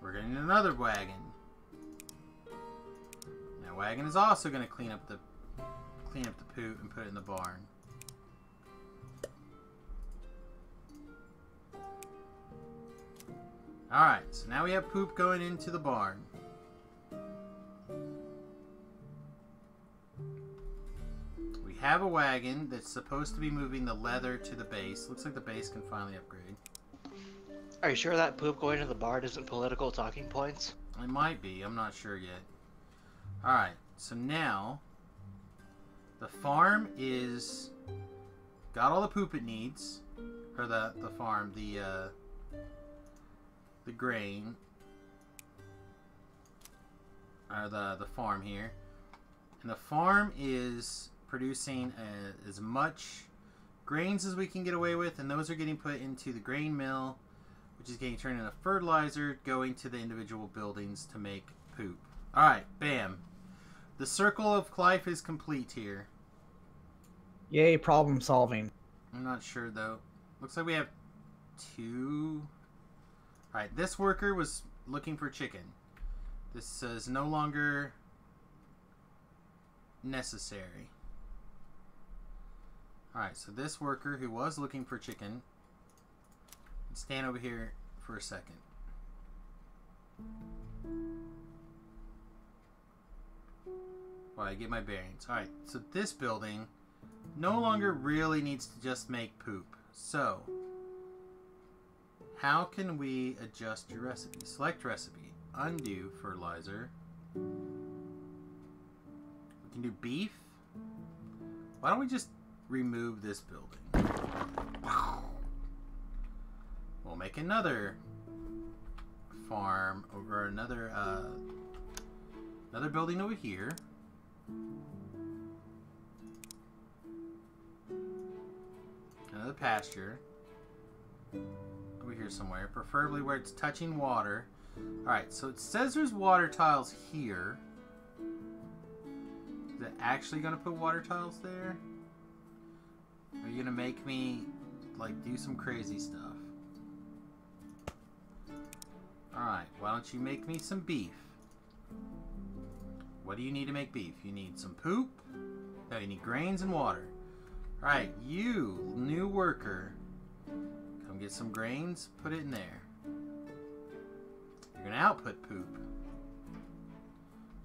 We're gonna need another wagon. That wagon is also gonna clean up the poop and put it in the barn. Alright, so now we have poop going into the barn. We have a wagon that's supposed to be moving the leather to the base. Looks like the base can finally upgrade. Are you sure that poop going to the barn isn't political talking points? It might be, I'm not sure yet. Alright, so now the farm is got all the poop it needs. Or the farm, the grain. the farm here, and the farm is producing as much grains as we can get away with, and those are getting put into the grain mill, which is getting turned into fertilizer, going to the individual buildings to make poop. Alright, bam. The circle of life is complete here. Yay, problem solving. I'm not sure, though. Looks like we have 2... Alright, this worker was looking for chicken. This is no longer necessary. Alright, so this worker who was looking for chicken, stand over here for a second. While I get my bearings. Alright, so this building no longer really needs to just make poop. So, how can we adjust your recipe? Select recipe. Undo fertilizer. We can do beef. Why don't we just remove this building? We'll make another farm over another building over here. Another pasture over here somewhere, preferably where it's touching water. Alright, so it says there's water tiles here. Is it actually going to put water tiles there? Are you going to make me, like, do some crazy stuff? Alright, why don't you make me some beef? What do you need to make beef? You need some poop? No, you need grains and water. Alright, you, new worker, come get some grains, put it in there. You're going to output poop.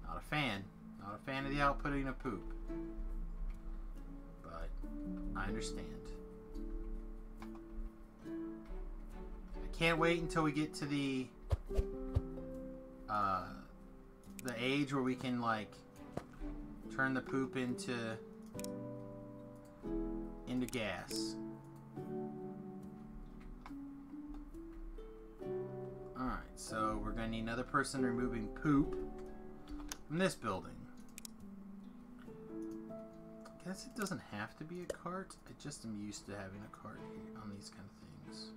Not a fan. Not a fan of the outputting of poop. But I understand. I can't wait until we get to the age where we can, like, turn the poop into gas. Alright, so we're going to need another person removing poop from this building. I guess it doesn't have to be a cart. I just am used to having a cart here on these kind of things.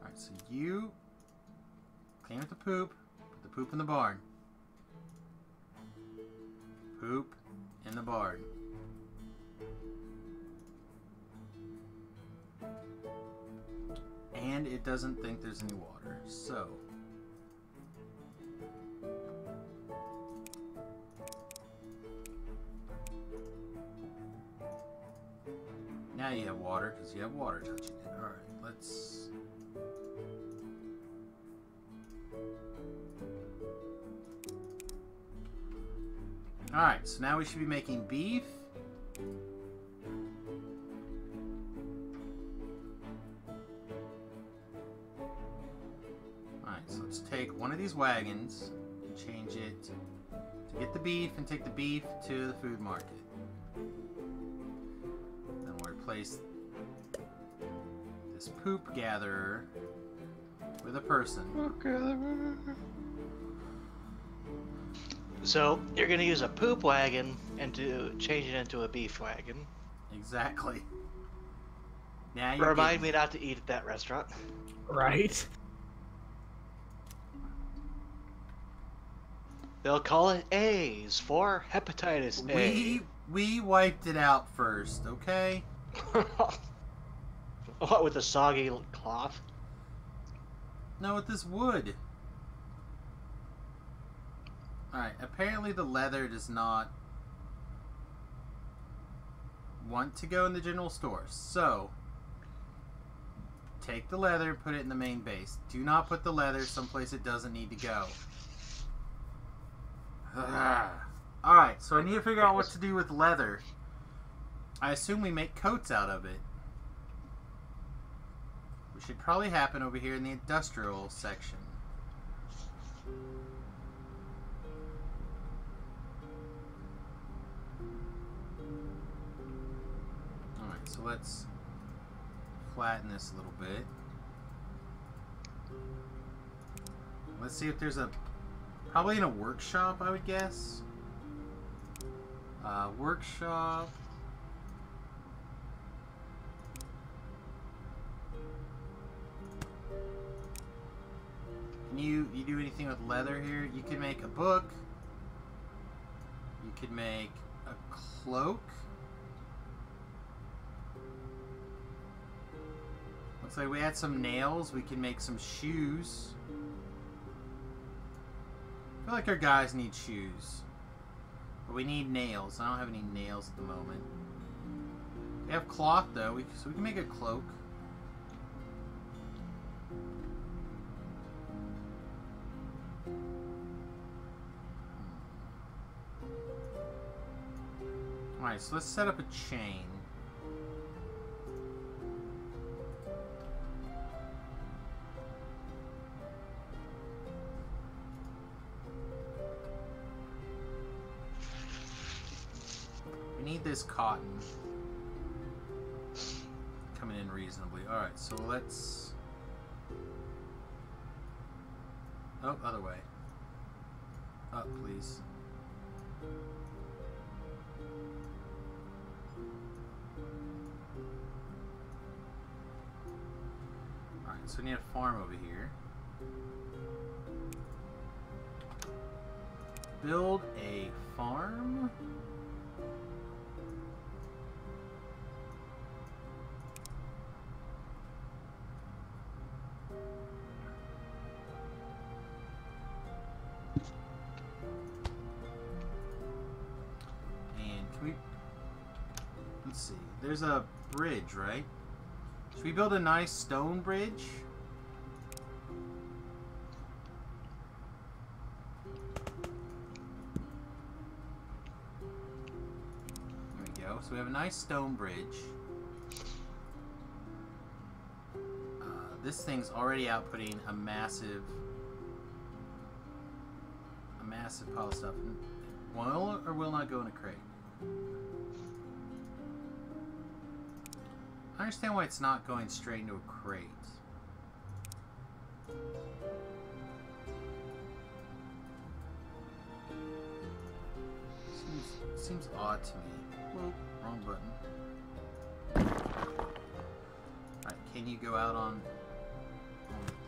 Alright, so you clean up the poop. Put the poop in the barn. Poop in the barn. And it doesn't think there's any water, so now you have water because you have water touching it. Alright, let's Alright, so now we should be making beef. Alright, so let's take one of these wagons and change it to get the beef and take the beef to the food market. Then we'll replace this poop gatherer with a person. So you're gonna use a poop wagon and to change it into a beef wagon. Exactly. Now you Remind me not to eat at that restaurant. Right. They'll call it A's for hepatitis A. We wiped it out first, okay? What, with the soggy cloth? No, with this wood. Alright, apparently the leather does not want to go in the general store. So, take the leather and put it in the main base. Do not put the leather someplace it doesn't need to go. Alright, so I need to figure out what to do with leather. I assume we make coats out of it. Which should probably happen over here in the industrial section. Alright, so let's flatten this a little bit. Let's see if there's a Probably in a workshop, I would guess. Workshop. Can you do anything with leather here? You could make a book. You could make a cloak. Looks like we had some nails. We can make some shoes. I feel like our guys need shoes. But we need nails. I don't have any nails at the moment. We have cloth though, so we can make a cloak. Alright, so let's set up a chain. We need this cotton coming in reasonably. Alright, so let's... Oh, other way. Up, please. Alright, so we need a farm over here. Build a farm. Let's see. There's a bridge, right? Should we build a nice stone bridge? There we go. So we have a nice stone bridge. This thing's already outputting a massive pile of stuff. Will or will not go in a crate? I understand why it's not going straight into a crate. Seems odd to me. Whoa, wrong button. Alright, can you go out on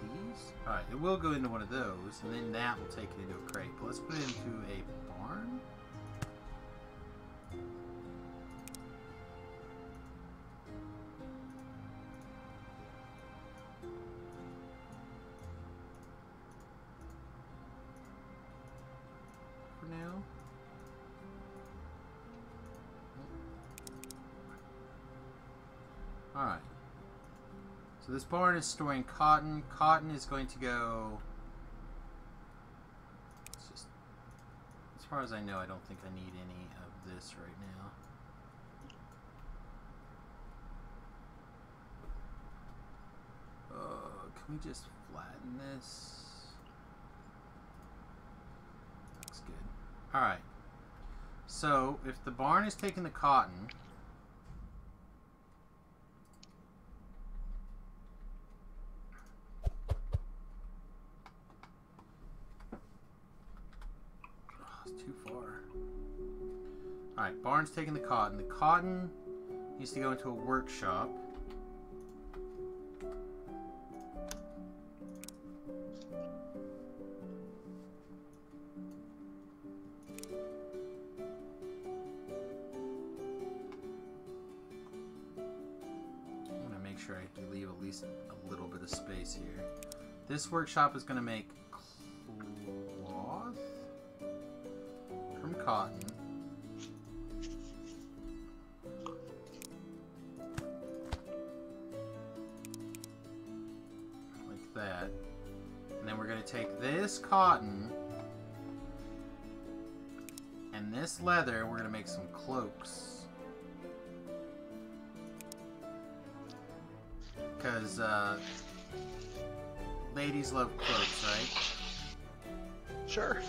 these? Alright, it will go into one of those, and then that will take it into a crate. But let's put it into a barn. Now. Alright. So this barn is storing cotton. Cotton is going to go... It's just... As far as I know, I don't think I need any of this right now. Can we just flatten this? Looks good. Alright. So, if the barn is taking the cotton... Oh, it's too far. Alright, barn's taking the cotton. The cotton needs to go into a workshop. Sure I can leave at least a little bit of space here. This workshop is going to make cloth from cotton. Like that. And then we're going to take this cotton and this leather, we're going to make some cloaks. Because, ladies love cloaks, right? Sure.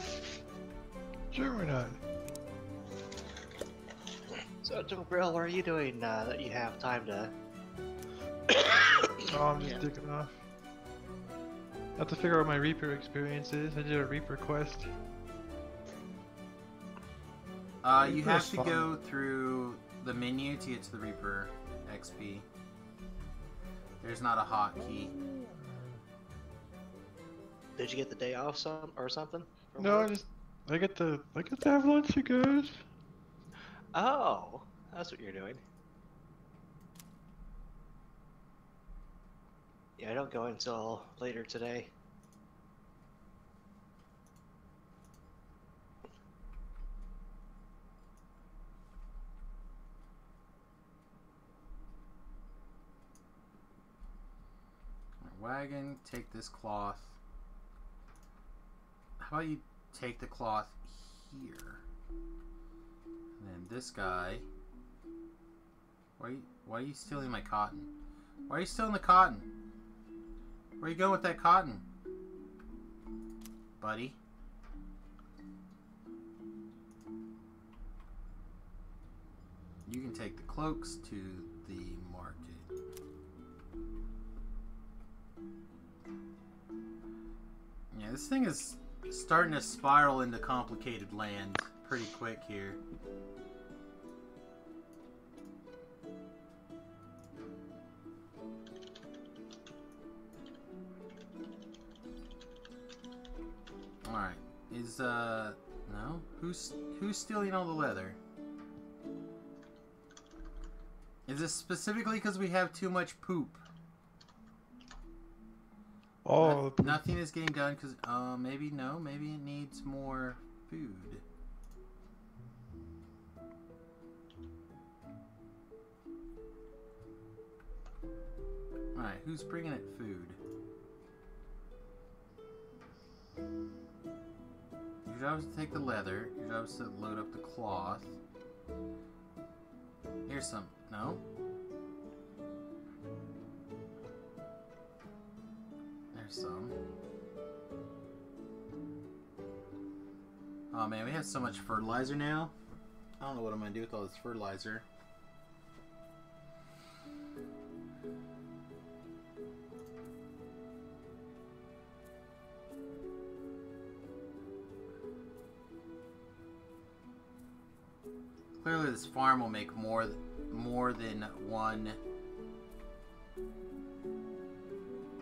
Sure, why not? So, Brill, what are you doing that you have time to... Oh, I'm just digging off. I have to figure out what my Reaper experience is. I did a Reaper quest. You Reaper's have to fun. go through the menu to get to the Reaper XP. There's not a hotkey. Did you get the day off or something? from No, work? I get to have lunch, you guys. Oh, that's what you're doing. Yeah, I don't go until later today. Wagon, take this cloth. How about you take the cloth here? And then this guy. Why are you stealing my cotton? Why are you stealing the cotton? Where are you going with that cotton? Buddy? You can take the cloaks to the market. Yeah, this thing is starting to spiral into complicated land pretty quick here. Alright. No? Who's stealing all the leather? Is this specifically because we have too much poop? Oh, Nothing is getting done because, maybe no. Maybe it needs more food. Alright, who's bringing it food? Your job is to take the leather. Your job is to load up the cloth. Here's some. No? There's some. Oh man, we have so much fertilizer now. I don't know what I'm gonna do with all this fertilizer. Clearly this farm will make more than one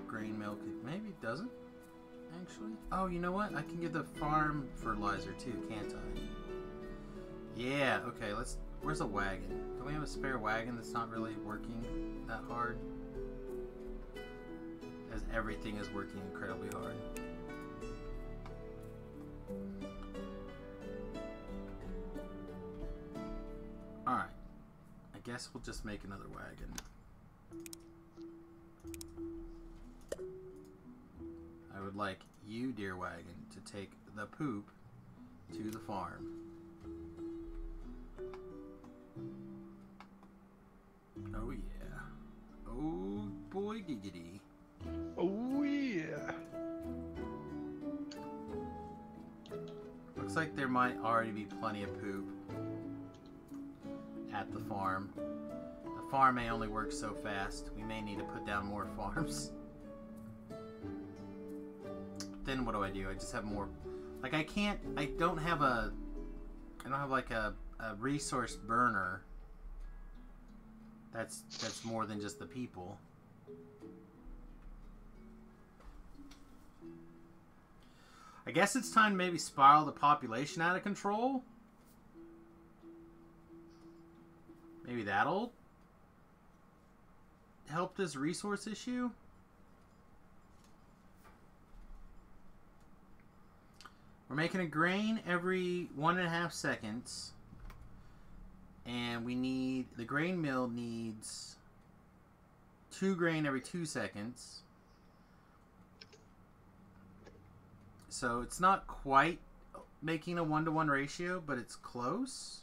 grain milk. Maybe it doesn't, actually. Oh, you know what? I can give the farm fertilizer too, can't I? Yeah, okay, where's a wagon? Do we have a spare wagon that's not really working that hard? As everything is working incredibly hard. Alright. I guess we'll just make another wagon. I would like you, dear wagon, to take the poop to the farm. Oh yeah. Oh boy giggity. oh yeah. Looks like there might already be plenty of poop at the farm. The farm may only work so fast. We may need to put down more farms. Then what do? I just have more. Like I don't have like a resource burner. That's more than just the people. I guess it's time to maybe spiral the population out of control. Maybe that'll help this resource issue. We're making a grain every 1.5 seconds. And we need, the grain mill needs 2 grain every 2 seconds. So it's not quite making a 1-to-1 ratio, but it's close.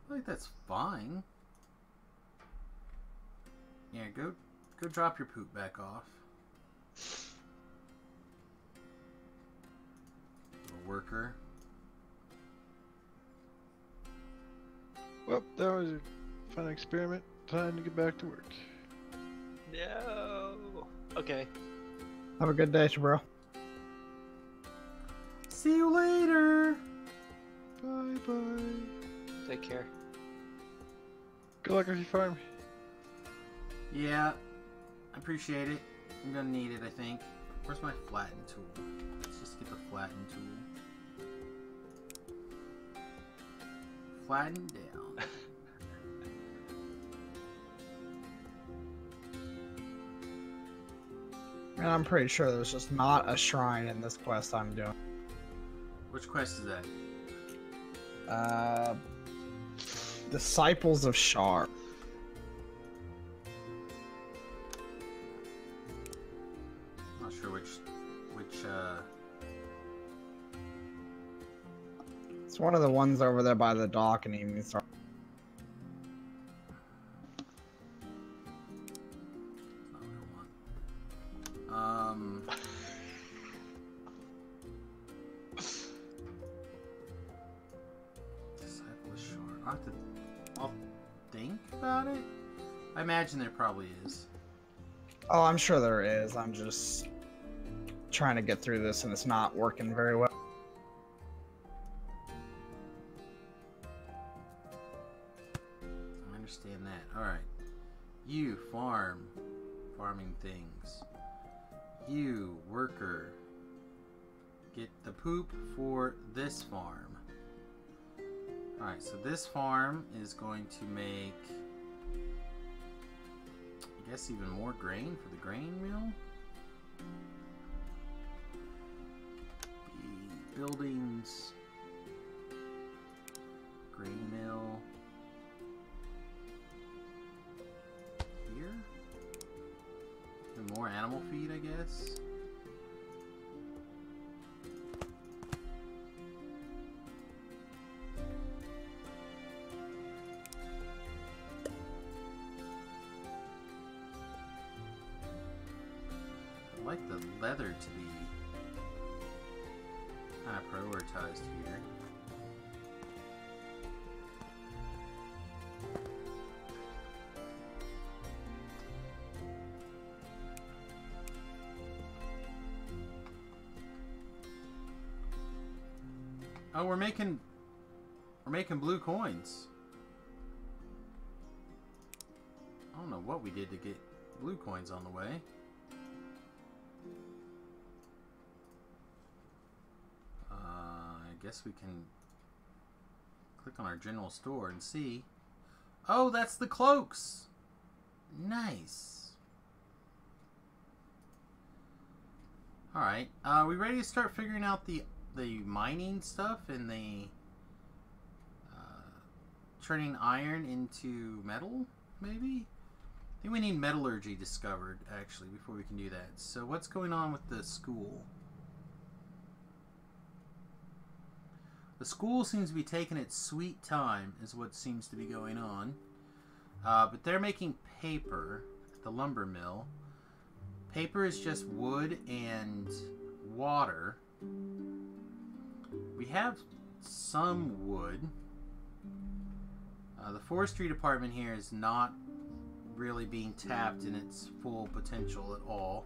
I think that's fine. Yeah, go drop your poop back off. Little worker. Well, that was a fun experiment. Time to get back to work. No. Okay. Have a good day, bro. See you later. Bye bye. Take care. Good luck with your farm. Yeah, I appreciate it. I'm gonna need it, I think. Where's my flatten tool? Let's just get the flatten tool. Flatten down. And I'm pretty sure there's just not a shrine in this quest I'm doing. Which quest is that? Disciples of Shar. Not sure which It's one of the ones over there by the dock and Evening Star. I'll think about it. I imagine there probably is. Oh, I'm sure there is. I'm just trying to get through this and it's not working very well. I understand that. Alright. You, farming things. You, worker, get the poop for this farm. Alright, so this farm is going to make, I guess, even more grain for the grain mill. The buildings, grain mill, here. And more animal feed, I guess. I like the leather to be kind of prioritized here. Oh, we're making blue coins. I don't know what we did to get blue coins on the way. I guess we can click on our general store and see. Oh, that's the cloaks. Nice. All right. Are we ready to start figuring out the mining stuff and the turning iron into metal? Maybe. I think we need metallurgy discovered actually before we can do that. So what's going on with the school? The school seems to be taking its sweet time, is what seems to be going on. But they're making paper at the lumber mill. Paper is just wood and water. We have some wood. The forestry department here is not really being tapped in its full potential at all.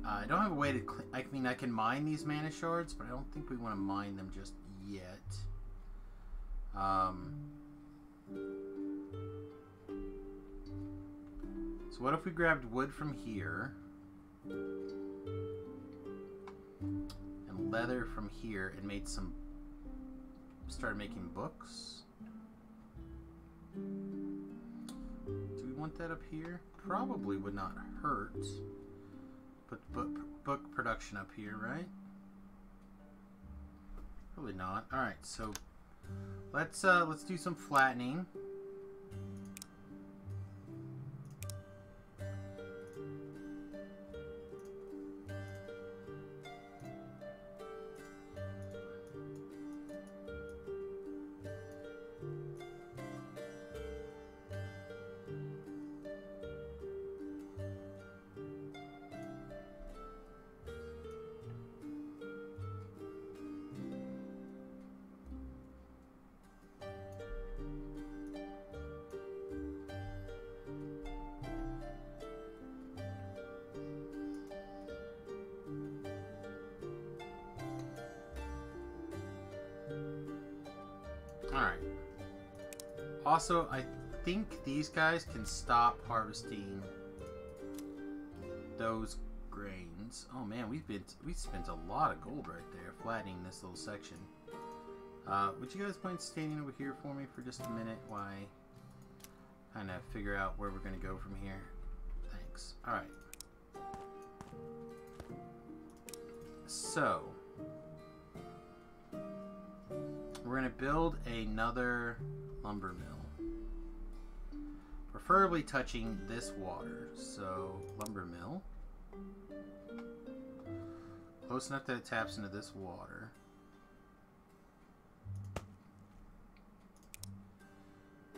I don't have a way to I mean, I can mine these mana shards, but I don't think we want to mine them just yet. So what if we grabbed wood from here and leather from here and made some, started making books? Do we want that up here? Probably would not hurt. Put book production up here, right? Probably not. All right, so let's do some flattening. Alright. Also, I think these guys can stop harvesting those grains. Oh man, we spent a lot of gold right there flattening this little section. Would you guys mind standing over here for me for just a minute while I kind of figure out where we're going to go from here? Thanks. Alright. So, we're going to build another lumber mill. Preferably touching this water. So, lumber mill. Close enough that it taps into this water.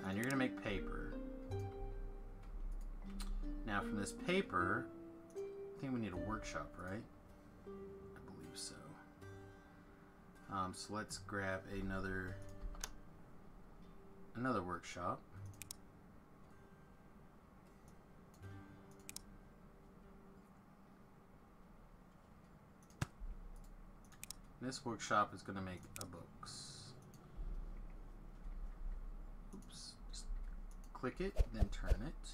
And you're going to make paper. Now, from this paper, I think we need a workshop, right? I believe so. So let's grab another workshop. This workshop is going to make a books. Oops. Just click it, then turn it.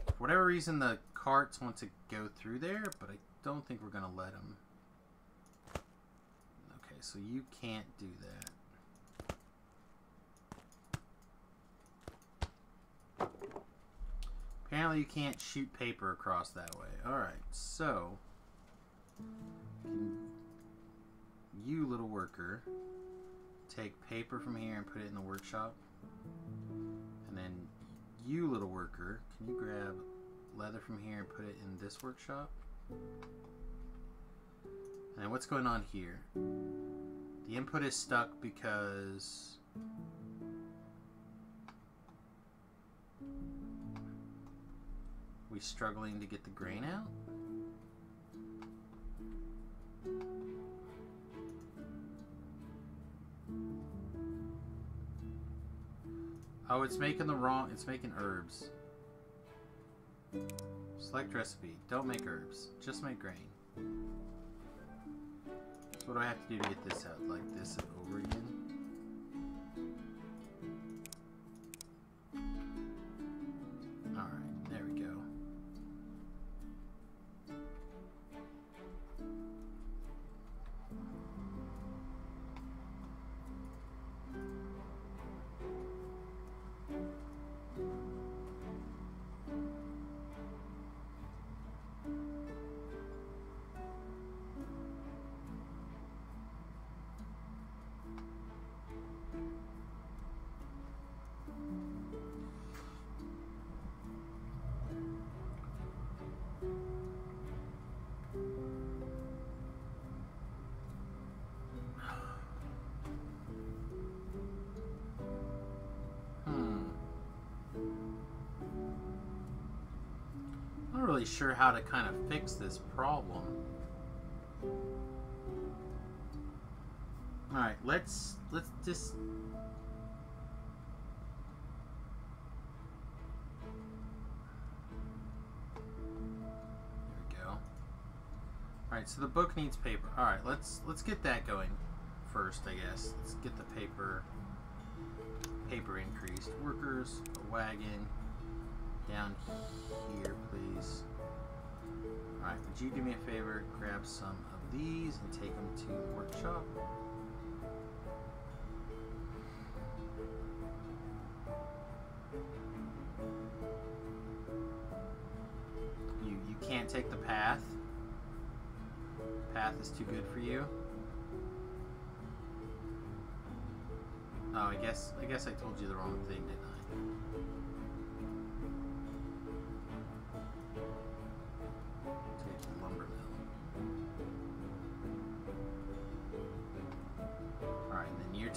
For whatever reason, the carts want to go through there, but I don't think we're going to let them. Okay, so you can't do that. Apparently you can't shoot paper across that way. Alright, so you, little worker, take paper from here and put it in the workshop. And then you, little worker, can you grab leather from here and put it in this workshop? And what's going on here? The input is stuck because we're struggling to get the grain out. Oh, it's making herbs. Select recipe. Don't make herbs. Just make grain. So what do I have to do to get this out? Like this over again? Alright, there we go. Really sure how to kind of fix this problem. Alright, let's just there we go. Alright, so the book needs paper. Alright, let's get that going first, I guess. Let's get the paper increased. Workers, a wagon. Down here, please. Alright, would you do me a favor? Grab some of these and take them to the workshop. You can't take the path. The path is too good for you. Oh, I guess I told you the wrong thing, didn't I?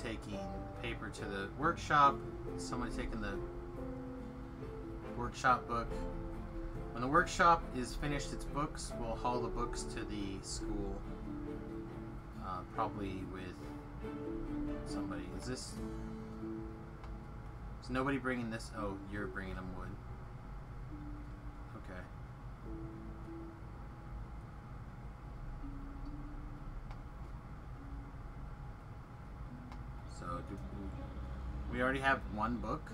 Taking paper to the workshop. Someone taking the workshop book. When the workshop is finished its books, we'll haul the books to the school. Probably with somebody. Is nobody bringing this? Oh, you're bringing them wood. Okay. So, we already have one book.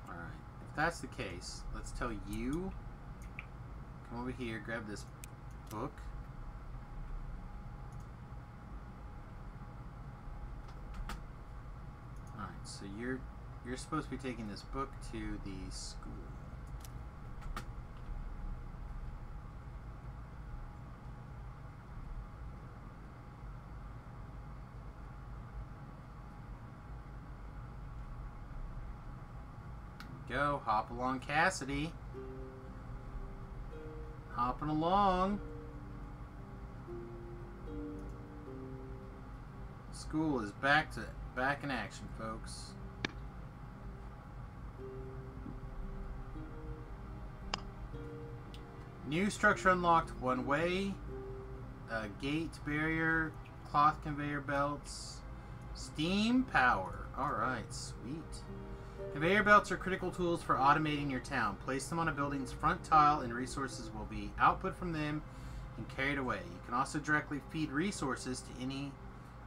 Alright, if that's the case, let's tell you, come over here, grab this book. Alright, so you're supposed to be taking this book to the school. Go, hop along, Cassidy. Hopping along. School is back in action, folks. New structure unlocked. One way. Gate barrier. Cloth conveyor belts. Steam power. Alright, sweet. Conveyor belts are critical tools for automating your town. Place them on a building's front tile and resources will be output from them and carried away. You can also directly feed resources to any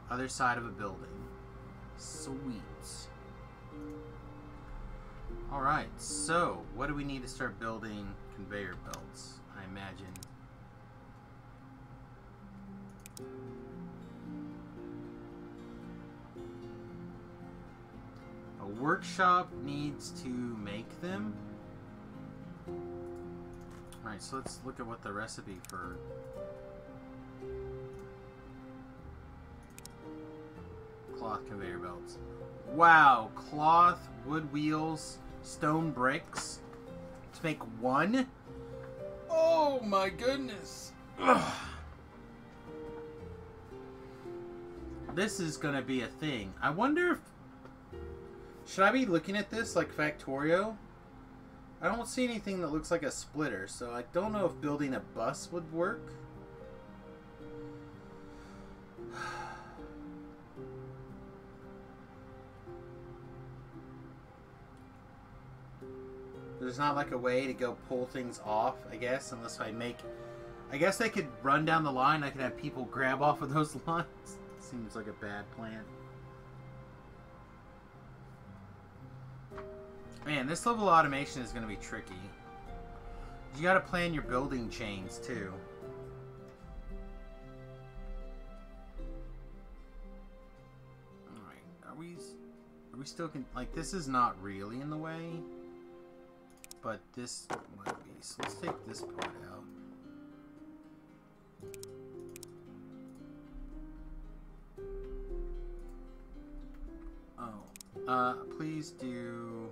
other side of a building. Sweet. Alright, so what do we need to start building conveyor belts? I imagine. A workshop needs to make them. Alright, so let's look at what the recipe for cloth conveyor belts. Wow, cloth, wood wheels, stone bricks to make one? Oh my goodness. Ugh. This is gonna be a thing. I wonder if... Should I be looking at this like Factorio? I don't see anything that looks like a splitter, so I don't know if building a bus would work. There's not like a way to go pull things off, I guess, unless I make... I guess they could run down the line. I could have people grab off of those lines. Seems like a bad plan. Man, this level of automation is going to be tricky. You got to plan your building chains too. All right, are we still like this is not really in the way, but this might be. So let's take this part out. Oh, please do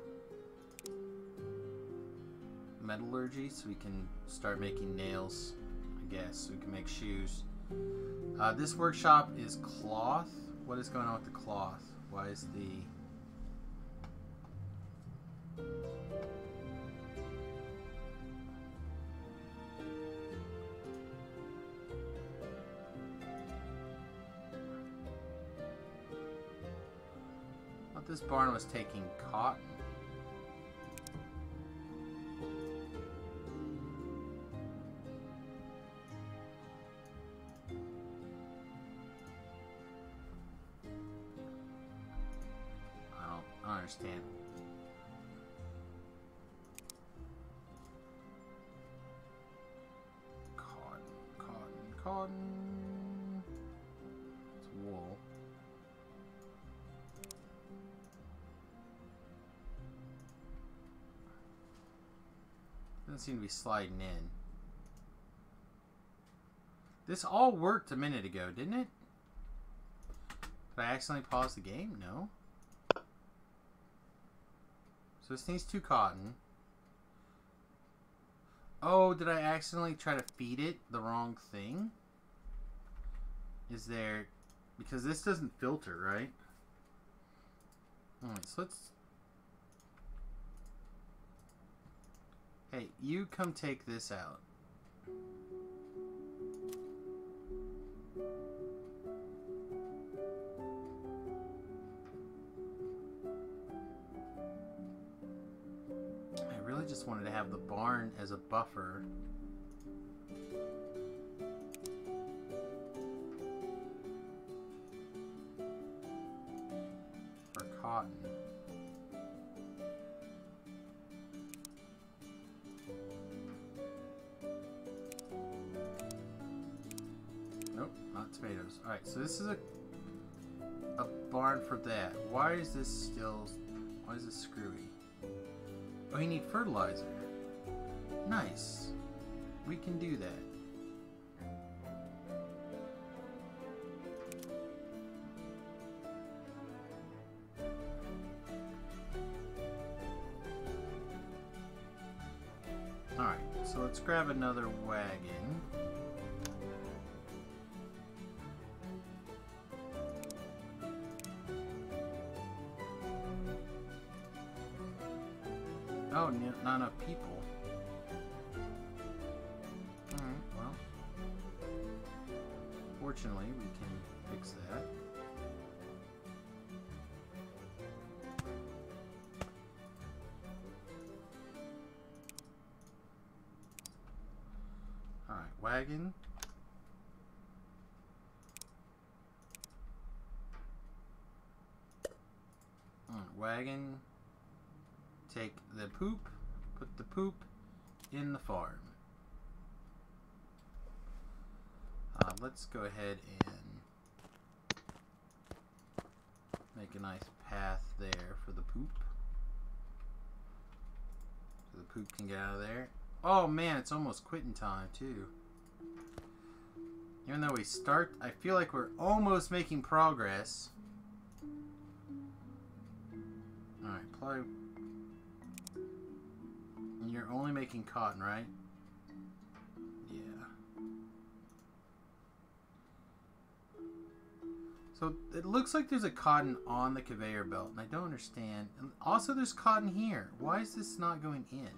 metallurgy so we can start making nails, I guess, so we can make shoes. This workshop is cloth. What is going on with the cloth? Why is the... I thought this barn was taking cotton. I don't understand. Cotton. It's wool. Doesn't seem to be sliding in. This all worked a minute ago, didn't it? Did I accidentally pause the game? No. So this needs 2 cotton. Oh, did I accidentally try to feed it the wrong thing? Is there... Because this doesn't filter, right? Alright, so let's... Hey, you come take this out. I really just wanted to have the barn as a buffer. cotton. Nope, not tomatoes. Alright, so this is a barn for that. Why is this screwy? Oh, you need fertilizer. Nice. We can do that. Alright, so let's grab another wagon. Oh, not enough people. Alright, well. Fortunately, we can fix that. Alright, wagon. Wagon. Take the poop, put the poop in the farm. Let's go ahead and make a nice path there for the poop. So the poop can get out of there. Oh man, it's almost quitting time too. Even though I feel like we're almost making progress. Alright, ply. You're only making cotton, right? Yeah. So it looks like there's a cotton on the conveyor belt, and I don't understand. And also, there's cotton here. Why is this not going in?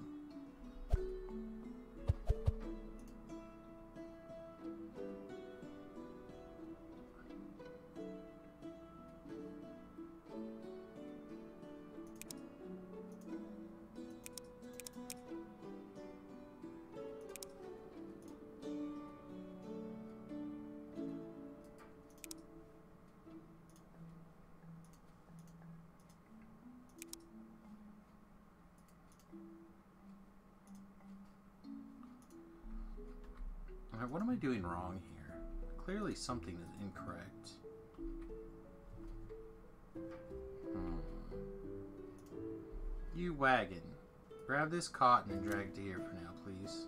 What am I doing wrong here? Clearly something is incorrect. You wagon. Grab this cotton and drag it to here for now, please.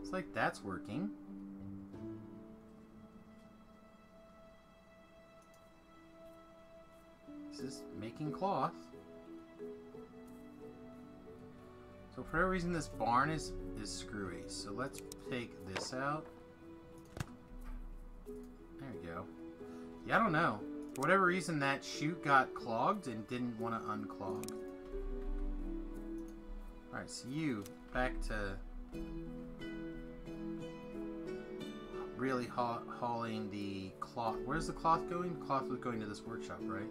It's like that's working. Is making cloth. So for whatever reason this barn is screwy. So let's take this out. There we go. Yeah, I don't know. For whatever reason that chute got clogged and didn't want to unclog. Alright, so you back to really hauling the cloth. Where's the cloth going? The cloth was going to this workshop, right?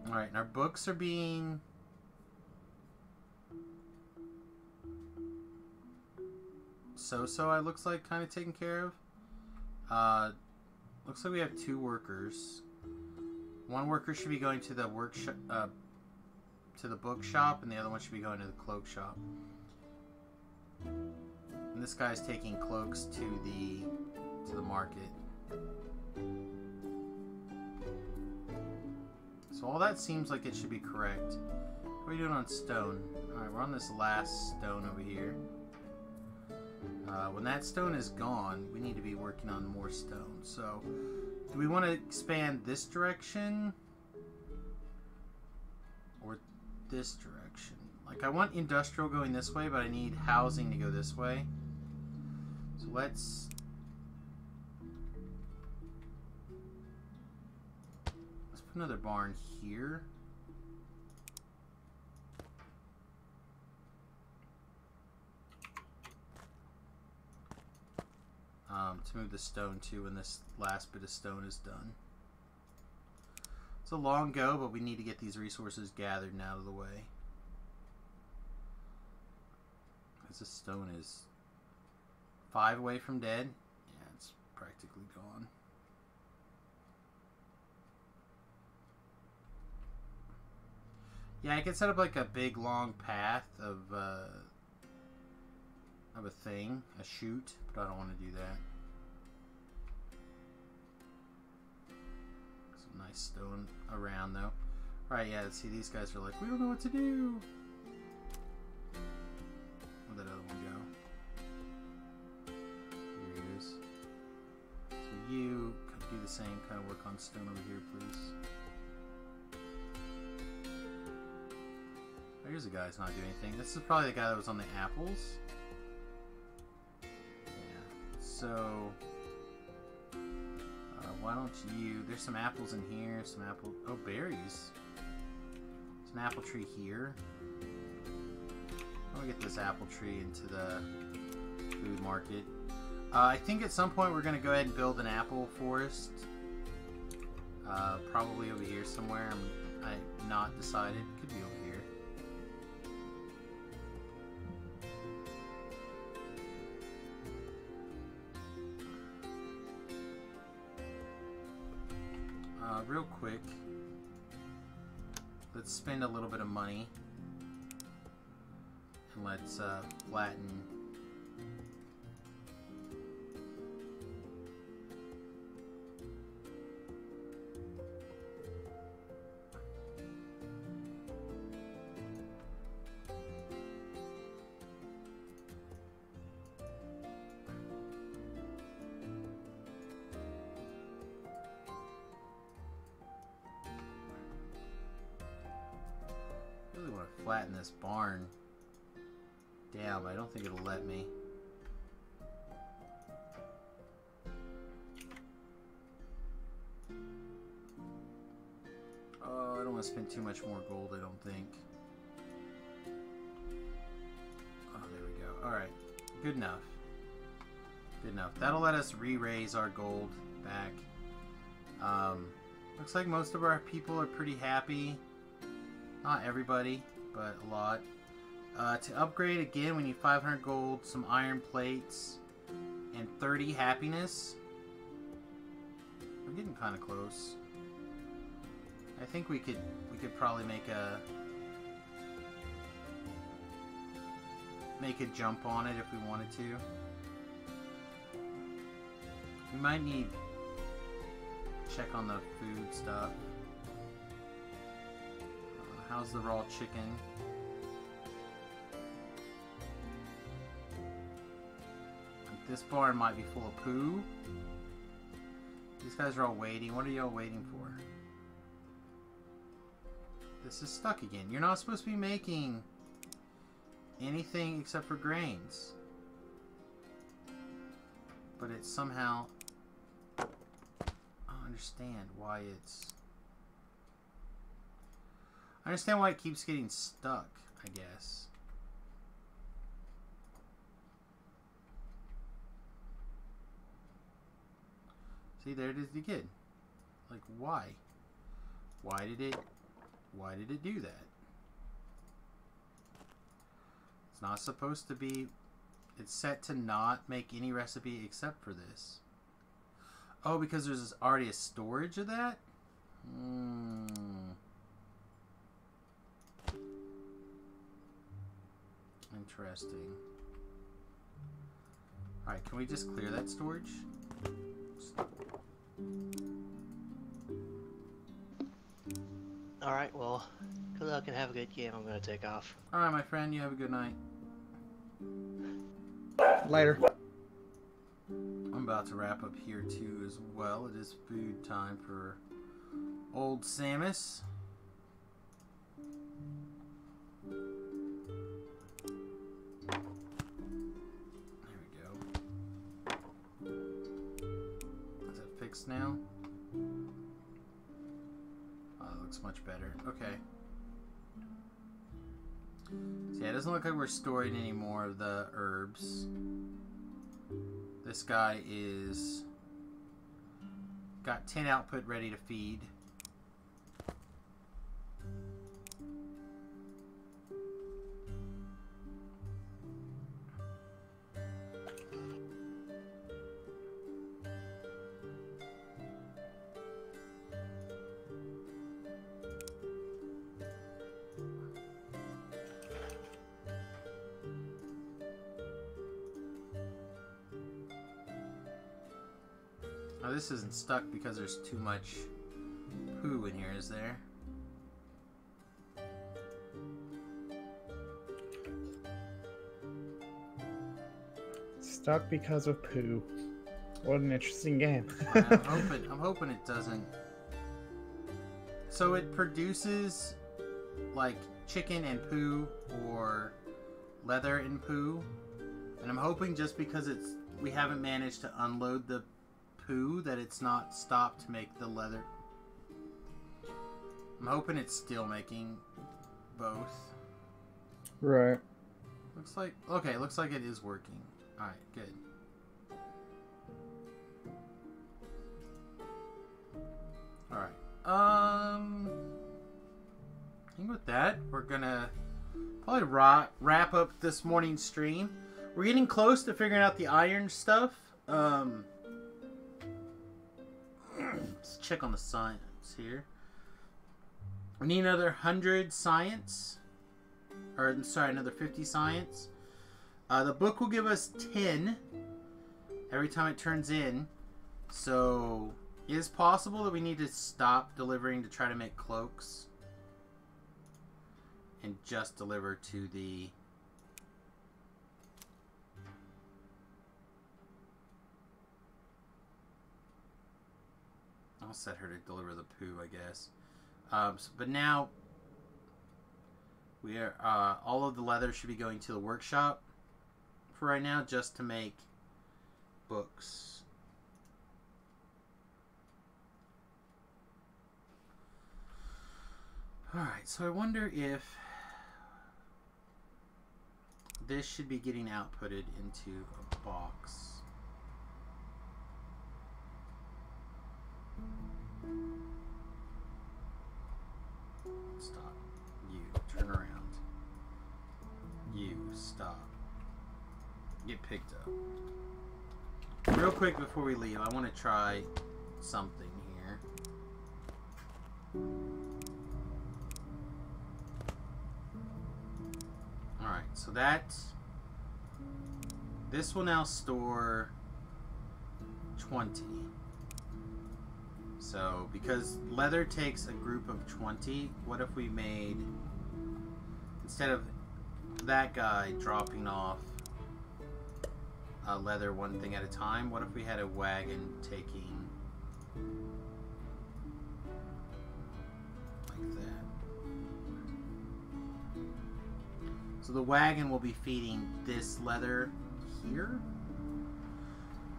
Alright, and our books are being so it looks like kind of taken care of. Looks like we have 2 workers. One worker should be going to the workshop, to the bookshop, and the other one should be going to the cloak shop. And this guy's taking cloaks to the market. So all that seems like it should be correct. What are we doing on stone? Alright, we're on this last stone over here. When that stone is gone, we need to be working on more stone. So, do we want to expand this direction? Or this direction? Like, I want industrial going this way, but I need housing to go this way. So let's put another barn here. to move the stone too when this last bit of stone is done. It's a long go, but we need to get these resources gathered and out of the way. Because this stone is 5 away from dead. Yeah, it's practically gone. Yeah, I could set up like a big long path of a thing, a chute, but I don't want to do that. Some nice stone around though. Alright, yeah, see, these guys are like, we don't know what to do. Where'd that other one go? Here he is. So you could do the same, kind of work on stone over here, please. Oh, here's a guy who's not doing anything. This is probably the guy that was on the apples. So, why don't you... There's some apples in here, some apple... Oh, berries. There's an apple tree here. I'll get this apple tree into the food market. I think at some point we're going to go ahead and build an apple forest. Probably over here somewhere. I'm not decided. Could be over here. Real quick, let's spend a little bit of money and let's flatten. Flatten this barn down, but I don't think it'll let me. Oh, I don't want to spend too much more gold, I don't think. Oh, there we go. Alright, good enough. Good enough. That'll let us re-raise our gold back. Looks like most of our people are pretty happy. Not everybody, but a lot. To upgrade again, we need 500 gold, some iron plates, and 30 happiness. We're getting kind of close. I think we could probably make a jump on it if we wanted to. We might need check on the food stuff. How's the raw chicken? This barn might be full of poo. These guys are all waiting. What are y'all waiting for? This is stuck again. You're not supposed to be making anything except for grains. But it's somehow... I don't understand why it's... I understand why it keeps getting stuck, I guess. See, there it is again. Like, why? Why did it do that? It's not supposed to be... It's set to not make any recipe except for this. Oh, because there's already a storage of that? Interesting. Alright, can we just clear that storage? Alright, well, good luck and have a good game. I'm going to take off. Alright, my friend, you have a good night. Later. I'm about to wrap up here too as well. It is food time for old Samius. Now. Oh, that looks much better. Okay. So yeah, it doesn't look like we're storing any more of the herbs. This guy is got 10 output ready to feed. Oh, this isn't stuck because there's too much poo in here, is there? Stuck because of poo. What an interesting game. I'm hoping it doesn't. So it produces like chicken and poo or leather and poo, and I'm hoping just because we haven't managed to unload the poo that it's not stopped to make the leather. I'm hoping it's still making both. Right. Looks like okay. Looks like it is working. All right, good. All right. I think with that, we're gonna probably wrap up this morning's stream. We're getting close to figuring out the iron stuff. Let's check on the science here. We need another 100 science. Or, sorry, another 50 science. The book will give us 10 every time it turns in. So, it is possible that we need to stop delivering to try to make cloaks. And just deliver to the... I'll set her to deliver the poo, I guess. But now, we are all of the leather should be going to the workshop for right now, just to make books. All right, so I wonder if this should be getting outputted into a box. Stop. You. Turn around. You. Stop. Get picked up. Real quick before we leave, I want to try something here. Alright, so this will now store 20. So, because leather takes a group of 20, what if we made, instead of that guy dropping off leather one thing at a time, what if we had a wagon taking like that? So the wagon will be feeding this leather here.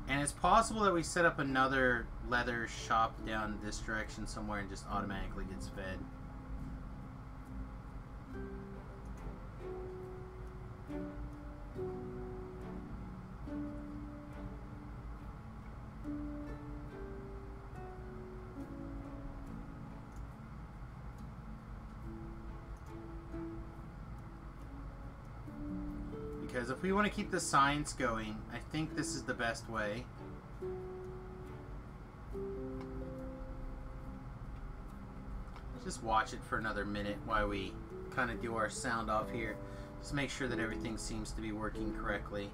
And it's possible that we set up another leather shop down this direction somewhere and just automatically gets fed. Because if we want to keep the science going, I think this is the best way. Just watch it for another minute while we kind of do our sound off here. Just make sure that everything seems to be working correctly.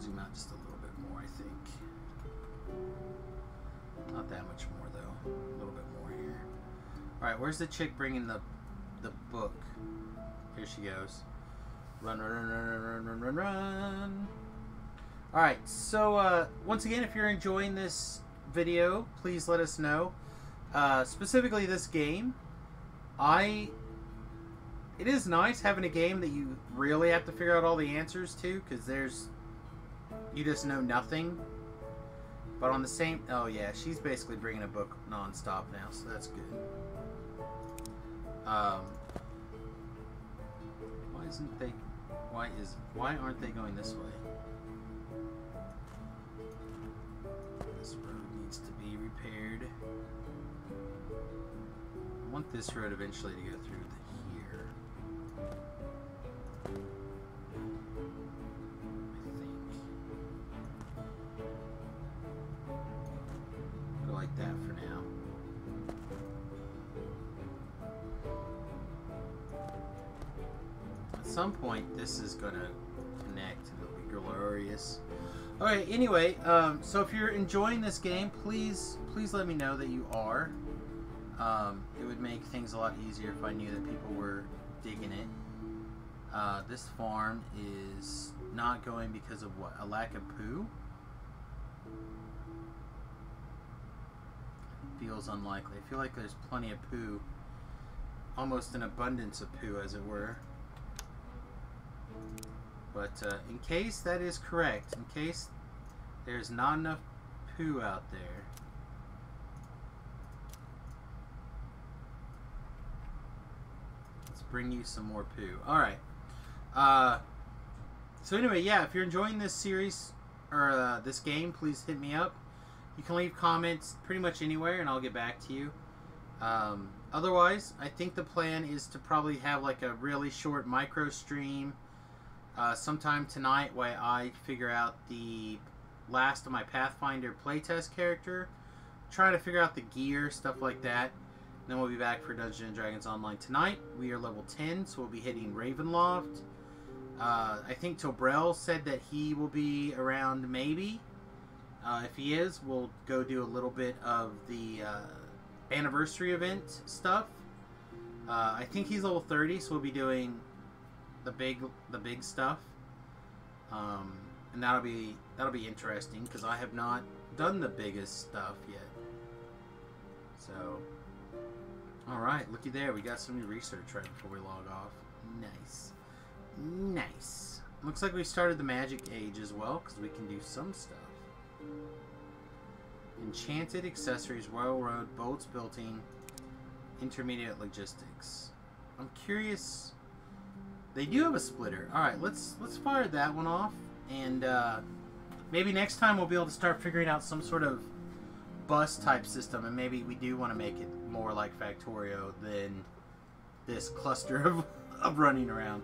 Zoom out just a little bit more, I think. Not that much more, though. A little bit more here. Alright, where's the chick bringing the book? Here she goes. Run, run, run, run, run, run, run, run. Alright, so once again, if you're enjoying this video, please let us know. Specifically this game. It is nice having a game that you really have to figure out all the answers to, because you just know nothing. But on the same, oh yeah, she's basically bringing a book non-stop now, so that's good. Why aren't they going this way? This road needs to be repaired. I want this road eventually to go through here. I think. Go like that for now. At some point, this is gonna connect and it'll be glorious. Alright, anyway, so if you're enjoying this game, please let me know that you are. It would make things a lot easier if I knew that people were digging it. This farm is not going because of what? A lack of poo? Feels unlikely. I feel like there's plenty of poo. Almost an abundance of poo, as it were. But in case that is correct, in case there's not enough poo out there, let's bring you some more poo. Alright. So anyway, yeah, if you're enjoying this series, or this game, please hit me up. You can leave comments pretty much anywhere and I'll get back to you. Otherwise, I think the plan is to probably have like a really short micro stream sometime tonight while I figure out the last of my Pathfinder playtest character. Trying to figure out the gear, stuff like that. And then we'll be back for Dungeons & Dragons Online tonight. We are level 10, so we'll be hitting Ravenloft. I think Tobrell said that he will be around maybe. If he is, we'll go do a little bit of the anniversary event stuff. I think he's level 30, so we'll be doing the big stuff, and that'll be interesting because I have not done the biggest stuff yet. So, all right, looky there, we got some new research right before we log off. Nice. Looks like we started the magic age as well because we can do some stuff. Enchanted accessories, Royal Road, boats building, intermediate logistics. I'm curious. They do have a splitter. Alright, let's fire that one off. And maybe next time we'll be able to start figuring out some sort of bus type system. And maybe we do want to make it more like Factorio than this cluster of running around.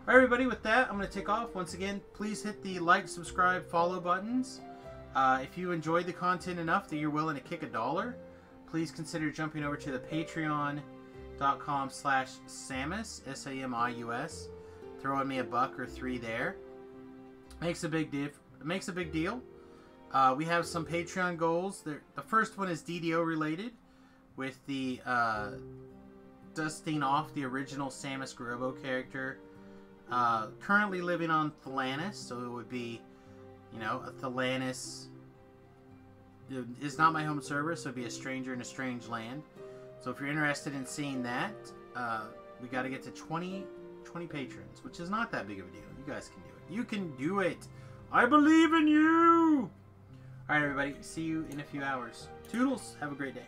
Alright everybody, with that, I'm going to take off. Once again, please hit the like, subscribe, follow buttons. If you enjoyed the content enough that you're willing to kick $1, please consider jumping over to the patreon.com/Samius, Samius. Throwing me $1 or $3 there. Makes a big deal. We have some Patreon goals. The first one is DDO related, with the dusting off the original Samus Garobo character. Currently living on Thelanis, so it would be, you know, a Thelanis is not my home server, so it'd be a stranger in a strange land. So if you're interested in seeing that, we got to get to 20 patrons, which is not that big of a deal. You guys can do it. You can do it. I believe in you. All right, everybody. See you in a few hours. Toodles. Have a great day.